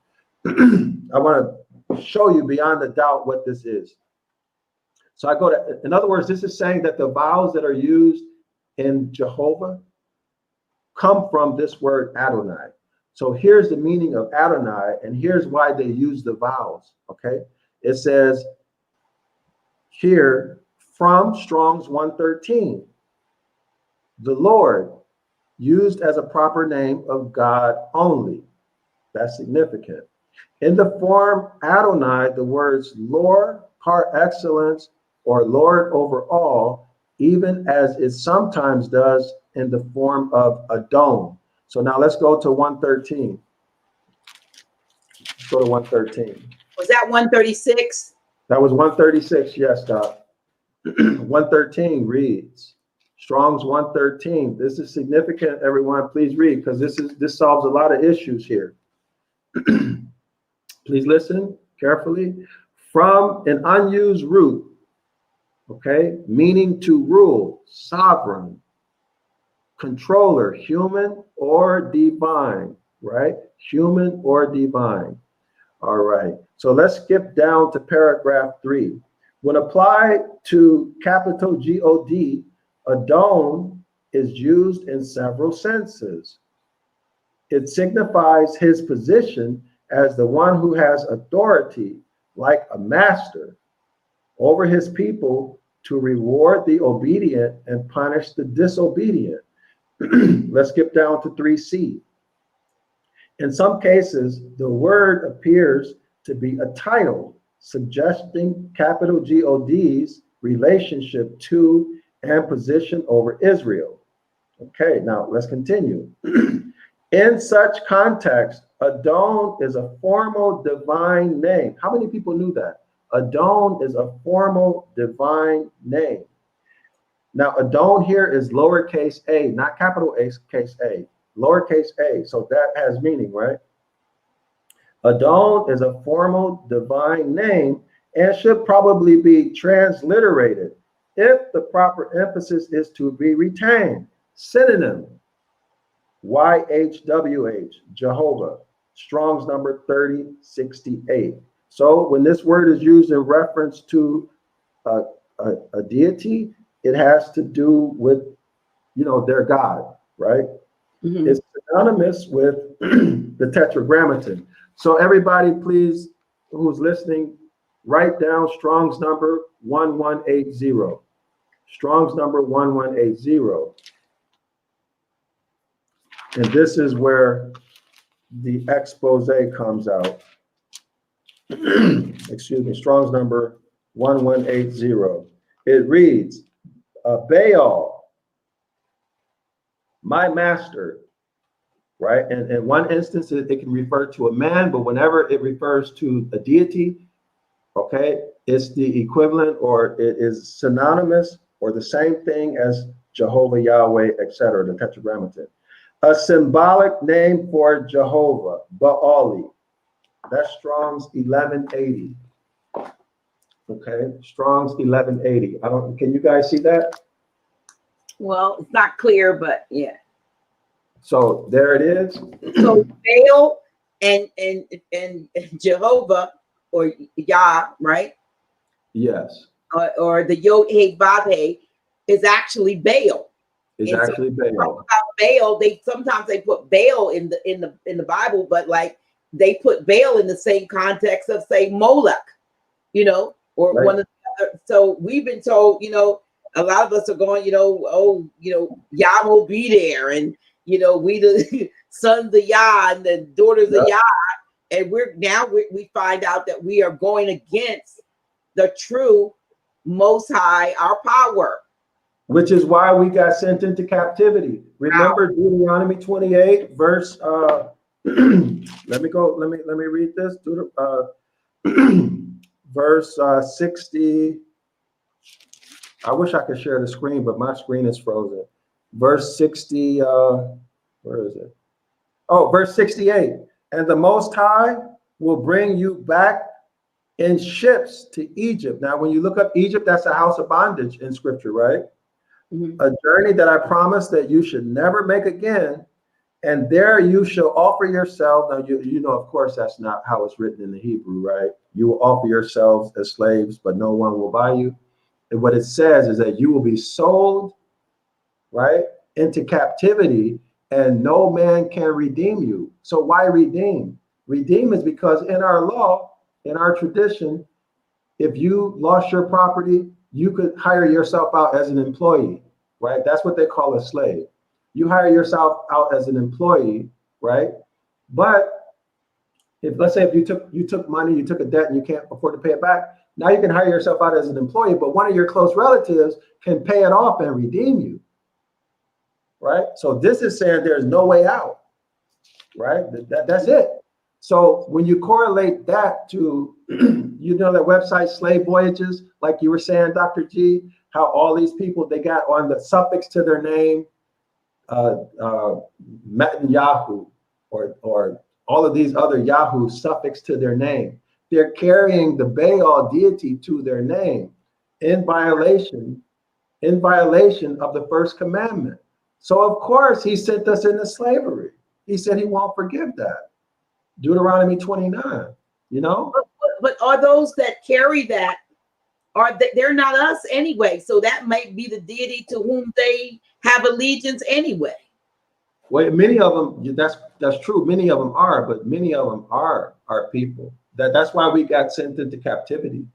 I want to show you beyond a doubt what this is. So I go to, in other words, this is saying that the vowels that are used in Jehovah come from this word Adonai. So here's the meaning of Adonai, and here's why they use the vowels. Okay, it says here, from Strong's 113, the Lord, used as a proper name of God only. That's significant. In the form Adonai, the words Lord par excellence or Lord over all, even as it sometimes does in the form of Adon. So now let's go to 113. Let's go to 113. Was that 136? That was 136, yes, Doc. 113 reads, Strong's 113. This is significant, everyone. Please read, because this solves a lot of issues here. Please listen carefully. From an unused root, okay, meaning to rule, sovereign, controller, human or divine, right? Human or divine. All right. So let's skip down to paragraph 3. When applied to capital God, Adon is used in several senses. It signifies his position as the one who has authority, like a master, over his people to reward the obedient and punish the disobedient. Let's skip down to 3C. In some cases, the word appears to be a title, suggesting capital God's relationship to and position over Israel. Okay, now let's continue. In such context, Adon is a formal divine name. How many people knew that? Adon is a formal divine name. Now, Adon here is lowercase a, not capital case A, lowercase a. So that has meaning, right? Adon is a formal divine name and should probably be transliterated if the proper emphasis is to be retained. Synonym, YHWH, Jehovah, Strong's number 3068. So when this word is used in reference to a deity, it has to do with, their God, right? Mm-hmm. It's synonymous with the tetragrammaton. So everybody, please, who's listening, write down Strong's number 1180. Strong's number 1180. And this is where the expose comes out. Excuse me, Strong's number 1180. It reads, Baal, my master, right? And in one instance, it can refer to a man, but whenever it refers to a deity, Okay, it's the equivalent, or it is synonymous or the same thing as Jehovah, Yahweh, etc., the Tetragrammaton. A symbolic name for Jehovah, Baali. That's Strong's 1180. Okay, Strong's 1180. I don't, can you guys see that? Well, it's not clear, but yeah. So there it is. So Baal and Jehovah or Yah, right? Yes, Or the Yod He Vav He is actually Baal. it's And so actually Baal. Baal, they sometimes they put Baal in the Bible, but like they put Baal in the same context of say Moloch, you know, or Right. one of the other. So we've been told, you know, a lot of us are going, you know, oh, you know, Yah will be there, and you know, we the sons of Yah and the daughters of Yah, and we find out that we are going against the true Most High, our power. Which is why we got sent into captivity. Remember Deuteronomy 28, verse let me read this. Verse 60. I wish I could share the screen, but my screen is frozen. Verse 60, where is it? Oh, verse 68. And the Most High will bring you back in ships to Egypt. Now, when you look up Egypt, that's a house of bondage in scripture, right? Mm-hmm. A journey that I promised that you should never make again. And there you shall offer yourself. Now, you know, of course, that's not how it's written in the Hebrew, right? You will offer yourselves as slaves, but no one will buy you. And what it says is that you will be sold, right, into captivity, and no man can redeem you. So why redeem? Redeem is because in our law, in our tradition, if you lost your property, you could hire yourself out as an employee, right? That's what they call a slave. You hire yourself out as an employee, right? But if, let's say, if you took money, you took a debt and you can't afford to pay it back, now you can hire yourself out as an employee, but one of your close relatives can pay it off and redeem you, right? So this is saying there's no way out, right? That's it. So when you correlate that to, you know, that website Slave Voyages, like you were saying, Dr. G, how all these people, they got on the suffix to their name, Netanyahu, or all of these other Yahoo suffix to their name. They're carrying the Baal deity to their name in violation of the first commandment. So of course he sent us into slavery. He said he won't forgive that. Deuteronomy 29, you know? But are those that carry that, they're not us anyway? So that might be the deity to whom they have allegiance anyway. Well, many of them, that's true. Many of them are, but many of them are our people. That's why we got sent into captivity,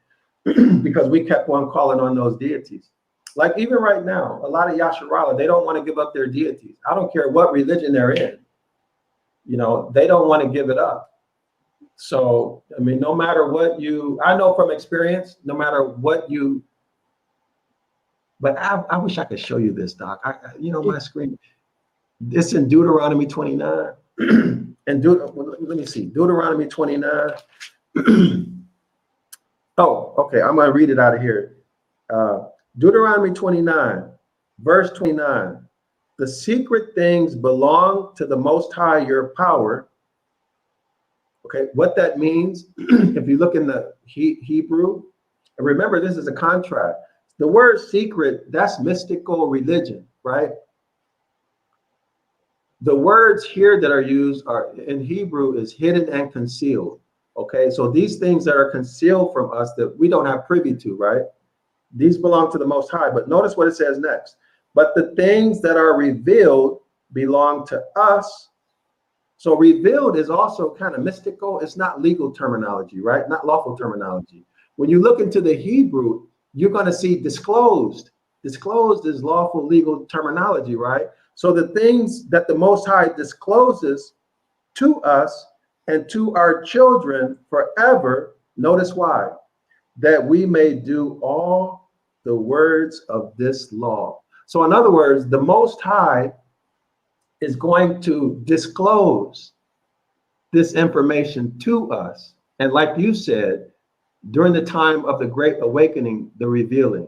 because we kept on calling on those deities. Like even right now, a lot of Yasharala, they don't want to give up their deities. I don't care what religion they're in. You know, they don't want to give it up. So, I mean, no matter what I know from experience, no matter what but I wish I could show you this, Doc. You know, my screen, it's in Deuteronomy 29. And let me see, Deuteronomy 29. Oh, okay, I'm going to read it out of here. Deuteronomy 29, verse 29. The secret things belong to the Most High, your power. Okay, what that means, if you look in the Hebrew, and remember this is a contract. The word secret, that's mystical religion, right? The words here that are used are in Hebrew is hidden and concealed. Okay, so these things that are concealed from us that we don't have privy to, right? These belong to the Most High. But notice what it says next. But the things that are revealed belong to us. So revealed is also kind of mystical. It's not legal terminology, right? Not lawful terminology. When you look into the Hebrew, you're going to see disclosed. Disclosed is lawful legal terminology, right? So the things that the Most High discloses to us and to our children forever, notice why? That we may do all the words of this law. So in other words, the Most High is going to disclose this information to us. And like you said, during the time of the Great Awakening, the revealing.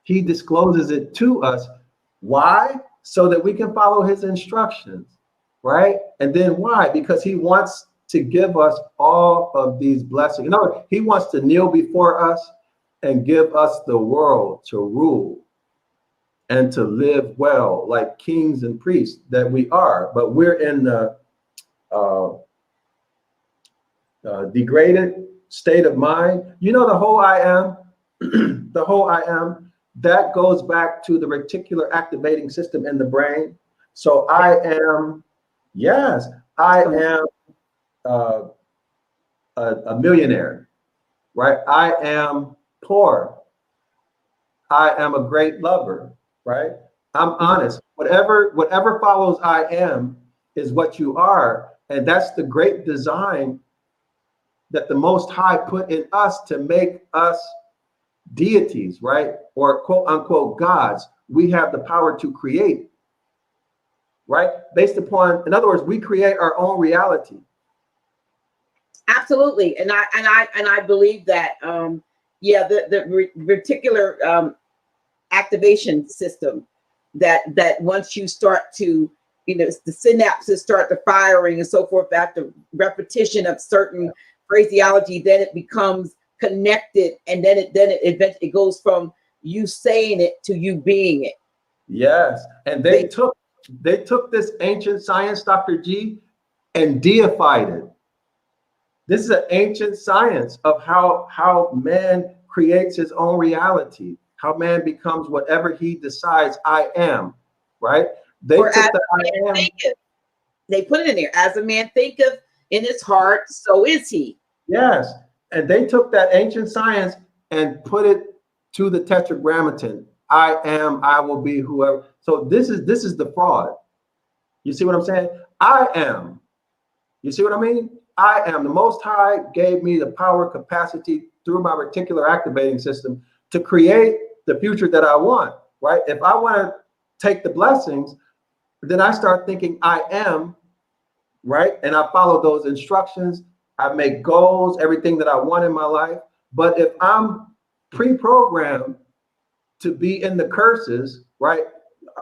He discloses it to us. Why? So that we can follow his instructions, right? And then why? Because he wants to give us all of these blessings. In other words, he wants to kneel before us and give us the world to rule and to live well like kings and priests that we are. But we're in the degraded state of mind. You know, the whole I am, the whole I am, that goes back to the reticular activating system in the brain. So I am, yes, I am a millionaire, right? I am poor. I am a great lover, right? I'm honest. Whatever follows I am is what you are. And that's the great design that the Most High put in us to make us deities, right? Or quote unquote gods. We have the power to create, right? Based upon, in other words, we create our own reality. Absolutely. And I believe that yeah, the reticular activation system, that once you start to, you know, the synapses start the firing and so forth, after repetition of certain phraseology, then it becomes connected, and then it eventually goes from you saying it to you being it. Yes, and they took this ancient science, Dr. G, and deified it. This is an ancient science of how man creates his own reality, how man becomes whatever he decides I am, right? They Or took as the a man I am. thinketh. They put it in there. As a man thinketh in his heart, so is he. Yes, and they took that ancient science and put it to the tetragrammaton. I am, I will be, whoever. So this is the fraud. You see what I'm saying? I am. You see what I mean? I am. The Most High gave me the power, capacity through my reticular activating system to create the future that I want, right? If I want to take the blessings, then I start thinking I am, right? And I follow those instructions. I make goals, everything that I want in my life. But if I'm pre-programmed to be in the curses, right?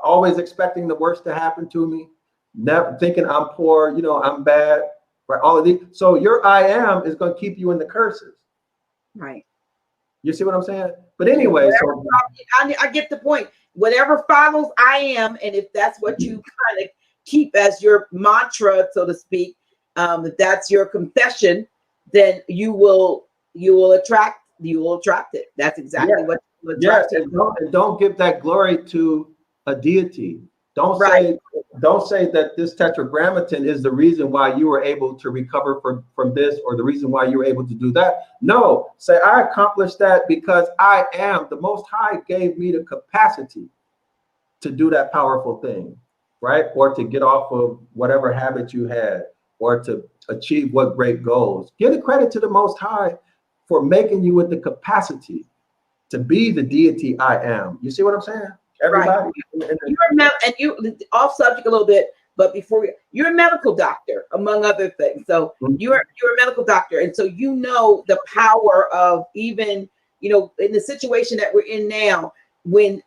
Always expecting the worst to happen to me, never thinking I'm poor, you know, I'm bad, right? All of these. So your I am is going to keep you in the curses. Right. You see what I'm saying? But anyway, so I get the point. Whatever follows I am, and if that's what you kind of keep as your mantra, so to speak, if that's your confession, then you will attract it. That's exactly what you attract. Yes, and don't give that glory to a deity. Don't say that this tetragrammaton is the reason why you were able to recover from this, or the reason why you were able to do that. No, say I accomplished that because I am. The Most High gave me the capacity to do that powerful thing, right? Or to get off of whatever habit you had, or to achieve what great goals. Give the credit to the Most High for making you with the capacity to be the deity I am. You see what I'm saying? Everybody. Right. And you off subject a little bit, but before you're a medical doctor, among other things. So you're a medical doctor, and so you know the power of, even, you know, in the situation that we're in now, when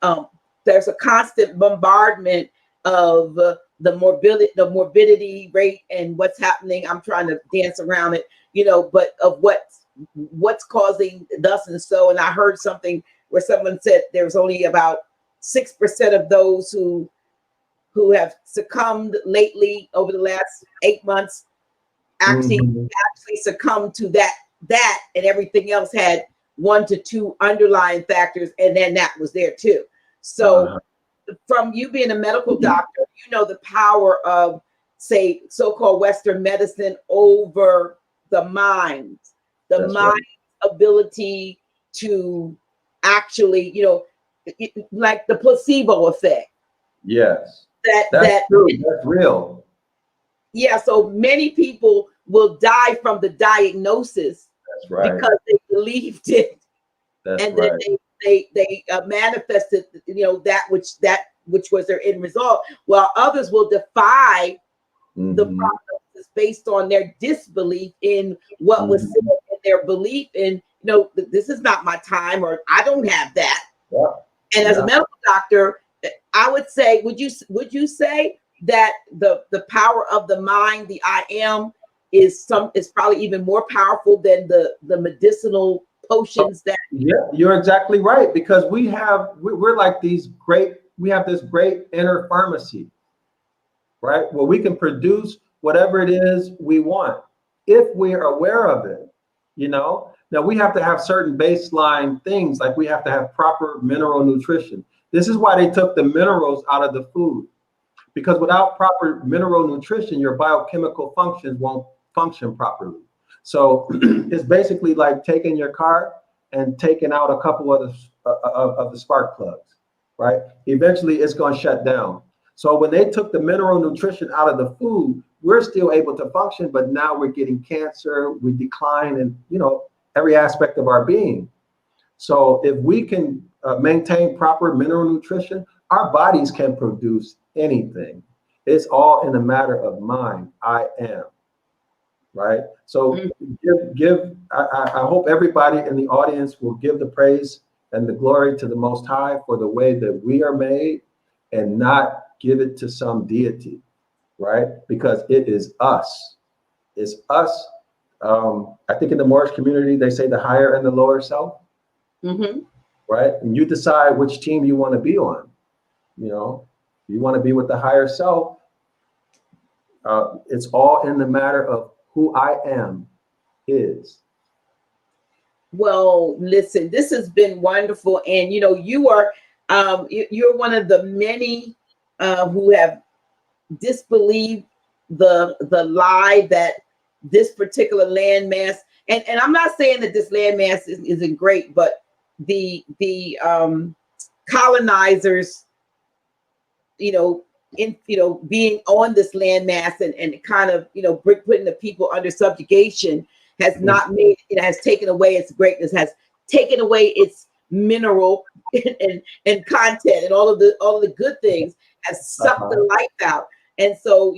there's a constant bombardment of the morbidity rate and what's happening. I'm trying to dance around it, you know, but of what's causing thus and so. And I heard something where someone said there's only about 6% of those who have succumbed lately over the last 8 months actually succumbed to that, and everything else had 1 to 2 underlying factors, and then that was there too. So from you being a medical doctor, you know the power of, say, so-called Western medicine over the mind, mind's ability to actually, you know, like the placebo effect. Yes. That's true. That's real. Yeah. So many people will die from the diagnosis. That's right. Because they believed it. That's and right. then they manifested, you know, that which was their end result, while others will defy the prognosis based on their disbelief in what was said, and their belief in this is not my time, or I don't have that. Yeah. And as a medical doctor, I would say, would you say that the power of the mind, the I am, is probably even more powerful than the medicinal potions that? Yeah, you're exactly right, because we're like we have this great inner pharmacy, right? Where we can produce whatever it is we want if we're aware of it, Now we have to have certain baseline things, like we have to have proper mineral nutrition. This is why they took the minerals out of the food, because without proper mineral nutrition, your biochemical functions won't function properly. So it's basically like taking your car and taking out a couple of the spark plugs, right? Eventually it's going to shut down. So when they took the mineral nutrition out of the food, we're still able to function, but now we're getting cancer, we decline in, every aspect of our being. So if we can maintain proper mineral nutrition, our bodies can produce anything. It's all in a matter of mind. I am. Right. So I hope everybody in the audience will give the praise and the glory to the Most High for the way that we are made, and not give it to some deity, right? Because it is us. It's us. I think in the Moorish community, they say the higher and the lower self, right? And you decide which team you want to be on. You want to be with the higher self. It's all in the matter of who I am is. Well, listen, this has been wonderful, and you are you're one of the many who have disbelieved the lie that this particular landmass, and I'm not saying that this landmass isn't great, but the colonizers, being on this landmass and kind of putting the people under subjugation has not made has taken away its greatness, has taken away its mineral and content, and all of the good things, has sucked the life out. And so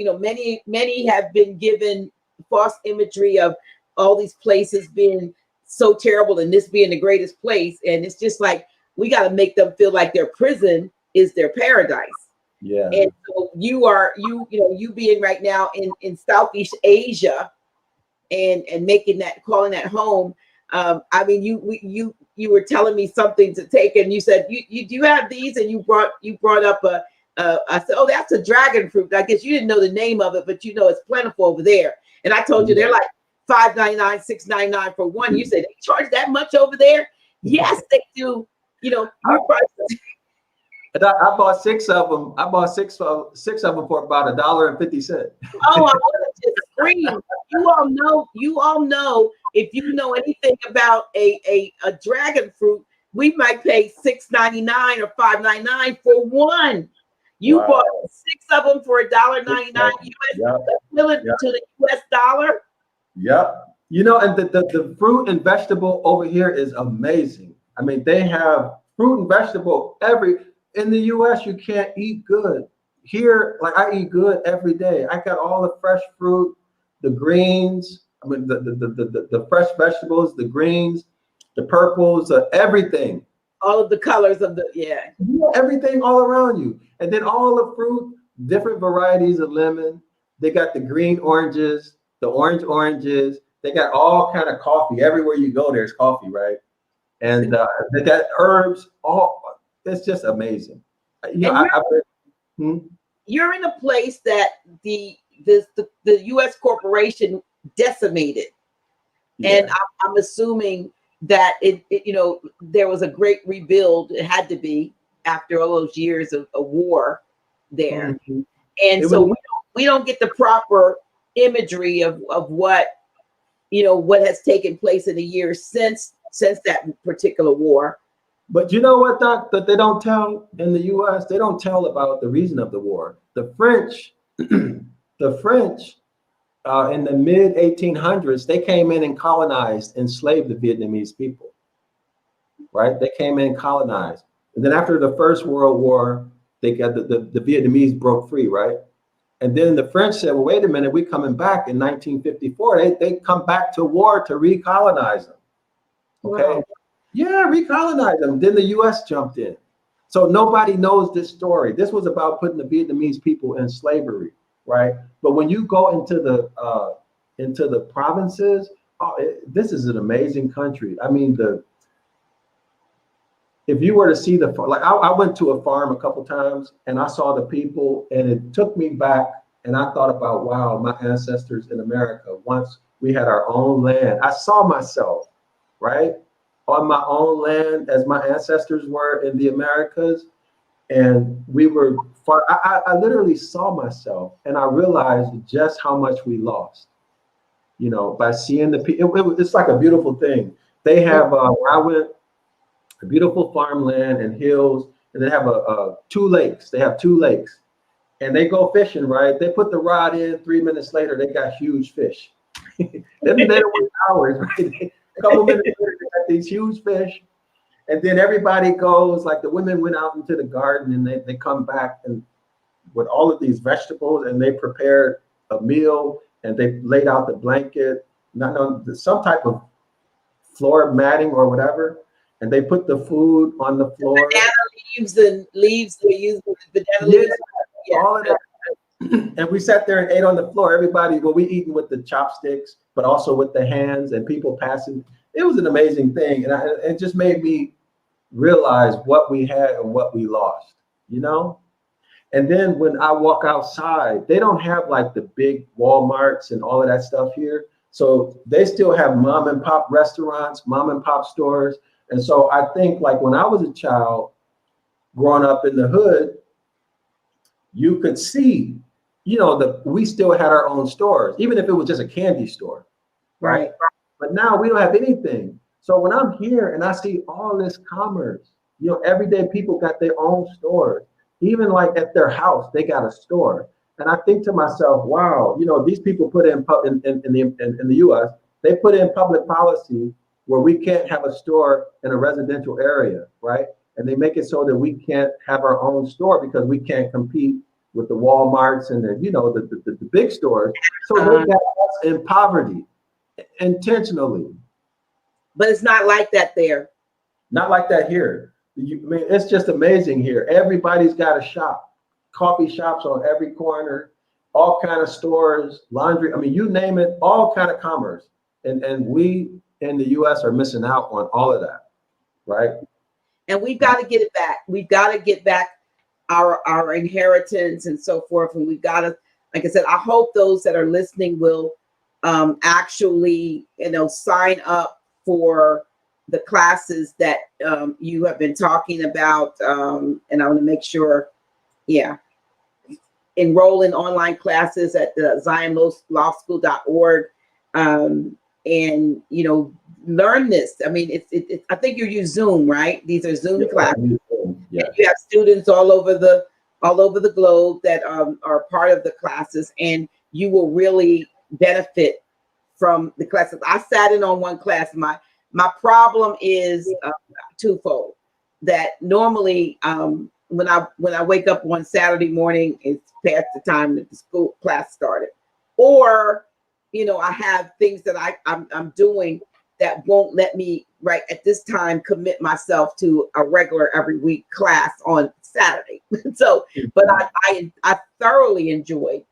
many have been given false imagery of all these places being so terrible and this being the greatest place, and it's just like we got to make them feel like their prison is their paradise. Yeah. And so you being right now in Southeast Asia and calling that home. I mean, you were telling me something to take, and you said you do have these, and you brought up I said, oh, that's a dragon fruit. I guess you didn't know the name of it, but it's plentiful over there. And I told you they're like $5.99, $6.99 for one. You said they charge that much over there? Yes, they do. And I bought six of them. I bought six of them for about $1.50. Oh, I want to just scream! You all know. If you know anything about a dragon fruit, we might pay $6.99 or $5.99 for one. You bought 6 of them for $1.99 US, equivalent to the US dollar. Yep. And the fruit and vegetable over here is amazing. I mean, they have fruit and vegetable in the US, you can't eat good. Here, like I eat good every day. I got all the fresh fruit, the greens, the fresh vegetables, the greens, the purples, everything. All of the colors of everything all around you. And then all the fruit, different varieties of lemon. They got the green oranges, the oranges. They got all kind of coffee. Everywhere you go, there's coffee, right? And they got herbs, it's just amazing. You're in a place that the U.S. corporation decimated, and I'm assuming that there was a great rebuild. It had to be after all those years of a war there, and so we don't get the proper imagery of what what has taken place in the years since that particular war. But you know what, Doc, that they don't tell in the U.S.? They don't tell about the reason of the war. The French, in the mid 1800s, they came in and colonized, enslaved the Vietnamese people, right? They came in and colonized. And then after the First World War, they got the Vietnamese broke free, right? And then the French said, well, wait a minute, we're coming back in 1954. They come back to war to recolonize them. Okay. Wow. Yeah, recolonized them. Then the US jumped in. So nobody knows this story. This was about putting the Vietnamese people in slavery, right? But when you go into the provinces, this is an amazing country. I mean, if you were to see I went to a farm a couple times and I saw the people, and it took me back, and I thought about, wow, my ancestors in America, once we had our own land. I saw myself, right, on my own land as my ancestors were in the Americas, and we were far. I literally saw myself, and I realized just how much we lost, by seeing the people. It's like a beautiful thing. They have where I went, a beautiful farmland and hills, and they have two lakes. They have two lakes, and they go fishing. Right? They put the rod in. 3 minutes later, they got huge fish. They don't wait hours. Right? A couple minutes later, they got these huge fish, and then everybody goes. Like the women went out into the garden, and they come back and with all of these vegetables, and they prepared a meal, and they laid out the blanket, not on some type of floor matting or whatever, and they put the food on the floor. Banana leaves they use the banana leaves. Yeah, all of that. And we sat there and ate on the floor. Everybody, we eating with the chopsticks, but also with the hands, and people passing. It was an amazing thing, and it just made me realize what we had and what we lost, And then when I walk outside, they don't have like the big Walmarts and all of that stuff here. So they still have mom and pop restaurants, mom and pop stores. And so I think like when I was a child growing up in the hood, you could see, we still had our own stores, even if it was just a candy store, right? But now we don't have anything. So when I'm here and I see all this commerce, everyday people got their own stores. Even like at their house, they got a store. And I think to myself, wow, these people put in the US, they put in public policy where we can't have a store in a residential area, right? And they make it so that we can't have our own store because we can't compete with the Walmarts and the big stores. So they got us in poverty intentionally. But it's not like that there. Not like that here. It's just amazing here. Everybody's got a shop, coffee shops on every corner, all kind of stores, laundry. You name it, all kind of commerce. And we in the US are missing out on all of that, right? And we've got to get it back. We've got to get back our inheritance and so forth. And we've got to, like I said, I hope those that are listening will actually, sign up for the classes that you have been talking about. And I want to make sure, enroll in online classes at the zionlawschool.org. And, learn this. I think you use Zoom, right? These are Zoom classes. Yeah. You have students all over the globe that are part of the classes, and you will really benefit from the classes. I sat in on one class. My problem is twofold. That normally when I wake up one Saturday morning, it's past the time that the school class started, or I have things that I'm doing that won't let me right at this time commit myself to a regular every week class on Saturday. So, but I thoroughly enjoyed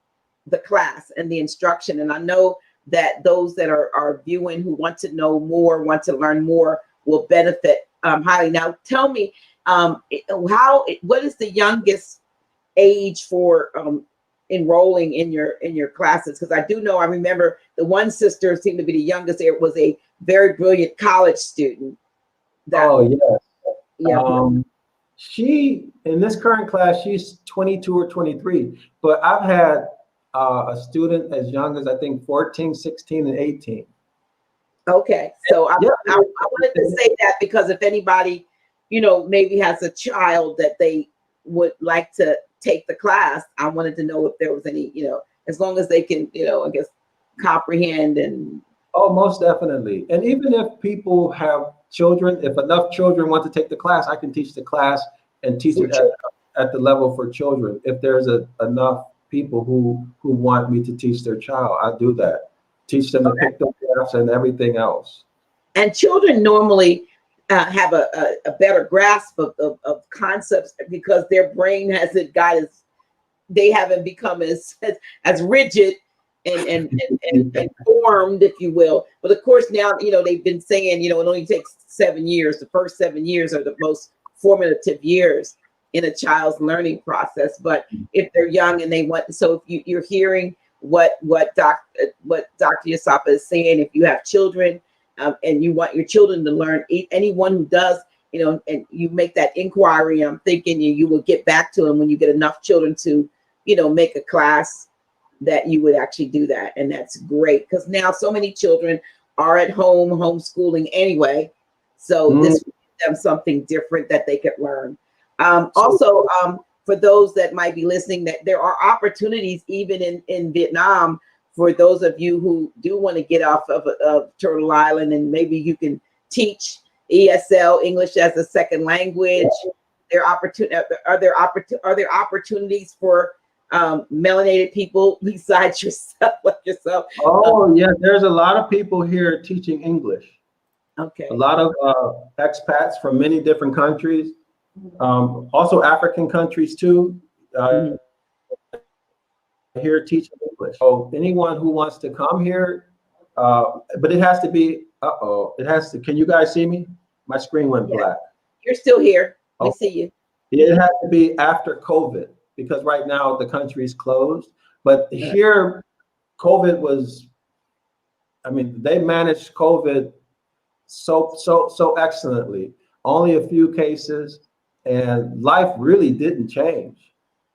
the class and the instruction, and I know that those that are viewing who want to know more, want to learn more, will benefit highly. Now, tell me, what is the youngest age for enrolling in your classes? Because I remember the one sister seemed to be the youngest. It was a very brilliant college student. She in this current class, she's 22 or 23, but I've had a student as young as I think 14, 16, and 18. Okay, so I wanted to say that because if anybody maybe has a child that they would like to take the class, I wanted to know if there was any, as long as they can, I guess, comprehend and. Oh, most definitely. And even if people have children, if enough children want to take the class, I can teach the class and teach it at the level for children. If there's enough people who want me to teach their child, I do that. Teach them to pick the graphs and everything else. And children normally have a better grasp of concepts because their brain hasn't got as, they haven't become as rigid and formed, if you will. But of course now, they've been saying, it only takes 7 years. The first 7 years are the most formative years in a child's learning process. But if they're young and they want, so if you're hearing what Dr. Yasapa is saying, if you have children and you want your children to learn, anyone who does, and you make that inquiry, I'm thinking you will get back to them when you get enough children to, make a class that you would actually do that. And that's great, because now so many children are at home homeschooling anyway. So this would give them something different that they could learn. Also, for those that might be listening, that there are opportunities even in Vietnam for those of you who do want to get off of Turtle Island, and maybe you can teach ESL, English as a second language. Are there opportunities for melanated people besides yourself, like yourself? Oh, yeah, there's a lot of people here teaching English. Okay. A lot of expats from many different countries, also African countries too, here teaching English. So anyone who wants to come here, but it has to be, can you guys see me? My screen went black. You're still here. We see you. It has to be after COVID, because right now the country is closed. But here, COVID was, they managed COVID so excellently. Only a few cases, and life really didn't change.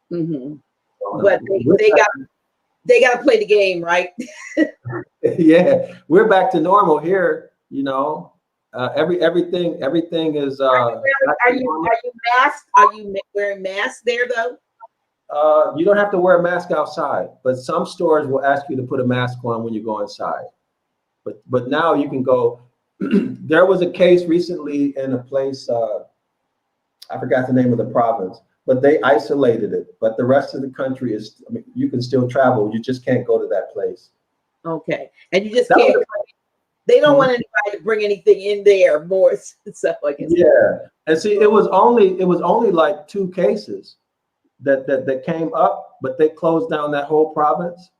But they got to play the game, right? Yeah, we're back to normal here. Everything is. Are you masked? Are you wearing masks there though? You don't have to wear a mask outside, but some stores will ask you to put a mask on when you go inside. But now you can go. There was a case recently in a place, I forgot the name of the province, but they isolated it. But the rest of the country is, you can still travel. You just can't go to that place. Okay. And you just can't, they don't want anybody to bring anything in there, more stuff like that. Yeah. And see, it was only like 2 cases that came up, but they closed down that whole province,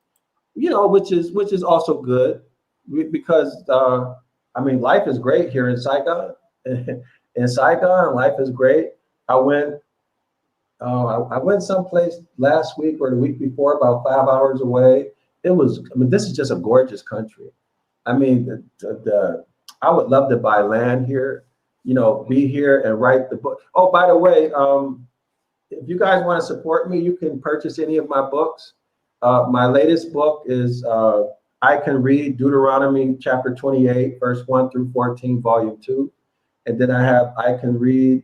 which is also good, because life is great here in Saigon. In Saigon, life is great. I went someplace last week or the week before, about 5 hours away. It was, this is just a gorgeous country. I would love to buy land here, be here and write the book. Oh, by the way, if you guys want to support me, you can purchase any of my books. My latest book is I Can Read Deuteronomy chapter 28, verse 1 through 14, volume 2. And then I have I Can Read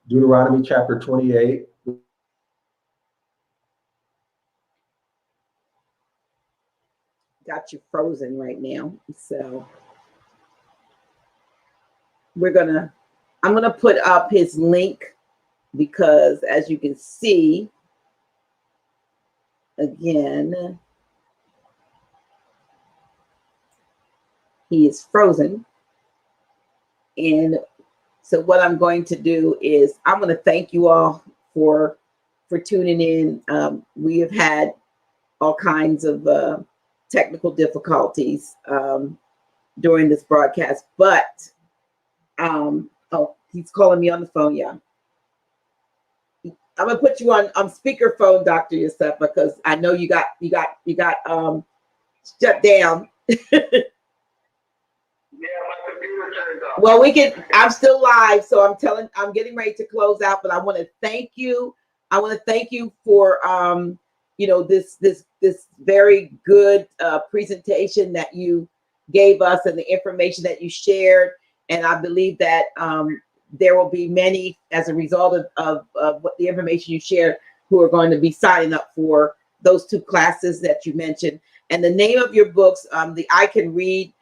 Deuteronomy chapter 28. Got you frozen right now. So I'm gonna put up his link, because as you can see, again, he is frozen. And so what I'm going to do is I'm going to thank you all for tuning in. We have had all kinds of technical difficulties during this broadcast, but oh, he's calling me on the phone. Yeah, I'm gonna put you on speakerphone, Dr. Yasapa, because I know you got shut down. Yeah, my computer turned off. Well, I'm still live, so I'm getting ready to close out, but I want to thank you. I want to thank you for, this very good presentation that you gave us and the information that you shared. And I believe that there will be many, as a result of what the information you shared, who are going to be signing up for those 2 classes that you mentioned. And the name of your books, the I Can Read.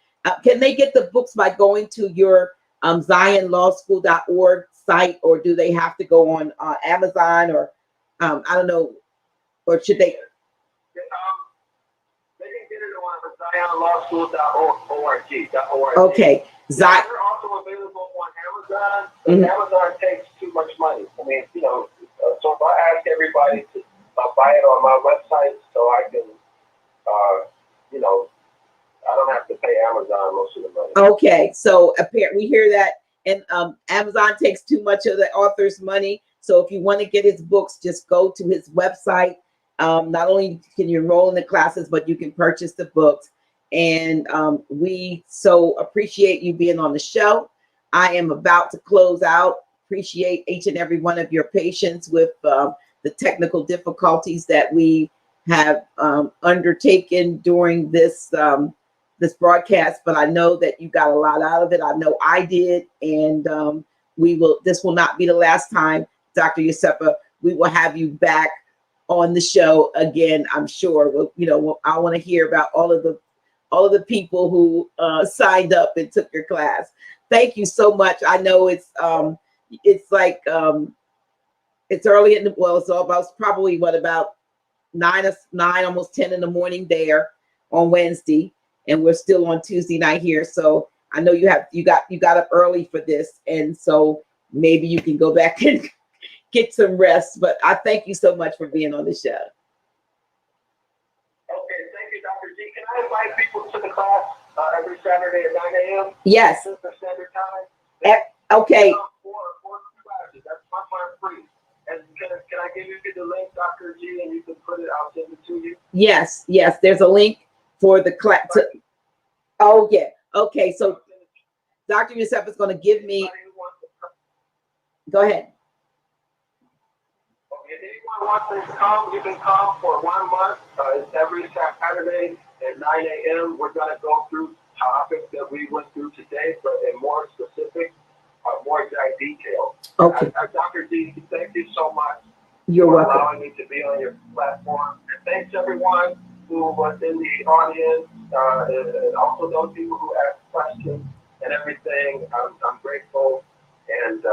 Can they get the books by going to your zionlawschool.org site, or do they have to go on Amazon, or I don't know, or should they? They can get get it on zionlawschool.org. Okay. We're also available on Amazon. Mhm. Amazon takes too much money. I mean, so if I ask everybody to buy it on my website so I can, I don't have to pay Amazon most of the money. Okay, so apparently we hear that, and Amazon takes too much of the author's money. So if you want to get his books, just go to his website. Not only can you enroll in the classes, but you can purchase the books. And we so appreciate you being on the show. I am about to close out. Appreciate each and every one of your patience with the technical difficulties that we have undertaken during this this broadcast, but I know that you got a lot out of it. I know I did, and this will not be the last time, Dr. Yosepa. We will have you back on the show again, I'm sure. I want to hear about all of the people who signed up and took your class. Thank you so much. I know it's like it's early in the, it's about probably about 9, almost 10 in the morning there on Wednesday. And we're still on Tuesday night here. So I know you got up early for this. And so maybe you can go back and get some rest. But I thank you so much for being on the show. Okay, thank you, Dr. G. Can I invite people to the class every Saturday at 9 a.m.? Yes. Central Standard Time? Okay. Four classes. That's my time free. And can I give you the link, Dr. G, and you can put it, I'll send it to you? Yes. There's a link for the class. Oh, yeah. Okay. So Dr. Yosepa is going to give me. Go ahead. If anyone wants to come, you can come for 1 month. It's every Saturday at 9 a.m. We're going to go through topics that we went through today, but in more specific, more exact detail. Okay. Dr. D, thank you so much. You're for welcome. allowing me to be on your platform. And thanks everyone who was in the audience, and also those people who asked questions and everything. I'm grateful. And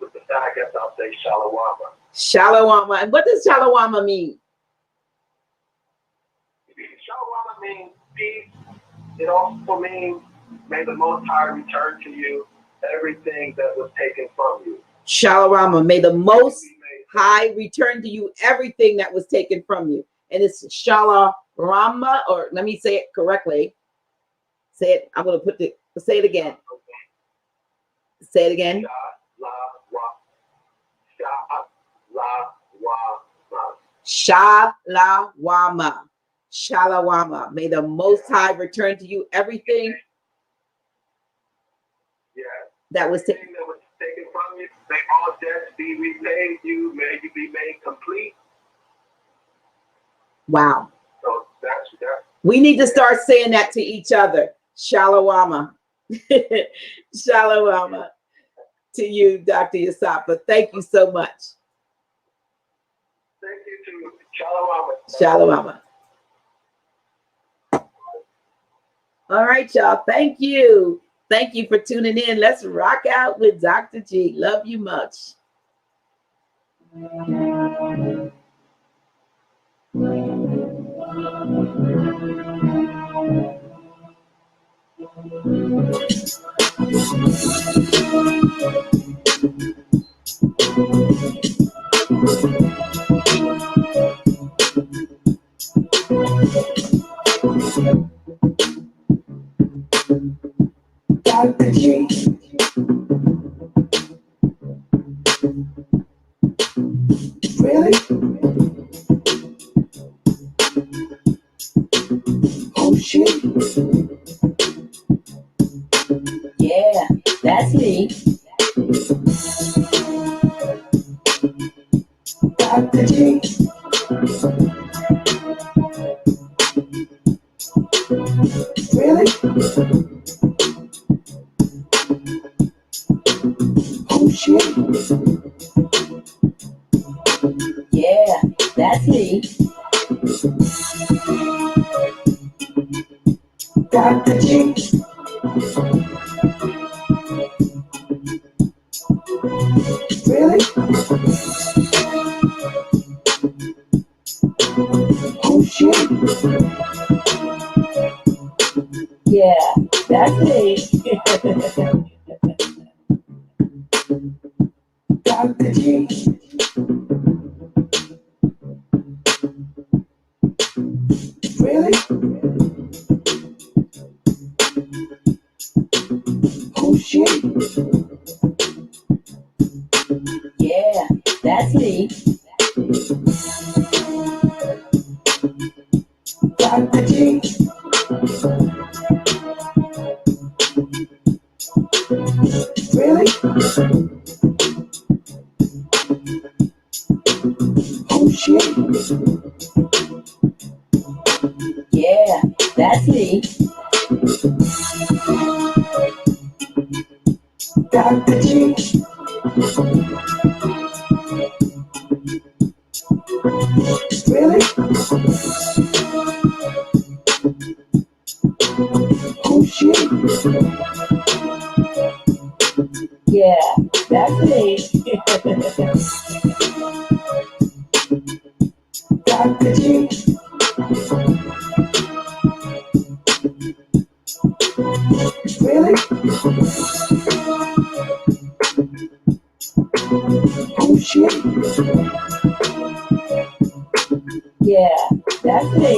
with that, I guess I'll say Shalawama. Shalawama. And what does Shalawama mean? Shalawama means peace. It also means may the Most High return to you everything that was taken from you. Shalawama. May the Most High return to you everything that was taken from you. And it's Shalarama, or let me say it correctly. Say it. I'm going to say it again. Say it again. Shalawama. Shalawama. May the Most High return to you everything that was taken from you. May all debts be repaid. May you be made complete. Wow. So that's we need to start saying that to each other. Shalawama. Shalawama to you, Dr. Yosepa. Thank you so much. Thank you to Shalawama. Shalawama. All right, y'all. Thank you. Thank you for tuning in. Let's rock out with Dr. G. Love you much. Dr. G. Really? Oh shit. Yeah, that's me. Dr. G. Really? Oh shit. Yeah, that's me. Dr. G. Really? Oh shit. Yeah, that's me. Dr. G. Really? Who's she? Yeah, that's me. Dr. G. Really? Who's she? Yeah, that's me. Dr. G. Really? Who's she? Yeah, that's me. Dr. G. Really? Who's she? Yeah, that's me.